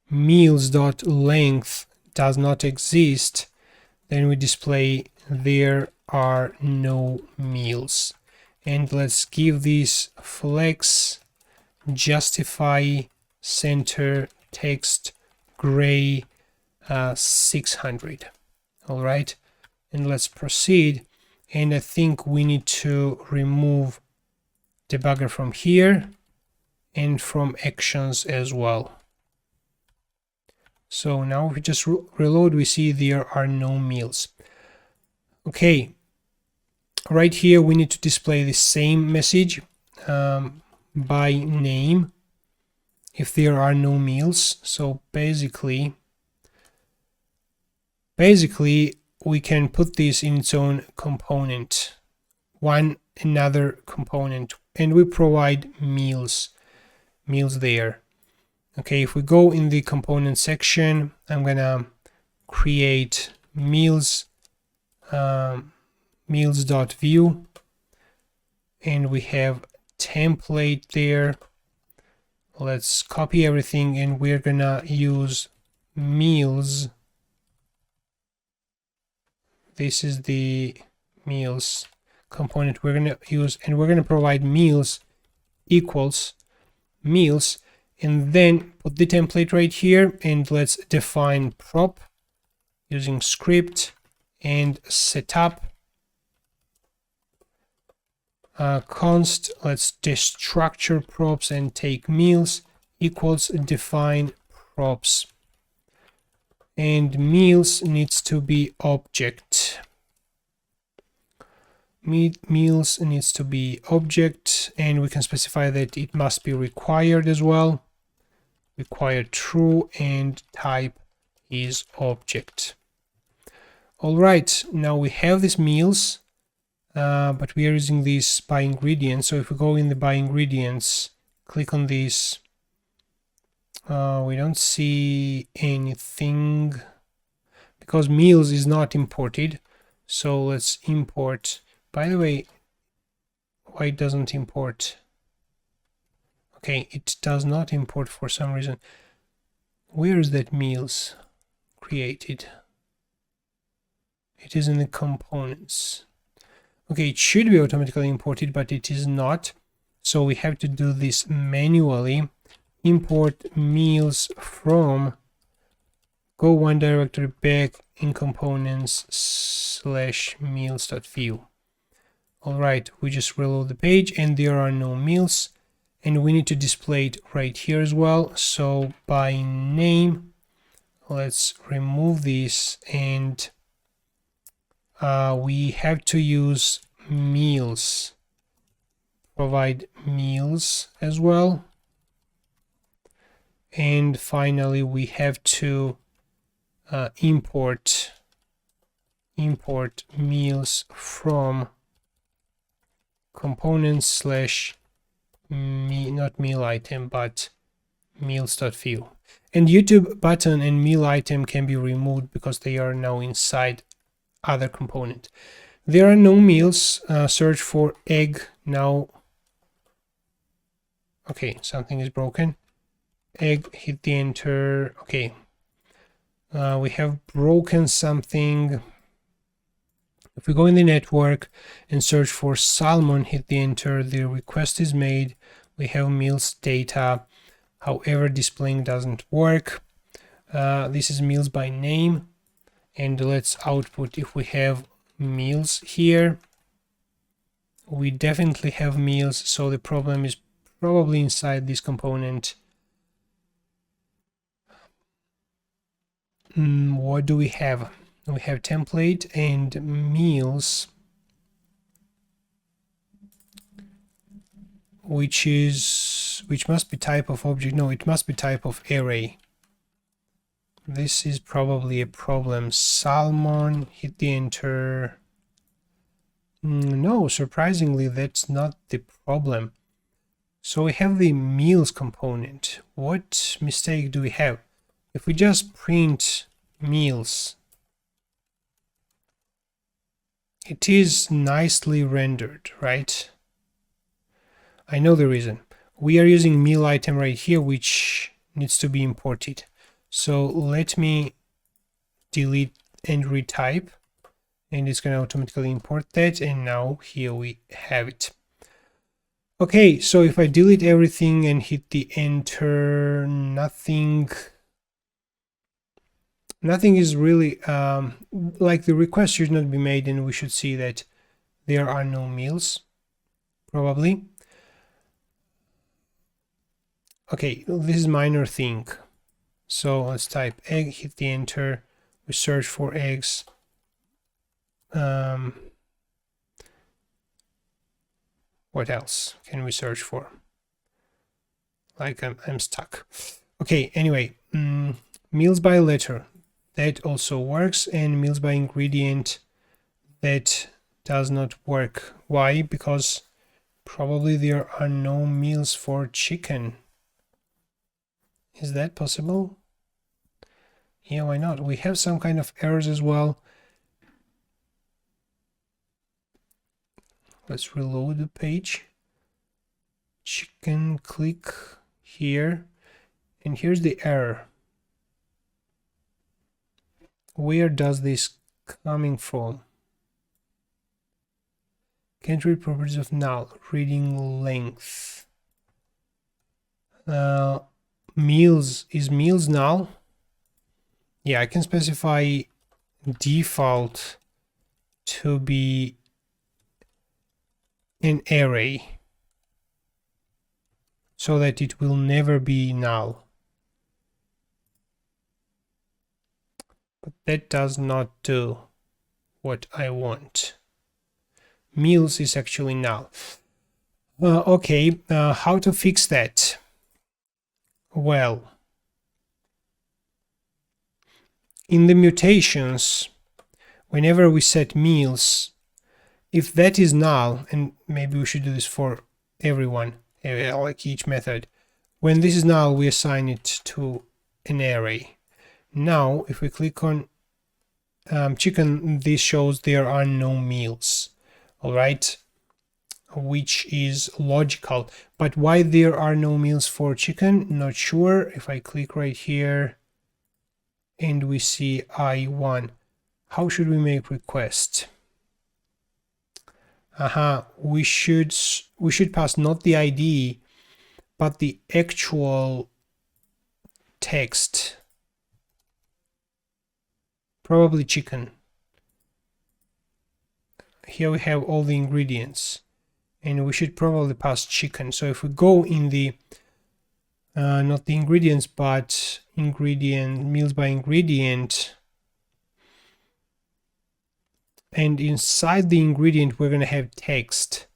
meals.length does not exist, then we display there are no meals. And let's give this flex justify center text gray 600. All right, and let's proceed. And I think we need to remove debugger from here and from actions as well. So now if we just reload, we see there are no meals. Okay, right here we need to display the same message by name if there are no meals. So basically we can put this in its own component, another component, and we provide meals there. Okay, if we go in the component section, I'm gonna create meals meals.vue, and we have template there. Let's copy everything, and we're gonna use meals. This is the meals component we're gonna use, and we're gonna provide meals equals meals, and then put the template right here, and let's define prop using script and setup const. Let's destructure props and take meals equals define props, and meals needs to be object. Meals needs to be object, and we can specify that it must be required as well. Required true, and type is object. All right, now we have these meals, but we are using this by ingredients. So if we go in the by ingredients, click on this, we don't see anything because meals is not imported. So let's import. By the way, why it doesn't import? Okay, it does not import for some reason. Where is that meals created? It is in the components. Okay, it should be automatically imported, but it is not. So we have to do this manually. Import meals from, go one directory back in components /meals.vue. All right, we just reload the page, and there are no meals, and we need to display it right here as well. So by name, let's remove this, and we have to use meals, provide meals as well. And finally, we have to import meals from components not meal item, but meals.vue. And YouTube button and meal item can be removed because they are now inside other component. There are no meals. Search for egg now. Okay, something is broken. Egg, hit the enter. Okay, we have broken something. If we go in the network and search for salmon, hit the enter, the request is made. we have meals data. However, displaying doesn't work. This is meals by name, and let's output if we have meals here. We definitely have meals, so the problem is probably inside this component. What do we have? We have template and meals, which must be type of object. No, it must be type of array. This is probably a problem. Salmon, hit the enter. No, surprisingly, that's not the problem. So we have the meals component. What mistake do we have? If we just print meals, it is nicely rendered, right? I know the reason. We are using meal item right here, which needs to be imported. So let me delete and retype, and it's going to automatically import that, and now here we have it. Okay, so if I delete everything and hit the enter, nothing is really like the request should not be made, and we should see that there are no meals probably. Okay, this is minor thing. So let's type egg, hit the enter, we search for eggs. What else can we search for? Like I'm stuck. Okay, anyway, meals by letter, that also works, and meals by ingredient, that does not work. Why? Because probably there are no meals for chicken. Is that possible? Yeah, why not? We have some kind of errors as well. Let's reload the page. Chicken, click here, and here's the error. Where does this coming from? Can't read properties of null. Reading length. Meals, is meals null? Yeah, I can specify default to be an array so that it will never be null. But that does not do what I want. Meals is actually null. Okay, how to fix that? Well, in the mutations, whenever we set meals, if that is null, and maybe we should do this for everyone, like each method, when this is null, we assign it to an array. Now, if we click on chicken, this shows there are no meals, all right, which is logical. But why there are no meals for chicken, not sure. If I click right here and we see I1, how should we make request? We should pass not the ID, but the actual text. Probably chicken. Here we have all the ingredients, and we should probably pass chicken. So if we go in the not the ingredients, but ingredient, meals by ingredient, and inside the ingredient we're going to have text.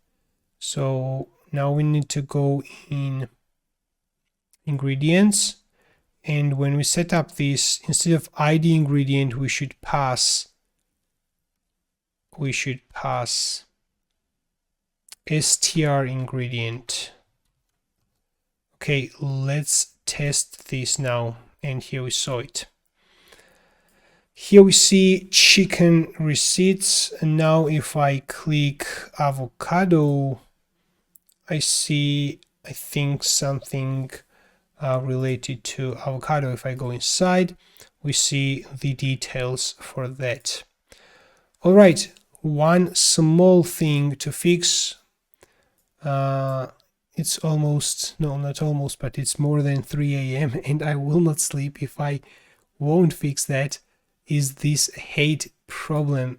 So now we need to go in ingredients, and when we set up this, instead of ID ingredient, we should pass str ingredient. Okay, let's test this now, and here we saw it. Here we see chicken receipts, and now if I click avocado, I see, I think, something related to avocado. If I go inside, we see the details for that. All right, one small thing to fix it's almost, no, not almost, but it's more than 3 a.m. and I will not sleep if I won't fix that, is this height problem.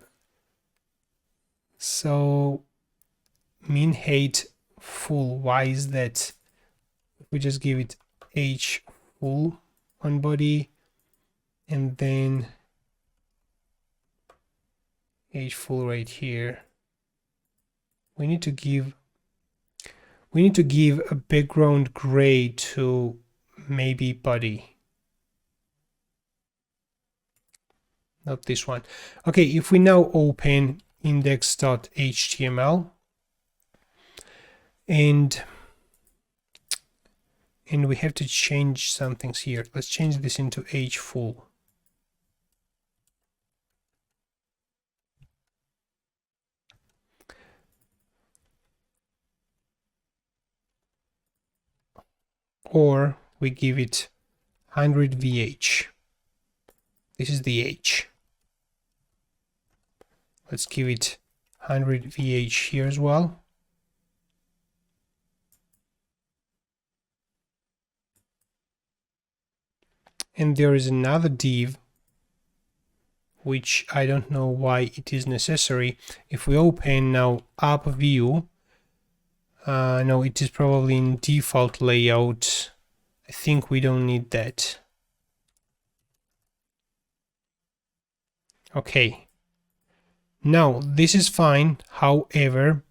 So min height full, why is that? We just give it h full on body and then h full right here. We need to give a background gray to maybe body, not this one. Okay, if we now open index.html and we have to change some things here. Let's change this into h full. Or we give it 100 VH. This is the H. Let's give it 100 VH here as well. And there is another div, which I don't know why it is necessary. If we open now app view, no, it is probably in default layout. I think we don't need that. Okay. Now this is fine. However,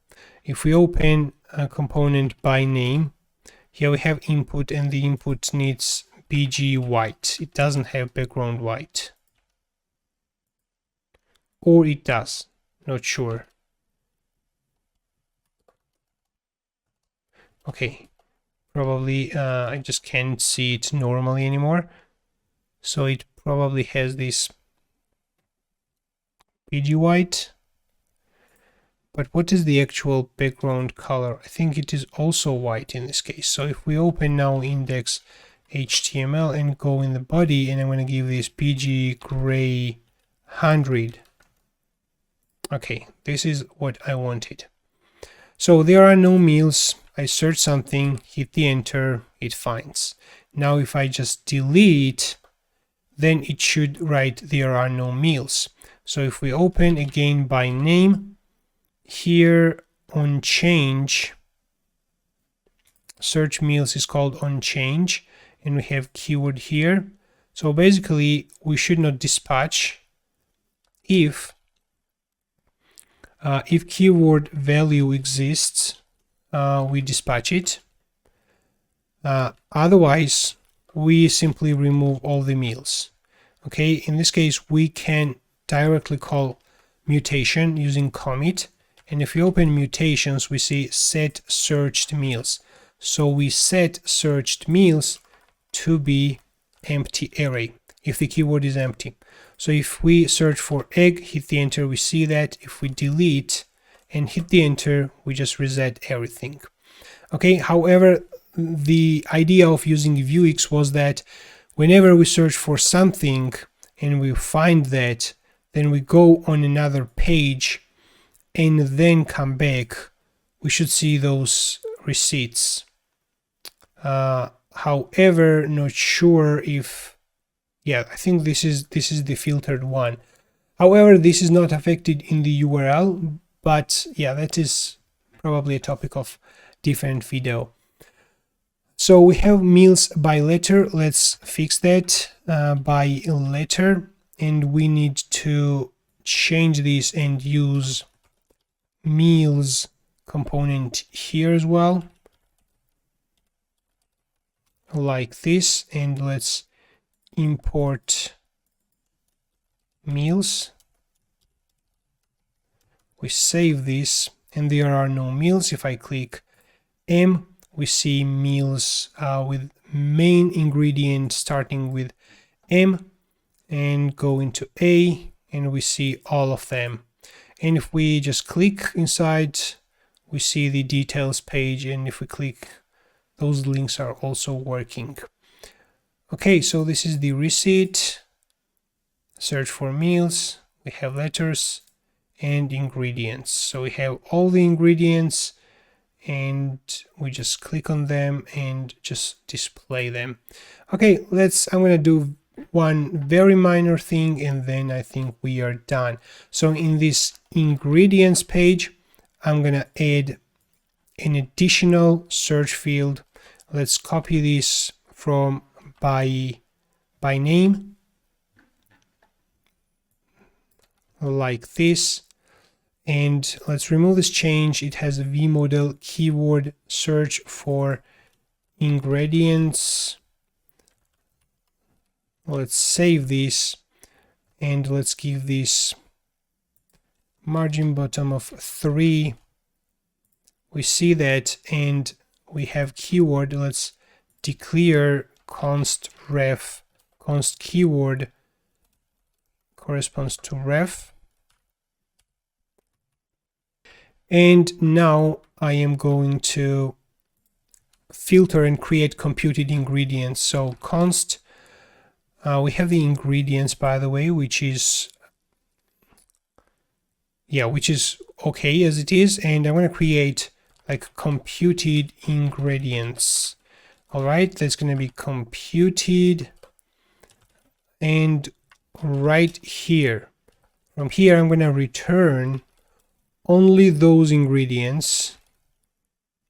if we open a component by name, here we have input and the input needs BG white. It doesn't have background white. Or it does, not sure. Okay, probably I just can't see it normally anymore. So it probably has this BG white. But what is the actual background color? I think it is also white in this case. So if we open now index.html and go in the body, and I'm going to give this BG gray 100. Okay, this is what I wanted. So there are no meals. I search something, hit the enter, it finds. Now if I just delete, then it should write there are no meals. So if we open again by name, here on change, search meals is called on change, and we have keyword here. So basically we should not dispatch if keyword value exists, we dispatch it. Otherwise, we simply remove all the meals. Okay, in this case, we can directly call mutation using commit. And if we open mutations, we see set searched meals. So we set searched meals to be empty array if the keyword is empty. So if we search for egg, hit the enter, we see that. If we delete and hit the enter, we just reset everything. Okay, however, the idea of using Vuex was that whenever we search for something and we find that, then we go on another page and then come back, we should see those receipts. However, not sure if, yeah, I think this is the filtered one. However, this is not affected in the URL, but yeah, that is probably a topic of different video. So we have meals by letter. Let's fix that by letter, and we need to change this and use meals component here as well, like this. And let's import meals. We save this and there are no meals. If I click M, we see meals with main ingredient starting with M, and go into A and we see all of them. And if we just click inside, we see the details page, and if we click, those links are also working. Okay, so this is the receipt. Search for meals, we have letters and ingredients. So we have all the ingredients and we just click on them and just display them. Okay, I'm gonna do one very minor thing and then I think we are done. So in this ingredients page, I'm gonna add an additional search field. Let's copy this from by name like this, and let's remove this change. It has a vmodel keyword search for ingredients. Let's save this and let's give this margin bottom of 3. We see that, and we have keyword. Let's declare const ref, const keyword corresponds to ref. And now I am going to filter and create computed ingredients. So const, we have the ingredients, by the way, which is okay as it is, and I'm going to create like computed ingredients. All right, that's going to be computed, and right here, from here I'm going to return only those ingredients,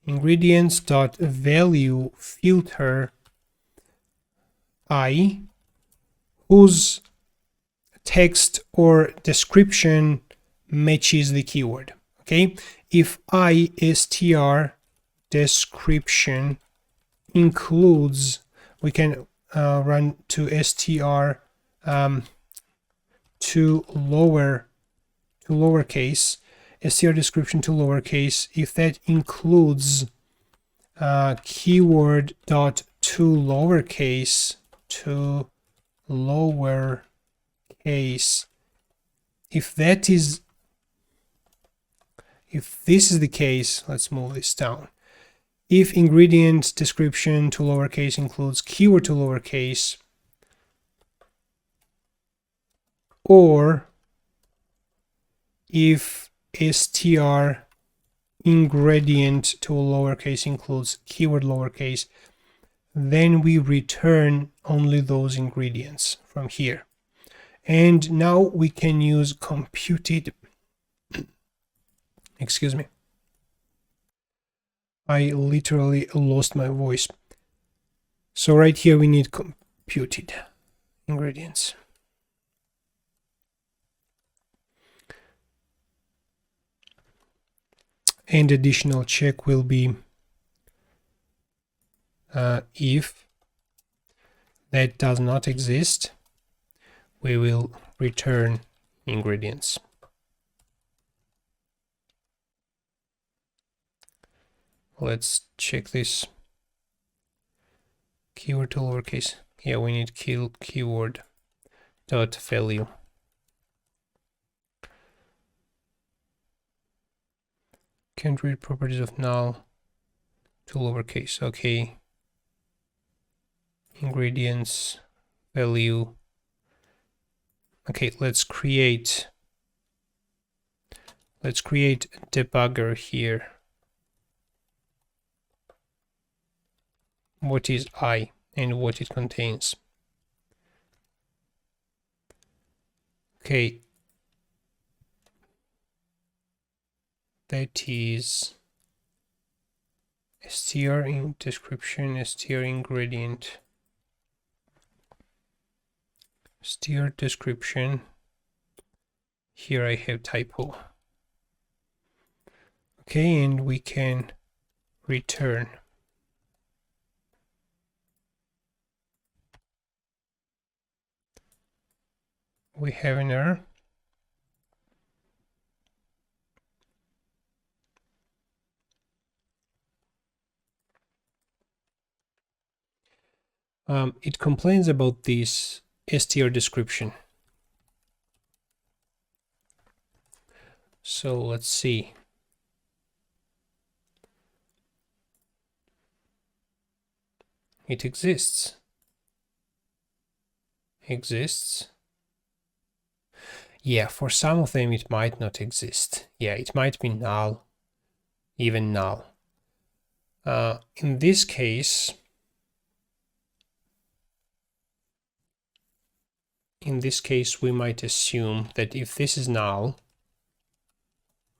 ingredients.value filter I, whose text or description matches the keyword. Okay, if str description includes, we can run to str to lowercase, str description to lowercase, if that includes keyword dot to lowercase, if this is the case, let's move this down. If ingredient description to lowercase includes keyword to lowercase, or if str ingredient to lowercase includes keyword lowercase, then we return only those ingredients from here. And now we can use computed, excuse me, I literally lost my voice. So right here we need computed ingredients. And additional check will be if that does not exist, we will return ingredients. Let's check this. Keyword to lowercase. Yeah, we need keyword dot value. Can't read properties of null to lowercase. Okay. Ingredients, value. Okay, let's create a debugger here. What is I and what it contains. Okay. That is str in description, str ingredient, str description. Here I have typo. Okay, and we can return. We have an error. It complains about this str description. So let's see. It exists. Yeah, for some of them it might not exist. Yeah, it might be null, even null. In this case, we might assume that if this is null,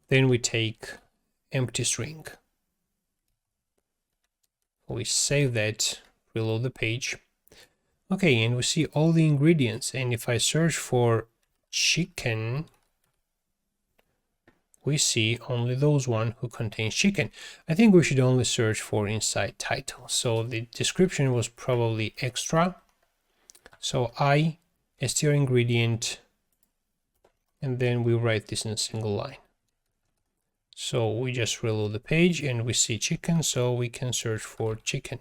then we take empty string. We save that, reload the page. Okay, and we see all the ingredients. And if I search for chicken, we see only those one who contains chicken. I think we should only search for inside title. So the description was probably extra. So str ingredient, and then we write this in a single line. So we just reload the page and we see chicken, so we can search for chicken.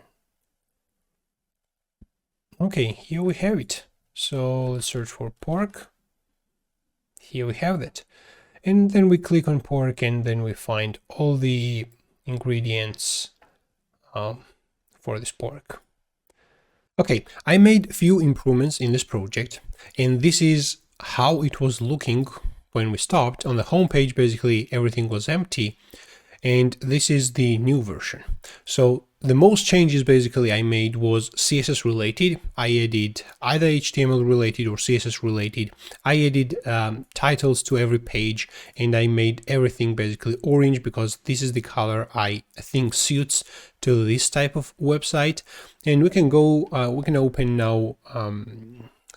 Okay, here we have it. So let's search for pork. Here we have that. And then we click on pork and then we find all the ingredients for this pork. Okay, I made a few improvements in this project, and this is how it was looking when we stopped. On the home page, basically everything was empty, and this is the new version. So the most changes basically I made was CSS related. I added either HTML related or CSS related. I added titles to every page, and I made everything basically orange because this is the color I think suits to this type of website. And we can go, we can open now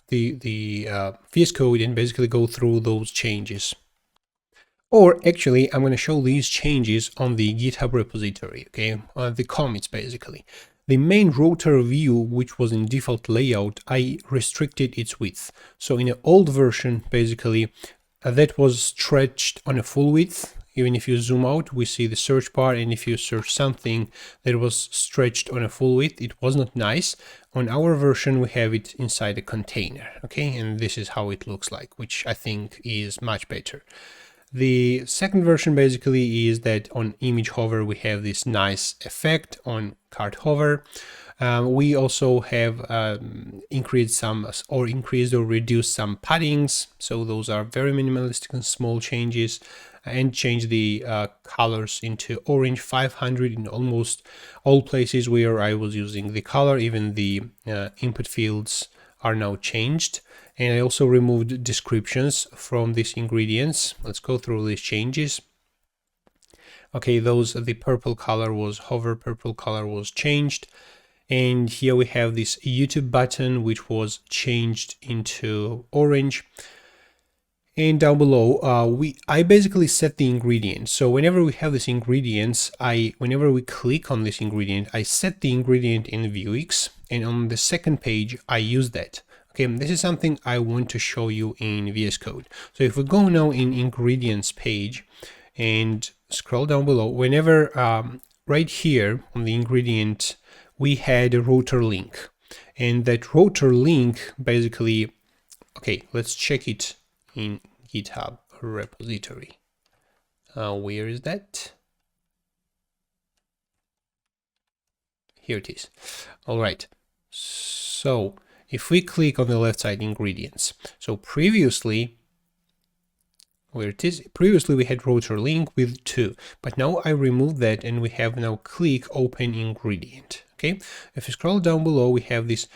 the VS Code and basically go through those changes. Or actually, I'm going to show these changes on the GitHub repository, okay, the commits basically. The main router view, which was in default layout, I restricted its width. So in an old version, basically, that was stretched on a full width. Even if you zoom out, we see the search bar, and if you search something that was stretched on a full width, it was not nice. On our version, we have it inside a container, okay, and this is how it looks like, which I think is much better. The second version basically is that on image hover we have this nice effect on cart hover. We also have increased or reduced some paddings, so those are very minimalistic and small changes, and change the colors into orange 500 in almost all places where I was using the color. Even the input fields are now changed. And I also removed descriptions from these ingredients. Let's go through these changes. Okay, the purple color was hover, purple color was changed. And here we have this YouTube button, which was changed into orange. And down below, I basically set the ingredients. So whenever we have these ingredients, whenever we click on this ingredient, I set the ingredient in Vuex, and on the second page, I use that. Okay, this is something I want to show you in VS Code. So if we go now in ingredients page and scroll down below, whenever right here on the ingredient, we had a router link, and that router link basically, okay, let's check it in GitHub repository. Where is that? Here it is. All right. So if we click on the left side ingredients, so previously, where it is, previously we had router link with 2, but now I removed that and we have now click open ingredient. Okay, if you scroll down below, we have this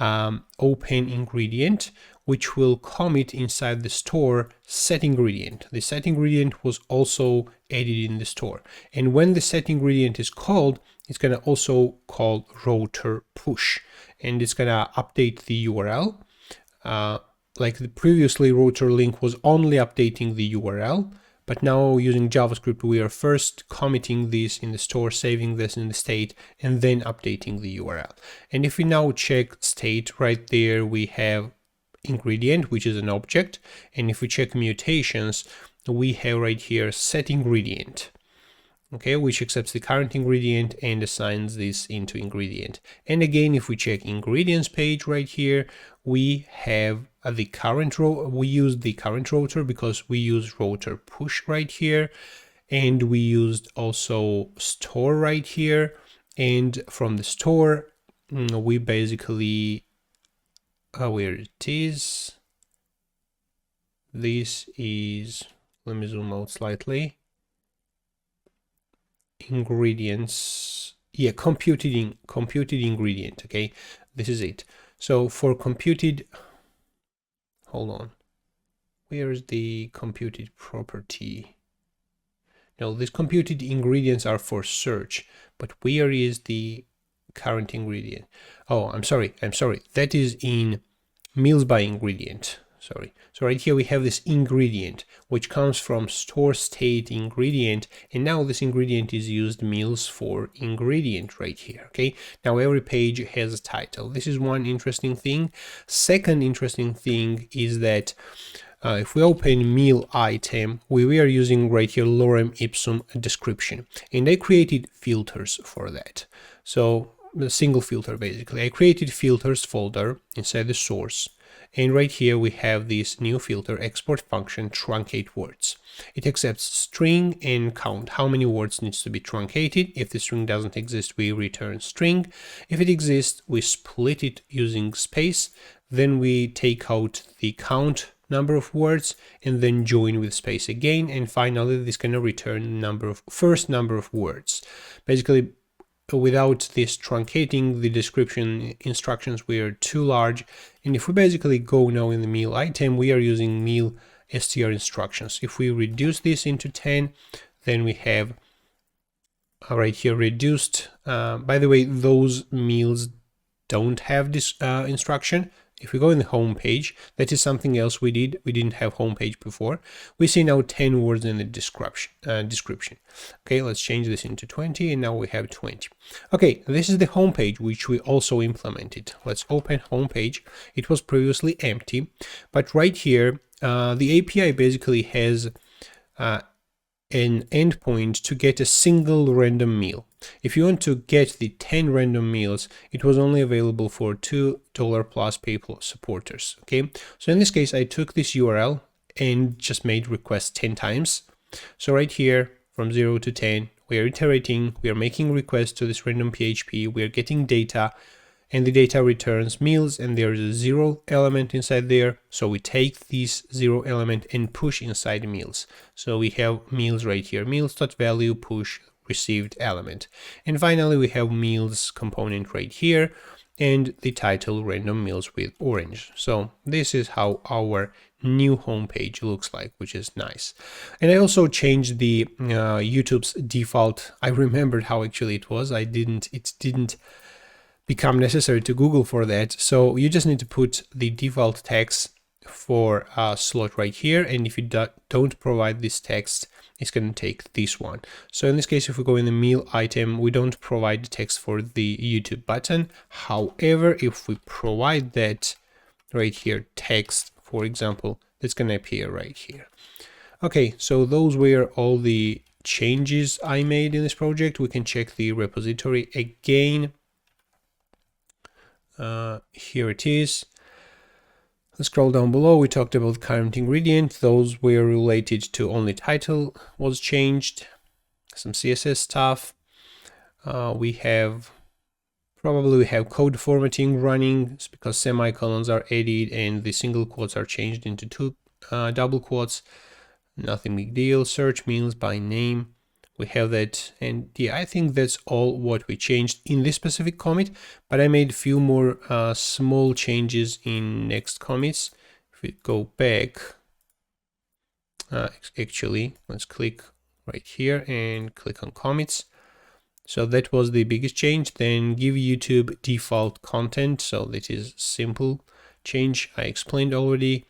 open ingredient, which will commit inside the store set ingredient. The set ingredient was also added in the store. And when the set ingredient is called, it's going to also call router push. And it's going to update the URL. Like the previously router link was only updating the URL. But now using JavaScript, we are first committing this in the store, saving this in the state, and then updating the URL. And if we now check state, right there we have ingredient, which is an object. And if we check mutations, we have right here set ingredient, okay, which accepts the current ingredient and assigns this into ingredient. And again, if we check ingredients page right here, we have the current row. We use the current router because we use router push right here, and we used also store right here. And from the store, we basically where it is, this is, let me zoom out slightly, ingredients yeah, computed ingredient. Okay, this is it. So for computed, hold on, where is the computed property? No, these computed ingredients are for search, but where is the current ingredient? Oh, I'm sorry. That is in meals by ingredient. Sorry. So right here we have this ingredient, which comes from store state ingredient, and now this ingredient is used meals for ingredient right here. Okay. Now every page has a title. This is one interesting thing. Second interesting thing is that if we open meal item, we are using right here lorem ipsum description, and I created filters for that. So a single filter basically. I created filters folder inside the source, and right here we have this new filter export function truncate words. It accepts string and count how many words needs to be truncated. If the string doesn't exist, we return string. If it exists, we split it using space. Then we take out the count number of words and then join with space again, and finally this can return first number of words. Basically, without this truncating, the description instructions were too large, and if we basically go now in the meal item, we are using meal str instructions. If we reduce this into 10, then we have right here reduced. By the way, those meals don't have this instruction. If we go in the home page, that is something else we did. We didn't have home page before. We see now 10 words in the description. Okay, let's change this into 20, and now we have 20. Okay, this is the home page, which we also implemented. Let's open home page. It was previously empty, but right here, the API basically has an endpoint to get a single random meal. If you want to get the 10 random meals, it was only available for $2 plus PayPal supporters. Okay, so in this case, I took this URL and just made requests 10 times. So right here, from 0 to 10, we are iterating, we are making requests to this random PHP, we are getting data, and the data returns meals, and there is a 0 element inside there. So we take this 0 element and push inside meals. So we have meals right here, meals.value push received element. And finally, we have meals component right here, and the title random meals with orange. So this is how our new homepage looks like, which is nice. And I also changed the YouTube's default. I remembered how actually it was. It didn't become necessary to Google for that. So you just need to put the default text for a slot right here, and if you don't provide this text, it's going to take this one. So in this case, if we go in the meal item, we don't provide the text for the YouTube button. However, if we provide that right here text, for example, that's going to appear right here. Okay, so those were all the changes I made in this project. We can check the repository again. Here it is. Let's scroll down below. We talked about current ingredient. Those were related to only title was changed, some CSS stuff. We have code formatting running. It's because semicolons are added and the single quotes are changed into two double quotes. Nothing big deal. Search meals by name. We have that, and yeah, I think that's all what we changed in this specific commit, but I made a few more small changes in next commits. If we go back, actually, let's click right here and click on commits. So that was the biggest change. Then give YouTube default content. So that is simple change I explained already.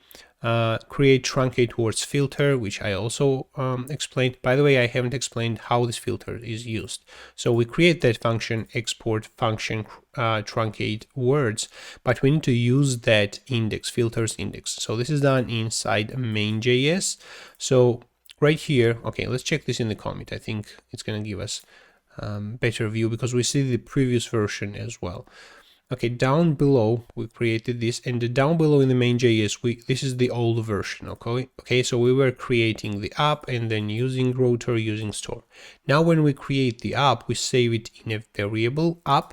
Create truncate words filter, which I also explained. By the way, I haven't explained how this filter is used. So we create that function, export function truncate words, but we need to use that index, filters index. So this is done inside main.js. So right here, okay, let's check this in the commit. I think it's going to give us better view because we see the previous version as well. Okay, down below we created this, and down below in the main.js, this is the old version. Okay, so we were creating the app and then using router, using store. Now when we create the app, we save it in a variable app.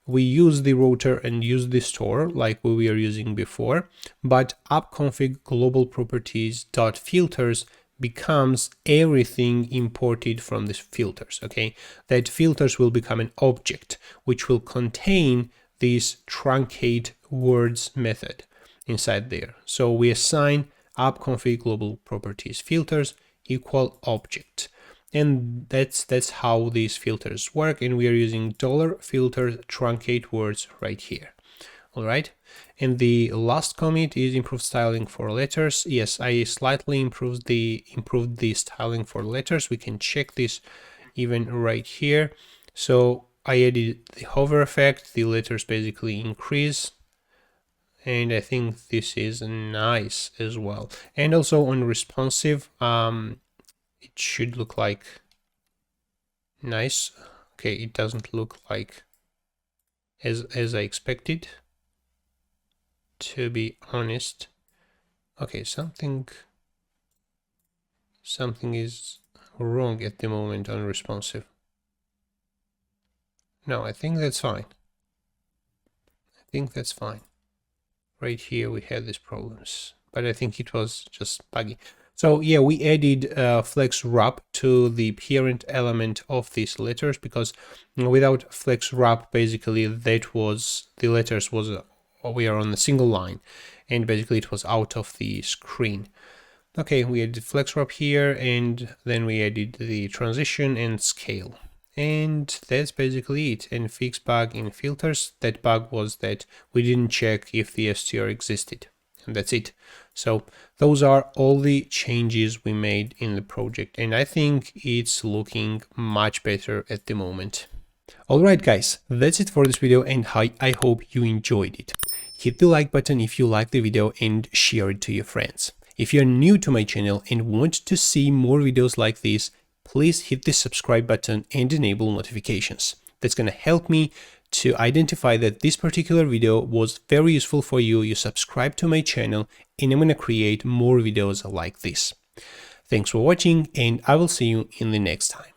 We use the router and use the store like we were using before, but app config global properties dot filters becomes everything imported from these filters, okay? That filters will become an object which will contain this truncate words method inside there. So we assign app-config global properties filters equal object. And that's how these filters work. And we are using $filter truncate words right here. All right. And the last commit is improved styling for letters. Yes, I slightly improved the styling for letters. We can check this even right here. So I added the hover effect. The letters basically increase. And I think this is nice as well. And also on responsive, it should look like nice. Okay, it doesn't look like as I expected, to be honest. Okay, something is wrong at the moment on responsive. No, I think that's fine. Right here we had these problems, but I think it was just buggy. So yeah, we added flex wrap to the parent element of these letters, because without flex wrap, basically that was the letters was we are on a single line, and basically it was out of the screen. Okay, we added flex wrap here, and then we added the transition and scale. And that's basically it. And fix bug in filters. That bug was that we didn't check if the str existed. And that's it. So those are all the changes we made in the project. And I think it's looking much better at the moment. Alright guys, that's it for this video, and I hope you enjoyed it. Hit the like button if you liked the video and share it to your friends. If you're new to my channel and want to see more videos like this, please hit the subscribe button and enable notifications. That's going to help me to identify that this particular video was very useful for you. You subscribe to my channel, and I'm going to create more videos like this. Thanks for watching, and I will see you in the next time.